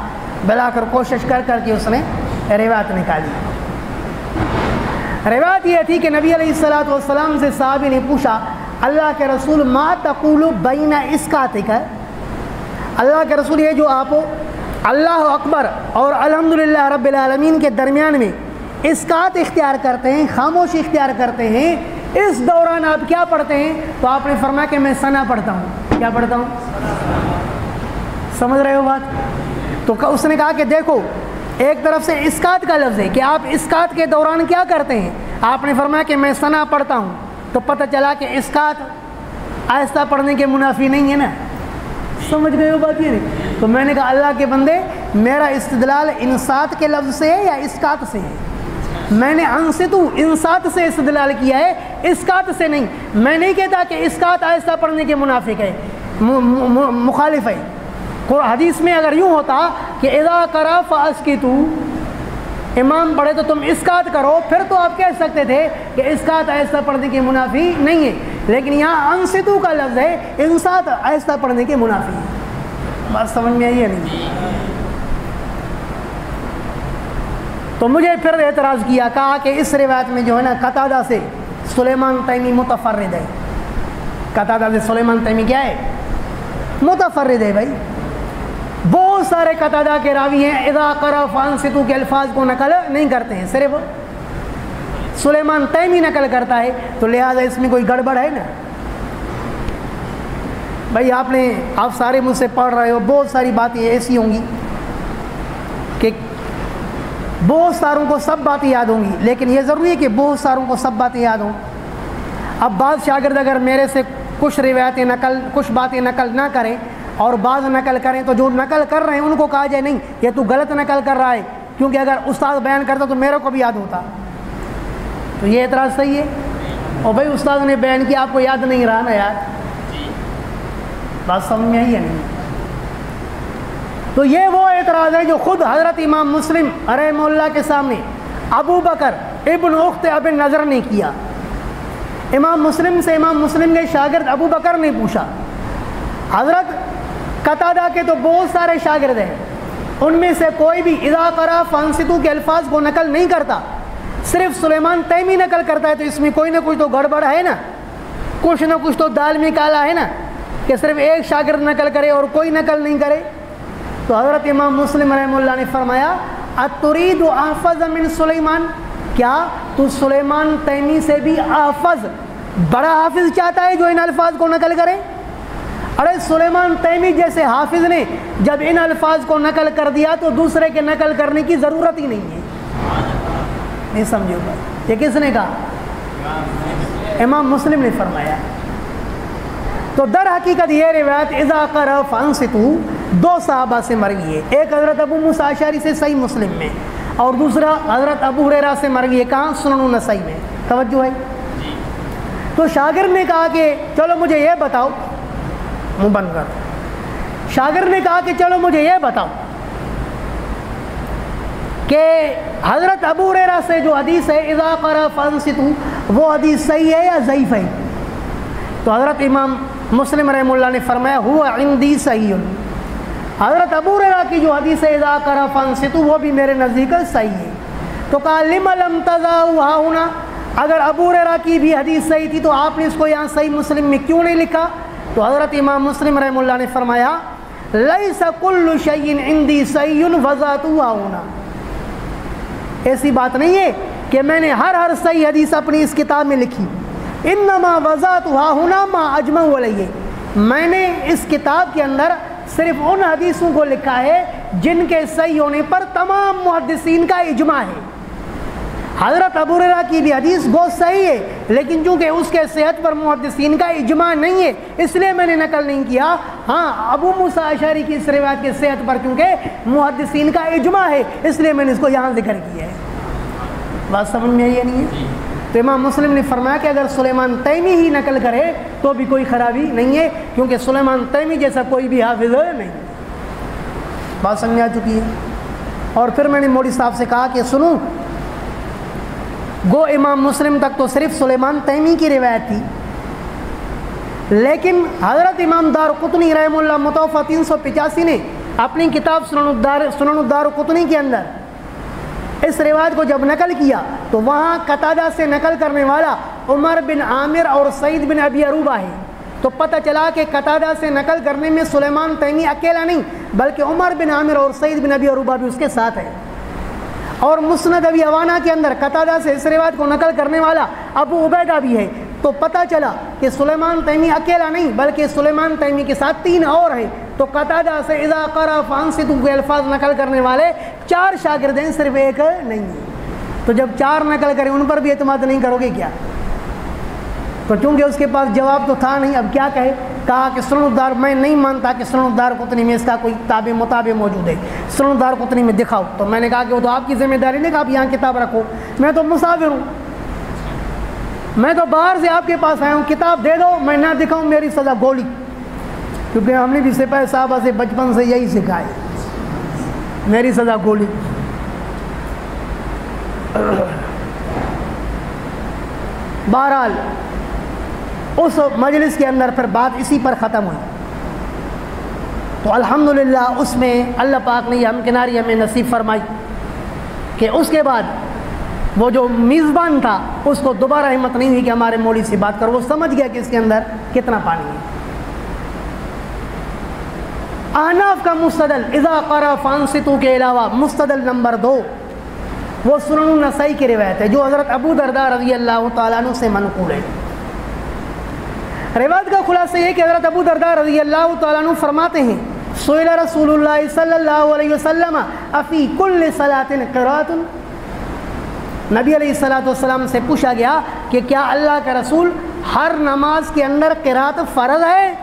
بلا کر کوشش کر کے اس نے روایت نکالی۔ روایت یہ تھی کہ نبی علیہ السلام سے صحابی نے پوچھا اللہ کے رسول ما تقول بین اسکاتک، اللہ کے رسول یہ جو آپ اللہ اکبر اور الحمدللہ رب العالمین کے درمیان میں اسکات اختیار کرتے ہیں، خاموشی اختیار کرتے ہیں، اس دوران آپ کیا پڑھتے ہیں؟ تو آپ نے فرمایا کہ میں ثنا پڑھتا ہوں۔ کیا پڑھتا ہوں؟ سمجھ رہے ہو بات؟ تو اس نے کہا کہ دیکھو ایک طرف سے اسکات کا لفظ ہے کہ آپ اسکات کے دوران کیا کرتے ہیں، آپ نے فرمایا کہ میں ثنا پڑھتا ہوں، تو پتہ چلا کہ اسکات آہستہ پڑھنے کے منافی نہیں ہے نا۔ سمجھ گئے ہو بات؟ یہ نہیں۔ تو میں نے کہا اللہ کے بندے میرا استدلال انصات کے لفظ سے ہے یا اسکات سے ہے؟ میں نے انصتو انصات سے استدلال کیا ہے، اسکات سے نہیں۔ میں نہیں کہتا کہ اسکات آہستہ پڑھنے کے منافق ہے، مخالف ہے۔ حدیث میں اگر یوں ہوتا کہ اذا قرأ فاسکتوا، امام پڑھے تو تم اسکات کرو، پھر تو آپ کہہ سکتے تھے کہ اسکات آہستہ پڑھنے کے منافی نہیں ہے، لیکن یہاں انصتو کا لفظ ہے، انصات آہستہ پڑھنے کے منافی ہے۔ بات سمجھ میں آئی ہے نہیں؟ تو مجھے پھر اعتراض کیا، کہا کہ اس روایت میں جو ہے نا قتادہ سے سلیمان تیمی متفرد ہے۔ قتادہ سے سلیمان تیمی کیا ہے؟ متفرد ہے بھائی۔ بہت سارے قتادہ کے راوی ہیں اذا قرأ فانصتوا کے الفاظ کو نقل نہیں کرتے ہیں، صرف سلیمان تیمی نقل کرتا ہے، تو لہٰذا اس میں کوئی گڑبڑ ہے نا بھائی۔ آپ سارے مجھ سے پڑھ رہے ہو، بہت ساری باتیں ایسی ہوں گی کہ بہت ساروں کو سب باتیں یاد ہوں گی، لیکن یہ ضروری ہے کہ بہت ساروں کو سب باتیں یاد ہوں۔ اب بعض شاگرد اگر میرے سے کچھ روایتیں نقل، کچھ باتیں نقل نہ کریں اور بعض نقل کریں، تو جو نقل کر رہے ہیں ان کو کہا جائے نہیں یہ تو غلط نقل کر رہا ہے، کیونکہ اگر استاد بیان کرتا تو میرے کو بھی یاد ہوتا۔ تو یہ اعتراض صحیح ہے؟ اور بھائی استاد نے بیان کیا، آپ کو یاد نہیں رہا نا یار، بات سمجھ میں آئی ہے نہیں؟ تو یہ وہ اعتراض ہے جو خود حضرت امام مسلم رحمہ اللہ کے سامنے ابو بکر ابن اخت ابن نضر نے کیا۔ امام مسلم سے امام مسلم کے شاگرد ابو بکر نے پوچھا، حضرت قتادہ کے تو بہت سارے شاگرد ہیں، ان میں سے کوئی بھی اذا قرأ فانصتوا کے الفاظ کو نقل نہیں کرتا، صرف سلیمان تیمی نقل کرتا ہے، تو اس میں کوئی نہ کچھ تو گڑبڑ ہے نا، کچھ نہ کچھ تو دال میں کالا ہے نا، کہ صرف ایک شاگرد نقل کرے اور کوئی نقل نہیں کرے۔ تو حضرت امام مسلم رحمہ اللہ نے فرمایا اتريد احفظ من سلیمان، کیا تو سلیمان تیمی سے بھی احفظ، بڑا حافظ چاہتا ہے جو ان الفاظ کو نقل کرے؟ ارے سلیمان تیمی جیسے حافظ نے جب ان الفاظ کو نقل کر دیا تو دوسرے کے نقل کرنے کی ضرورت ہی نہیں ہے۔ نہیں سمجھو گا؟ یہ کس نے کہا؟ امام مسلم نے فرمایا۔ تو در حقیقت یہ روایت اذا قرأ فانصتوا 2 صحابہ سے مرگی ہے، ایک حضرت ابو موسیٰ اشعری سے صحیح مسلم میں، اور دوسرا حضرت ابو ہریرہ سے مرگی ہے، کہاں؟ سنن النسائی میں۔ توجہ ہے؟ تو شاگرد نے کہا کہ چلو مجھے یہ بتاؤ، منہ بند کر، شاگرد نے کہا کہ چلو مجھے یہ بتاؤ کہ حضرت ابو ہریرہ سے جو حدیث ہے اذا قرأ فانصتوا، وہ حدیث صحیح ہے یا ضعیف ہے؟ تو حضرت امام مسلم رحمہ اللہ نے فرمایا ہوا عندی صحیح. حضرت ابو ہریرہ کی جو حدیث ہے اذا قرأ فانصتوا وہ بھی میرے نزدیک صحیح ہے. تو کہا لم لم تضعوا ها هنا، اگر ابو ہریرہ کی بھی حدیث صحیح تھی تو آپ نے اس کو یہاں صحیح مسلم میں کیوں نہیں لکھا؟ تو حضرت امام مسلم رحمہ اللہ نے فرمایا لیس کل شیء عندی صحیح وضعته ها هنا، ایسی بات نہیں ہے کہ میں نے ہر صحیح حدیث اپنی اس کتاب میں لکھی. انما وضعتها هنا ما اجمعوا علیہ، میں نے اس کتاب کے اندر صرف ان حدیثوں کو لکھا ہے جن کے صحیح ہونے پر تمام محدثین کا اجماع ہے. حضرت ابو ہریرہ کی بھی حدیث بہت صحیح ہے، لیکن چونکہ اس کے صحت پر محدثین کا اجماع نہیں ہے اس لیے میں نے نقل نہیں کیا. ہاں ابو موسیٰ اشعری کی اس روایت کی صحت پر چونکہ محدثین کا اجماع ہے اس لیے میں نے اس کو یہاں ذکر کیا ہے. بات سمجھ میں آئی نہیں ہے؟ تو امام مسلم نے فرمایا کہ اگر سلیمان تیمی ہی نقل کرے تو بھی کوئی خرابی نہیں ہے، کیونکہ سلیمان تیمی جیسا کوئی بھی حافظ نہیں. بات سمجھ آ چکی ہے. اور پھر میں نے مولوی صاحب سے کہا کہ سنو، گو امام مسلم تک تو صرف سلیمان تیمی کی روایت تھی، لیکن حضرت امام دارقطنی رحمہ اللہ متوفی 385 نے اپنی کتاب سنن الدارقطنی کے اندر اس روایت کو جب نقل کیا تو وہاں قتادہ سے نقل کرنے والا عمر بن عامر اور سعید بن ابی عروبہ ہے. تو پتہ چلا کہ قتادہ سے نقل کرنے میں سلیمان تیمی اکیلا نہیں بلکہ عمر بن عامر اور سعید بن ابی عروبہ بھی اس کے ساتھ ہے. اور مسند ابی عوانہ کے اندر قتادہ سے اس روایت کو نقل کرنے والا ابو عبیدہ بھی ہے. تو پتہ چلا کہ سلیمان تیمی اکیلا نہیں بلکہ سلیمان تیمی کے ساتھ 3 اور ہیں. تو قتادہ سے اذا قرأ فانصتوا کے الفاظ نقل کرنے والے 4 شاگرد ہیں، صرف ایک نہیں ہے. تو جب 4 نقل کریں ان پر بھی اعتماد نہیں کرو گے کیا؟ تو چونکہ اس کے پاس جواب تو تھا نہیں، اب کیا کہے؟ کہا کہ سنن الدار، میں نہیں مانتا کہ سنن الدارقطنی میں اس کا کوئی تابع مطابع موجود ہے، سنن الدارقطنی میں دکھاؤ. تو میں نے کہا کہ وہ تو آپ کی ذمہ داری نہیں کہ آپ یہاں کتاب رکھو، میں تو مسافر ہوں، میں تو باہر سے آپ کے پاس آیا ہوں، کتاب دے دو، میں نہ دکھاؤں میری سزا گولی. کیونکہ ہم نے بھی سپاہی صحابہ سے بچپن سے یہی سکھائے، میری سزا گولی. بہرحال اس مجلس کے اندر پھر بات اسی پر ختم ہوئی. تو الحمدللہ اس میں اللہ پاک نے یہ ہمکناری ہمیں نصیب فرمائی کہ اس کے بعد وہ جو میزبان تھا اس کو دوبارہ ہمت نہیں ہوئی کہ ہمارے مولوی سے بات کرو، وہ سمجھ گیا کہ اس کے اندر کتنا پانی ہے. احناف کا مستدل اذا قرأ فانصتوا کے علاوہ مستدل نمبر 2 وہ سنن النسائی کی روایت ہے جو حضرت ابو درداء رضی اللہ تعالیٰ عنہ سے منقول ہے. روایت کا خلاصہ یہ کہ حضرت ابو درداء رضی اللہ تعالیٰ عنہ فرماتے ہیں سئل رسول اللہ صلی اللہ علیہ وسلم افی کل صلاۃ قراۃ، نبی علیہ الصلوۃ والسلام سے پوچھا گیا کہ کیا اللہ کا رسول ہر نماز کے اندر قرات فرض ہے؟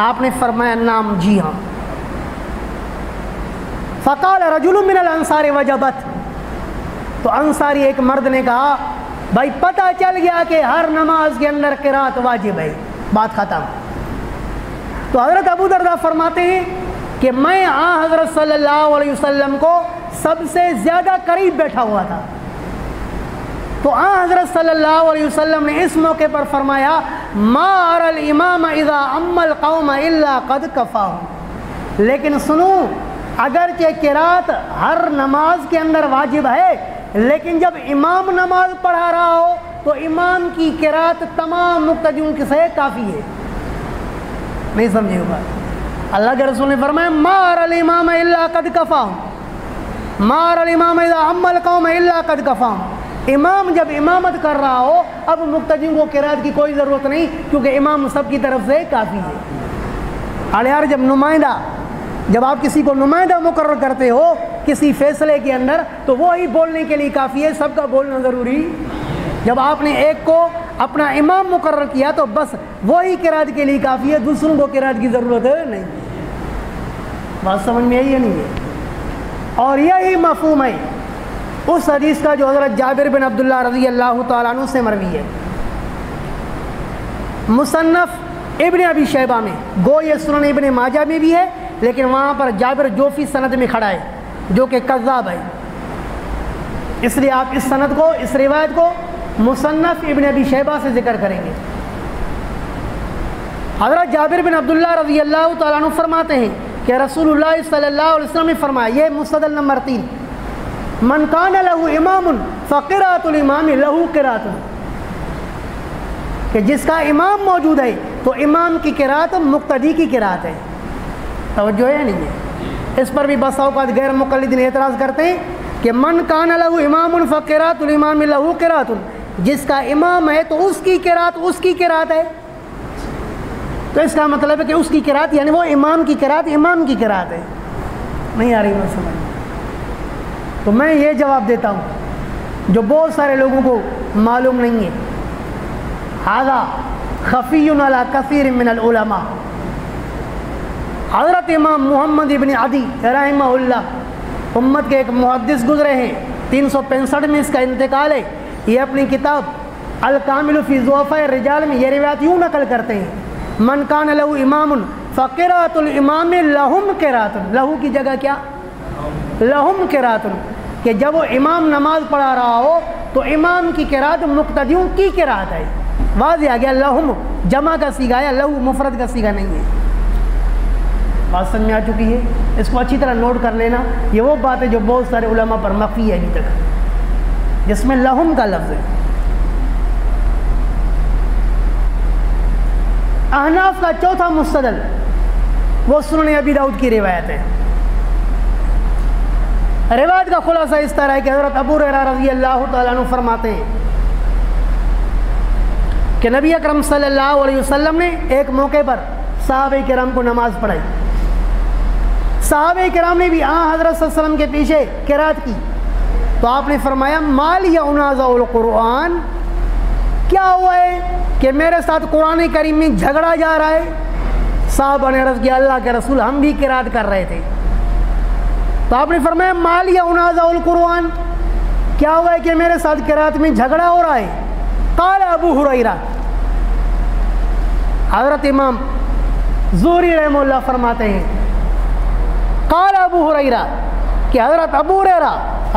آپ نے فرمایا نام، جی ہاں. فقال رجل من الانصار وجبت، تو انصاری ایک مرد نے کہا بھائی پتہ چل گیا کہ ہر نماز کے اندر قرات واجب ہے، بات ختم. تو حضرت ابو درداء فرماتے ہیں کہ میں حضرت صلی اللہ علیہ وسلم کو سب سے زیادہ قریب بیٹھا ہوا تھا. تو حضرت صلی اللہ علیہ وسلم نے اس موقع پر فرمایا ما ارى الامام اذا اما القوم الا قد كفاهم، لیکن سنو اگرچہ قرات ہر نماز کے اندر واجب ہے لیکن جب امام نماز پڑھا رہا ہو تو امام کی قرات تمام مقتدیوں کے سے کافی ہے. نہیں سمجھے ہوگا؟ اللہ کے رسول نے فرمایا ما ارى الامام الا قد كفاهم، ما ارى الامام اذا اما القوم الا قد كفاهم. امام جب امامت کر رہا ہو اب مقتدیوں کو قرات کی کوئی ضرورت نہیں کیونکہ امام سب کی طرف سے کافی ہے. ارے یار جب آپ کسی کو نمائندہ مقرر کرتے ہو کسی فیصلے کے اندر تو وہی بولنے کے لیے کافی ہے، سب کا بولنا ضروری. جب آپ نے ایک کو اپنا امام مقرر کیا تو بس وہی قرات کے لیے کافی ہے، دوسروں کو قرات کی ضرورت نہیں. بات سمجھ میں آئی ہے نہیں ہے؟ اور یہی مفہوم ہے اس حدیث کا جو حضرت جابر بن عبداللہ رضی اللہ تعالیٰ عنہ سے مروی ہے. مصنف ابن ابی شیبہ میں، گو یہ سنن ابن ماجہ میں بھی ہے لیکن وہاں پر جابر جوفی سند میں کھڑا ہے جو کہ کذاب ہے، اس لیے آپ اس سند کو، اس روایت کو مصنف ابن ابی شیبہ سے ذکر کریں گے. حضرت جابر بن عبداللہ رضی اللہ تعالیٰ عنہ فرماتے ہیں کہ رسول اللہ صلی اللہ علیہ وسلم نے فرمایا، یہ مستدل نمبر 3، من کان لہ امام فقراۃ الامام لہ قراۃ، کہ جس کا امام موجود ہے تو امام کی قرات مقتدی کی قرات ہے۔ توجہ ہے نہیں ہے؟ اس پر بھی بسا اوقات غیر مقلدین اعتراض کرتے ہیں کہ من کان لہ امام فقراۃ الامام لہ قراۃ، جس کا امام ہے تو اس کی قرات ہے، تو اس کا مطلب ہے کہ اس کی قرات یعنی وہ امام کی قرات ہے۔ نہیں آ رہی بات سمجھ؟ تو میں یہ جواب دیتا ہوں جو بہت سارے لوگوں کو معلوم نہیں ہے، ھذا خفی علی کثیر من العلماء۔ حضرت امام محمد ابن عدی رحمہ اللہ امت کے ایک محدث گزرے ہیں، 365 میں اس کا انتقال ہے۔ یہ اپنی کتاب الکامل فی ضعفاء الرجال میں یہ روایت یوں نقل کرتے ہیں، من کان لہ امام فقراۃ الامام لہم قراۃ، لہو کی جگہ کیا؟ لہم قراۃ، کہ جب وہ امام نماز پڑھا رہا ہو تو امام کی قرات مقتدیوں کی قرات ہے۔ واضح آ گیا، لہم جمع کا صیغہ ہے، لہو مفرد کا صیغہ نہیں ہے۔ بات سمجھ میں آ چکی ہے؟ اس کو اچھی طرح نوٹ کر لینا، یہ وہ بات ہے جو بہت سارے علماء پر مخفی ہے ابھی تک، جس میں لہم کا لفظ ہے۔ احناف کا چوتھا مستدل وہ سنن ابی داؤد کی روایت ہے۔ روایت کا خلاصہ اس طرح ہے کہ حضرت ابو ہریرہ رضی اللہ تعالیٰ عنہ فرماتے ہیں کہ نبی اکرم صلی اللہ علیہ وسلم نے ایک موقع پر صحابہ کرام کو نماز پڑھائی۔ صحابہ کرام نے بھی حضرت صلی اللہ علیہ وسلم کے پیچھے قرات کی، تو آپ نے فرمایا مال ینازع القرآن، کیا ہوا ہے کہ میرے ساتھ قرآن کریم میں جھگڑا جا رہا ہے؟ صحابہ نے عرض کیا اللہ کے رسول ہم بھی قرات کر رہے تھے، تو آپ نے فرمایا مال ینازع القرآن، کیا ہوا ہے کہ میرے ساتھ قرات میں جھگڑا ہو رہا ہے؟ قال ابو ہریرہ، حضرت امام زہری رحمہ اللہ فرماتے ہیں قال ابو ہریرہ کہ حضرت ابو ہریرہ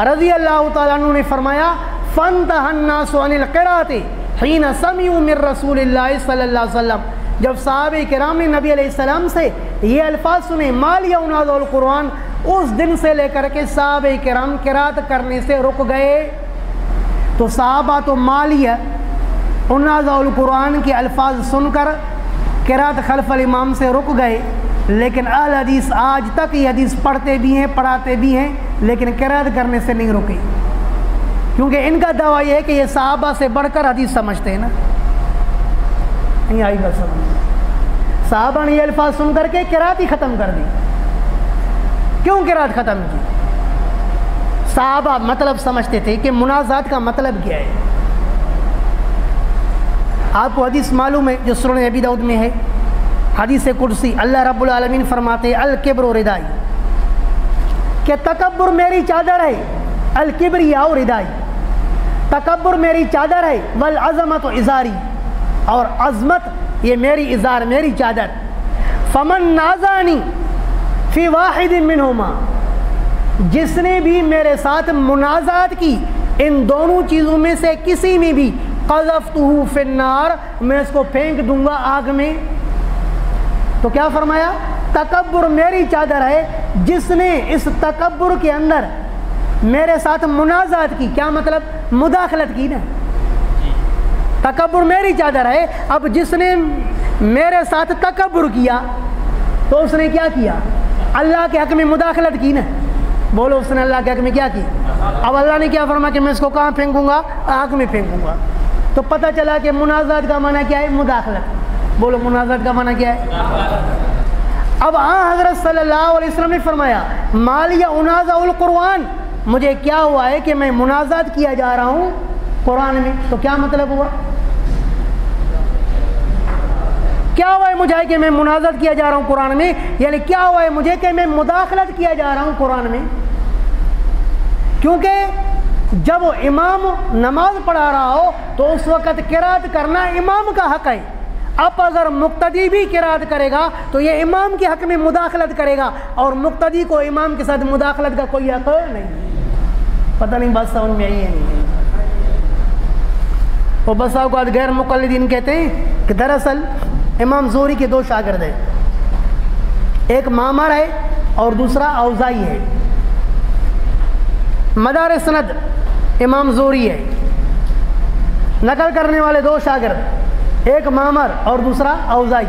رضی اللہ تعالیٰ عنہ نے فرمایا فانتہى الناس عن القراءۃ حین سمعوا من رسول اللہ صلی اللہ علیہ وسلم، جب صحابہ کرام نے نبی علیہ السلام سے یہ الفاظ سنے مال ینازع القرآن، اس دن سے لے کر کے صحابہ کرام قرات کرنے سے رک گئے۔ تو صحابہ تو مالیہ ینازع القرآن کے الفاظ سن کر قرات خلف الامام سے رک گئے، لیکن اہل حدیث آج تک یہ حدیث پڑھتے بھی ہیں پڑھاتے بھی ہیں، لیکن قرات کرنے سے نہیں رکے، کیونکہ ان کا دعویٰ یہ ہے کہ یہ صحابہ سے بڑھ کر حدیث سمجھتے ہیں نا۔ نہیں آئی بات سمجھ؟ صحابہ نے یہ الفاظ سن کر کے قرات ہی ختم کر دی۔ کیوں قرات ختم کی؟ صحابہ مطلب سمجھتے تھے کہ منازعات کا مطلب کیا ہے۔ آپ کو حدیث معلوم ہے جو سنن ابی داؤد میں ہے، حدیث قدسی، اللہ رب العالمین فرماتے ہیں الکبر ردائی، کہ تکبر میری چادر ہے، الکبریاء ردائی، تکبر میری چادر ہے، والعظمت ازاری، اور عظمت یہ میری ازار میری چادر، فمن نازعنی فی واحد منہما، جس نے بھی میرے ساتھ منازعات کی ان دونوں چیزوں میں سے کسی میں بھی، قذفتہ فی النار، میں اس کو پھینک دوں گا آگ میں۔ تو کیا فرمایا؟ تکبر میری چادر ہے، جس نے اس تکبر کے اندر میرے ساتھ منازعات کی، کیا مطلب؟ مداخلت کی نا۔ تکبر میری چادر ہے، اب جس نے میرے ساتھ تکبر کیا تو اس نے کیا کیا؟ اللہ کے حق میں مداخلت کی نا۔ بولو اس نے اللہ کے حق میں کیا کی؟ اب اللہ نے کیا فرمایا کہ میں اس کو کہاں پھینکوں گا؟ آگ میں پھینکوں گا۔ تو پتہ چلا کہ منازعات کا معنی کیا ہے؟ مداخلت۔ بولو منازعات کا معنی کیا ہے؟ اب حضرت صلی اللہ علیہ وسلم نے فرمایا مال ینازع القرآن، مجھے کیا ہوا ہے کہ میں منازعات کیا جا رہا ہوں قرآن میں، تو کیا مطلب ہوا؟ کیا ہوا ہے مجھے کہ میں منازعات کیا جا رہا ہوں قرآن میں، یعنی کیا ہوا ہے مجھے کہ میں مداخلت کیا جا رہا ہوں قرآن میں، کیونکہ جب امام نماز پڑھا رہا ہو تو اس وقت قرات کرنا امام کا حق ہے۔ اب اگر مقتدی بھی قرات کرے گا تو یہ امام کے حق میں مداخلت کرے گا، اور مقتدی کو امام کے ساتھ مداخلت کا کوئی حق نہیں۔ پتہ نہیں بات سمجھ میں آئی ہے نہیں؟ وہ بس اوقات غیر مقلدین کہتے ہیں کہ دراصل امام زہری کے 2 شاگرد ہیں، ایک معمر ہے اور دوسرا اوزائی ہے۔ مدار سند امام زہری ہے، نقل کرنے والے 2 شاگرد، ایک معمر اور دوسرا اوزائی۔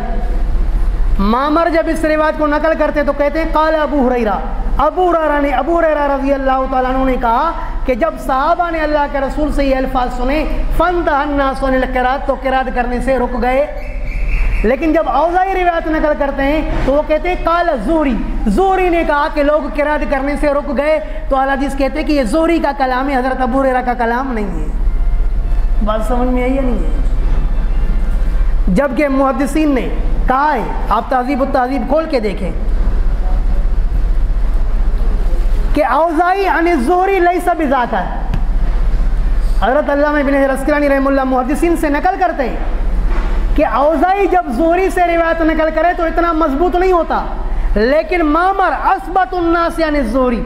معمر جب اس روایت کو نقل کرتے تو کہتے ہیں قال ابو ہریرہ، ابو ہریرہ رضی اللہ تعالیٰ عنہ نے کہا کہ جب صحابہ نے اللہ کے رسول سے یہ الفاظ سنے فانتہى الناس عن القراءۃ، تو قراءت کرنے سے رک گئے۔ لیکن جب اوزائی روایت نقل کرتے ہیں تو وہ کہتے ہیں قال زہری، زہری نے کہا کہ لوگ قراءت کرنے سے رک گئے، تو اہل حدیث کہتے ہیں کہ یہ زہری کا کلام ہے، حضرت ابو ہریرہ کا کلام نہیں ہے۔ بات سمجھ میں آئی یا نہیں ہے؟ جبکہ محدثین نے کہا ہے، آپ تہذیب التہذیب کھول کے دیکھیں کہ اوزائی عن الزہری لیس بذاک، حضرت علامہ ابن حجر عسقلانی رحمہ اللہ محدثین سے نقل کرتے ہیں کہ اوزائی جب زہری سے روایت نقل کرے تو اتنا مضبوط نہیں ہوتا، لیکن معمر اثبت الناس عن الزہری،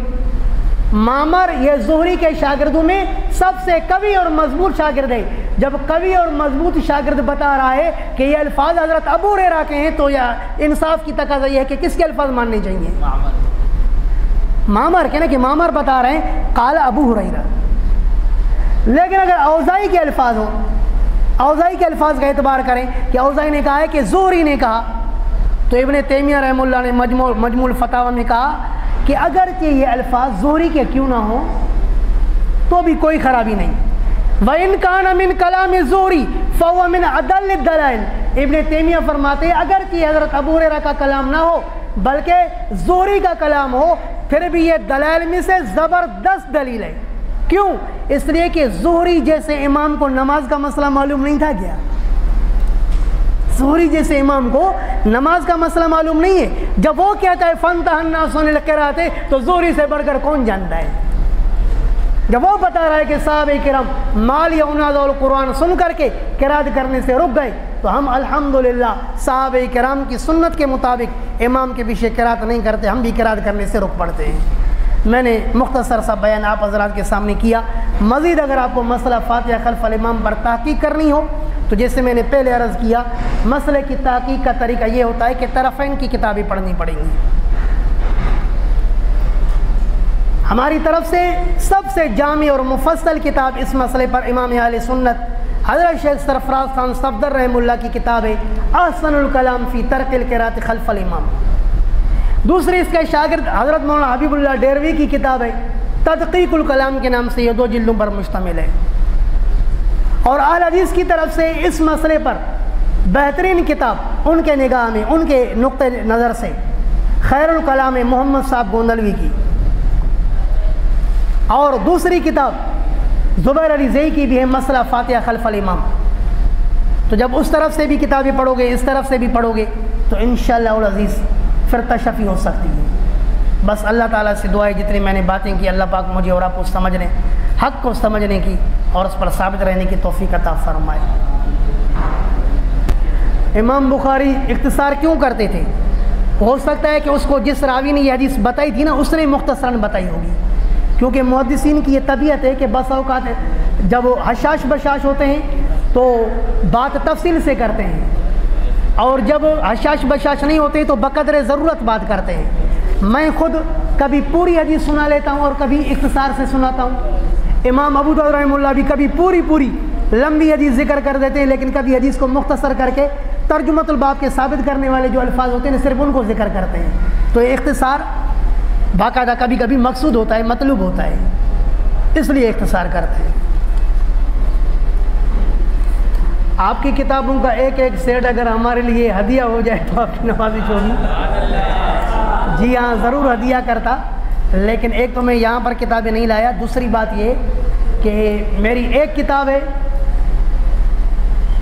معمر یہ زہری کے شاگردوں میں سب سے قوی اور مضبوط شاگرد ہے۔ جب قوی اور مضبوط شاگرد بتا رہا ہے کہ یہ الفاظ حضرت ابو ہریرہ کے ہیں تو یا انصاف کی تقاضا یہ ہے کہ کس کے الفاظ ماننے چاہیے؟ معمر کہنا کہ معمر بتا رہے ہیں قال ابو ہریرہ۔ لیکن اگر اوزائی کے الفاظ ہو، اوزائی کے الفاظ کا اعتبار کریں کہ اوزائی نے کہا ہے کہ زہری نے کہا، تو ابن تیمیہ رحمہ اللہ نے مجموع الفتاوی میں کہا کہ اگرچہ یہ الفاظ زہری کے کیوں نہ ہوں تو بھی کوئی خرابی نہیں۔ وَإِن كَانَ مِن كَلَامِ الزُّهْرِي فَهُوَ مِنْ أَدَلِّ الدَّلَائِلِ، ابن تیمیہ فرماتے ہیں اگرچہ حضرت ابو ہریرہ کا کلام نہ ہو بلکہ زہری کا کلام ہو، پھر بھی یہ دلائل میں سے زبردست دلیل ہے۔ کیوں؟ اس لیے کہ زہری جیسے امام کو نماز کا مسئلہ معلوم نہیں تھا کیا؟ زہری جیسے امام کو نماز کا مسئلہ معلوم نہیں ہے، جب وہ کہتا ہے فانتہى الناس عن القراءۃ تو زہری سے بڑھ کر کون جانتا ہے؟ جب وہ بتا رہا ہے کہ صحابہ کرام مال یا اناز القرآن سن کر کے قراءت کرنے سے رک گئے، تو ہم الحمدللہ صحابہ کرام کی سنت کے مطابق امام کے پیچھے قراءت نہیں کرتے، ہم بھی قراءت کرنے سے رک پڑتے ہیں۔ میں نے مختصر سا بیان آپ حضرات کے سامنے کیا۔ مزید اگر آپ کو مسئلہ فاتحہ خلف الامام پر تحقیق کرنی ہو تو جیسے میں نے پہلے عرض کیا، مسئلے کی تحقیق کا طریقہ یہ ہوتا ہے کہ طرفین کی کتابیں پڑھنی پڑیں گی۔ ہماری طرف سے سب سے جامع اور مفصل کتاب اس مسئلے پر امام اہل سنت حضرت شیخ سرفراز خان صفدر رحمہ اللہ کی کتاب ہے احسن الکلام فی ترک القراءۃ خلف الامام۔ دوسری اس کے شاگرد حضرت مولانا حبیب اللہ ڈیروی کی کتاب ہے تدقیق الکلام کے نام سے، یہ 2 جلدوں پر مشتمل ہے۔ اور اہل حدیث کی طرف سے اس مسئلے پر بہترین کتاب ان کے نگاہ میں، ان کے نقطہ نظر سے خیر الکلام محمد صاحب گوندلوی کی، اور دوسری کتاب زبیر علی زئی کی بھی ہے مسئلہ فاتحہ خلف الامام۔ تو جب اس طرف سے بھی کتابیں پڑھو گے، اس طرف سے بھی پڑھو گے تو انشاءاللہ العزیز پھر تشفی ہو سکتی ہے۔ بس اللہ تعالیٰ سے دعا ہے جتنی میں نے باتیں کی اللہ پاک مجھے اور آپ کو سمجھنے، حق کو سمجھنے کی اور اس پر ثابت رہنے کی توفیق عطا فرمائے۔ امام بخاری اختصار کیوں کرتے تھے؟ ہو سکتا ہے کہ اس کو جس راوی نے یہ حدیث بتائی تھی نا اس نے مختصراً بتائی ہوگی، کیونکہ محدثین کی یہ طبیعت ہے کہ بس اوقات جب وہ حشاش بشاش ہوتے ہیں تو بات تفصیل سے کرتے ہیں، اور جب حشاش بشاش نہیں ہوتے تو بقدر ضرورت بات کرتے ہیں۔ میں خود کبھی پوری حدیث سنا لیتا ہوں اور کبھی اختصار سے سناتا ہوں۔ امام ابو داؤد رحمہ اللہ بھی کبھی پوری لمبی حدیث ذکر کر دیتے ہیں، لیکن کبھی حدیث کو مختصر کر کے ترجمۃ الباب کے ثابت کرنے والے جو الفاظ ہوتے ہیں صرف ان کو ذکر کرتے ہیں۔ تو یہ اختصار باقاعدہ کبھی کبھی مقصود ہوتا ہے، مطلوب ہوتا ہے، اس لیے اختصار کرتے ہیں۔ آپ کی کتابوں کا ایک ایک سیٹ اگر ہمارے لیے ہدیہ ہو جائے تو آپ کی نوازش ہوگی۔ جی ہاں ضرور ہدیہ کرتا، لیکن ایک تو میں یہاں پر کتابیں نہیں لایا، دوسری بات یہ کہ میری ایک کتاب ہے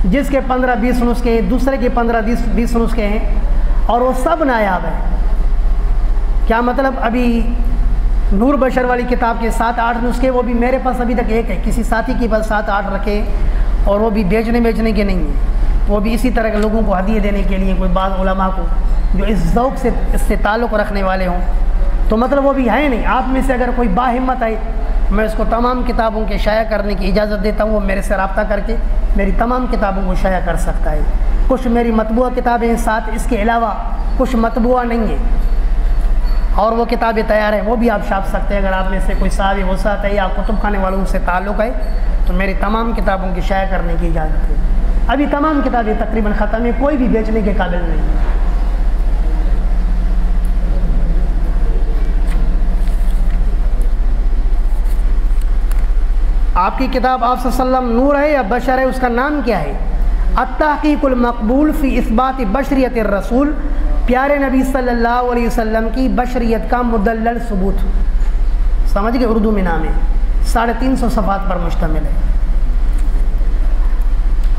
جس کے 15-20 نسخے ہیں، دوسرے کے 15-20 نسخے ہیں، اور وہ سب نایاب ہیں۔ کیا مطلب؟ ابھی نور بشر والی کتاب کے 7-8 نسخے وہ بھی میرے پاس ابھی تک ایک ہے، کسی ساتھی کے پاس 7-8 رکھے، اور وہ بھی بیچنے کے نہیں ہیں، وہ بھی اسی طرح کے لوگوں کو ہدیے دینے کے لیے، کوئی بعض علماء کو جو اس ذوق سے اس سے تعلق رکھنے والے ہوں، تو مطلب وہ بھی ہے نہیں۔ آپ میں سے اگر کوئی باہمت ہے، میں اس کو تمام کتابوں کے شائع کرنے کی اجازت دیتا ہوں، وہ میرے سے رابطہ کر کے میری تمام کتابوں کو شائع کر سکتا ہے۔ کچھ میری مطبوعہ کتابیں ہیں ساتھ، اس کے علاوہ کچھ مطبوعہ نہیں ہیں، اور وہ کتابیں تیار ہیں، وہ بھی آپ چھاپ سکتے ہیں۔ اگر آپ میں سے کوئی صاحب وسعت ہے یا کتب خانے والوں سے تعلق ہے تو میری تمام کتابوں کی شائع کرنے کی اجازت ہے۔ ابھی تمام کتابیں تقریباً ختم ہیں، کوئی بھی بیچنے کے قابل نہیں ہے۔ آپ کی کتاب آپ صلی اللہ علیہ وسلم نور ہے یا بشر ہے، اس کا نام کیا ہے؟ التحقیق المقبول فی اثبات بشریت الرسول، پیارے نبی صلی اللہ علیہ وسلم کی بشریت کا مدلل ثبوت، سمجھ گئے؟ اردو میں نام ہے، 350 صفحات پر مشتمل ہے۔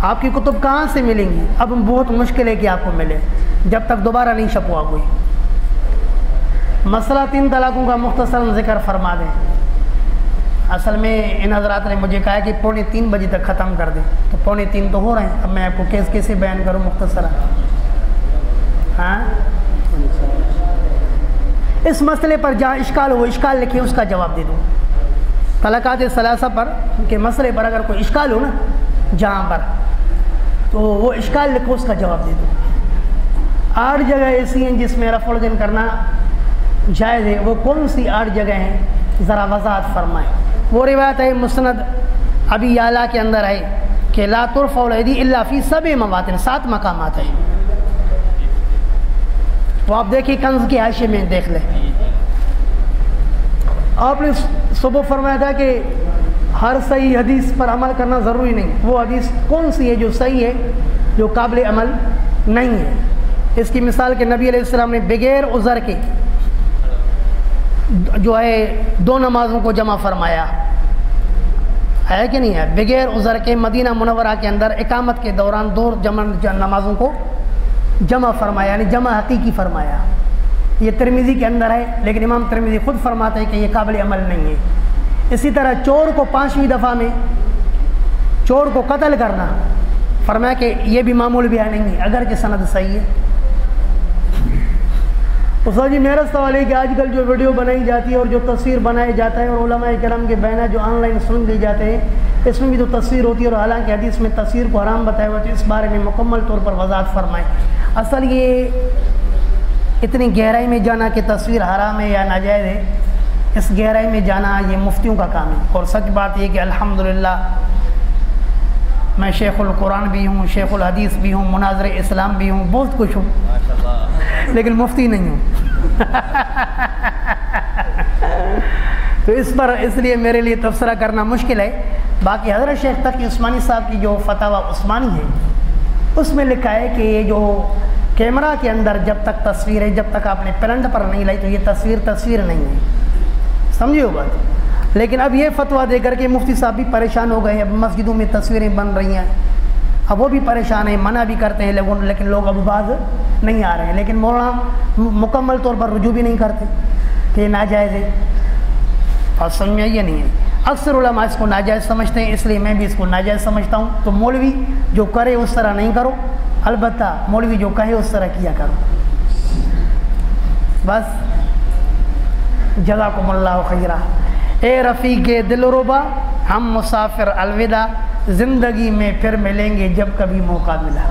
آپ کی کتب کہاں سے ملیں گی؟ اب بہت مشکل ہے کہ آپ کو ملے جب تک دوبارہ نہیں چھپوا کوئی۔ مسئلہ 3 طلاقوں کا مختصراً ذکر فرما دیں۔ اصل میں ان حضرات نے مجھے کہا کہ 2:45 بجے تک ختم کر دیں، تو 2:45 تو ہو رہے ہیں، اب میں آپ کو کیسے بیان کروں مختصرا؟ ہاں، اس مسئلے پر جہاں اشکال ہو اشکال لکھیں، اس کا جواب دے دوں۔ طلاقات ثلاثہ پر کے مسئلے پر اگر کوئی اشکال ہو نا جہاں پر، تو وہ اشکال لکھو، اس کا جواب دے دوں۔ 8 جگہ ایسی ہیں جس میں رفع الجن کرنا جائز ہے، وہ کون سی 8 جگہ ہیں ذرا وضاحت فرمائیں۔ وہ روایت ہے مسند ابی یعلا کے اندر ہے کہ لا ترفع الایدی الا فی 7 مواطن، 7 مقامات ہیں۔ وہ آپ دیکھیے کنز کے حاشیے میں دیکھ لیں۔ آپ نے صبح فرمایا تھا کہ ہر صحیح حدیث پر عمل کرنا ضروری نہیں، وہ حدیث کون سی ہے جو صحیح ہے، جو قابل عمل نہیں ہے؟ اس کی مثال کہ نبی علیہ السلام نے بغیر عذر کے جو ہے 2 نمازوں کو جمع فرمایا ہے کہ نہیں ہے؟ بغیر عذر کے مدینہ منورہ کے اندر اقامت کے دوران 2 نمازوں کو جمع فرمایا، یعنی جمع حقیقی فرمایا۔ یہ ترمذی کے اندر ہے، لیکن امام ترمذی خود فرماتے ہیں کہ یہ قابل عمل نہیں ہے۔ اسی طرح چور کو 5ویں دفعہ میں چور کو قتل کرنا، فرمایا کہ یہ بھی معمول بھی نہیں ہے، اگرچہ سند صحیح ہے۔ استاد جی میرا سوال ہے کہ آج کل جو ویڈیو بنائی جاتی ہے اور جو تصویر بنایا جاتا ہے اور علماء کرام کے بیانات جو آن لائن سن دی جاتے ہیں، اس میں بھی تو تصویر ہوتی ہے، اور حالانکہ حدیث میں تصویر کو حرام بتایا ہوا، تو اس بارے میں مکمل طور پر وضاحت فرمائیں۔ اصل یہ اتنی گہرائی میں جانا کہ تصویر حرام ہے یا ناجائز ہے، اس گہرائی میں جانا یہ مفتیوں کا کام ہے۔ اور سچ بات یہ کہ الحمدللہ میں شیخ القرآن بھی ہوں، شیخ الحدیث بھی ہوں، مناظر اسلام بھی ہوں، بہت کچھ ہوں، لیکن مفتی نہیں ہوں۔ تو اس لیے میرے لیے تبصرہ کرنا مشکل ہے۔ باقی حضرت شیخ تقی عثمانی صاحب کی جو فتاوی عثمانی ہے، اس میں لکھا ہے کہ یہ جو کیمرہ کے اندر جب تک تصویر ہے، جب تک آپ نے پرنٹ پر نہیں لائی تو یہ تصویر نہیں ہے، سمجھے ہو بات؟ لیکن اب یہ فتویٰ دے کر کے مفتی صاحب بھی پریشان ہو گئے، اب مسجدوں میں تصویریں بن رہی ہیں، اب وہ بھی پریشان ہیں، منع بھی کرتے ہیں لیکن لوگ اب باز نہیں آ رہے ہیں، لیکن مولانا مکمل طور پر رجوع بھی نہیں کرتے کہ یہ ناجائز ہے۔ اور سمجھ میں یہ نہیں ہے، اکثر علماء اس کو ناجائز سمجھتے ہیں، اس لیے میں بھی اس کو ناجائز سمجھتا ہوں۔ تو مولوی جو کرے اس طرح نہیں کرو، البتہ مولوی جو کہے اس طرح کیا کرو، بس۔ جزاکم اللہ خیرہ۔ اے رفیق دلربا ہم مسافر الوداع، زندگی میں پھر ملیں گے جب کبھی موقع ملا۔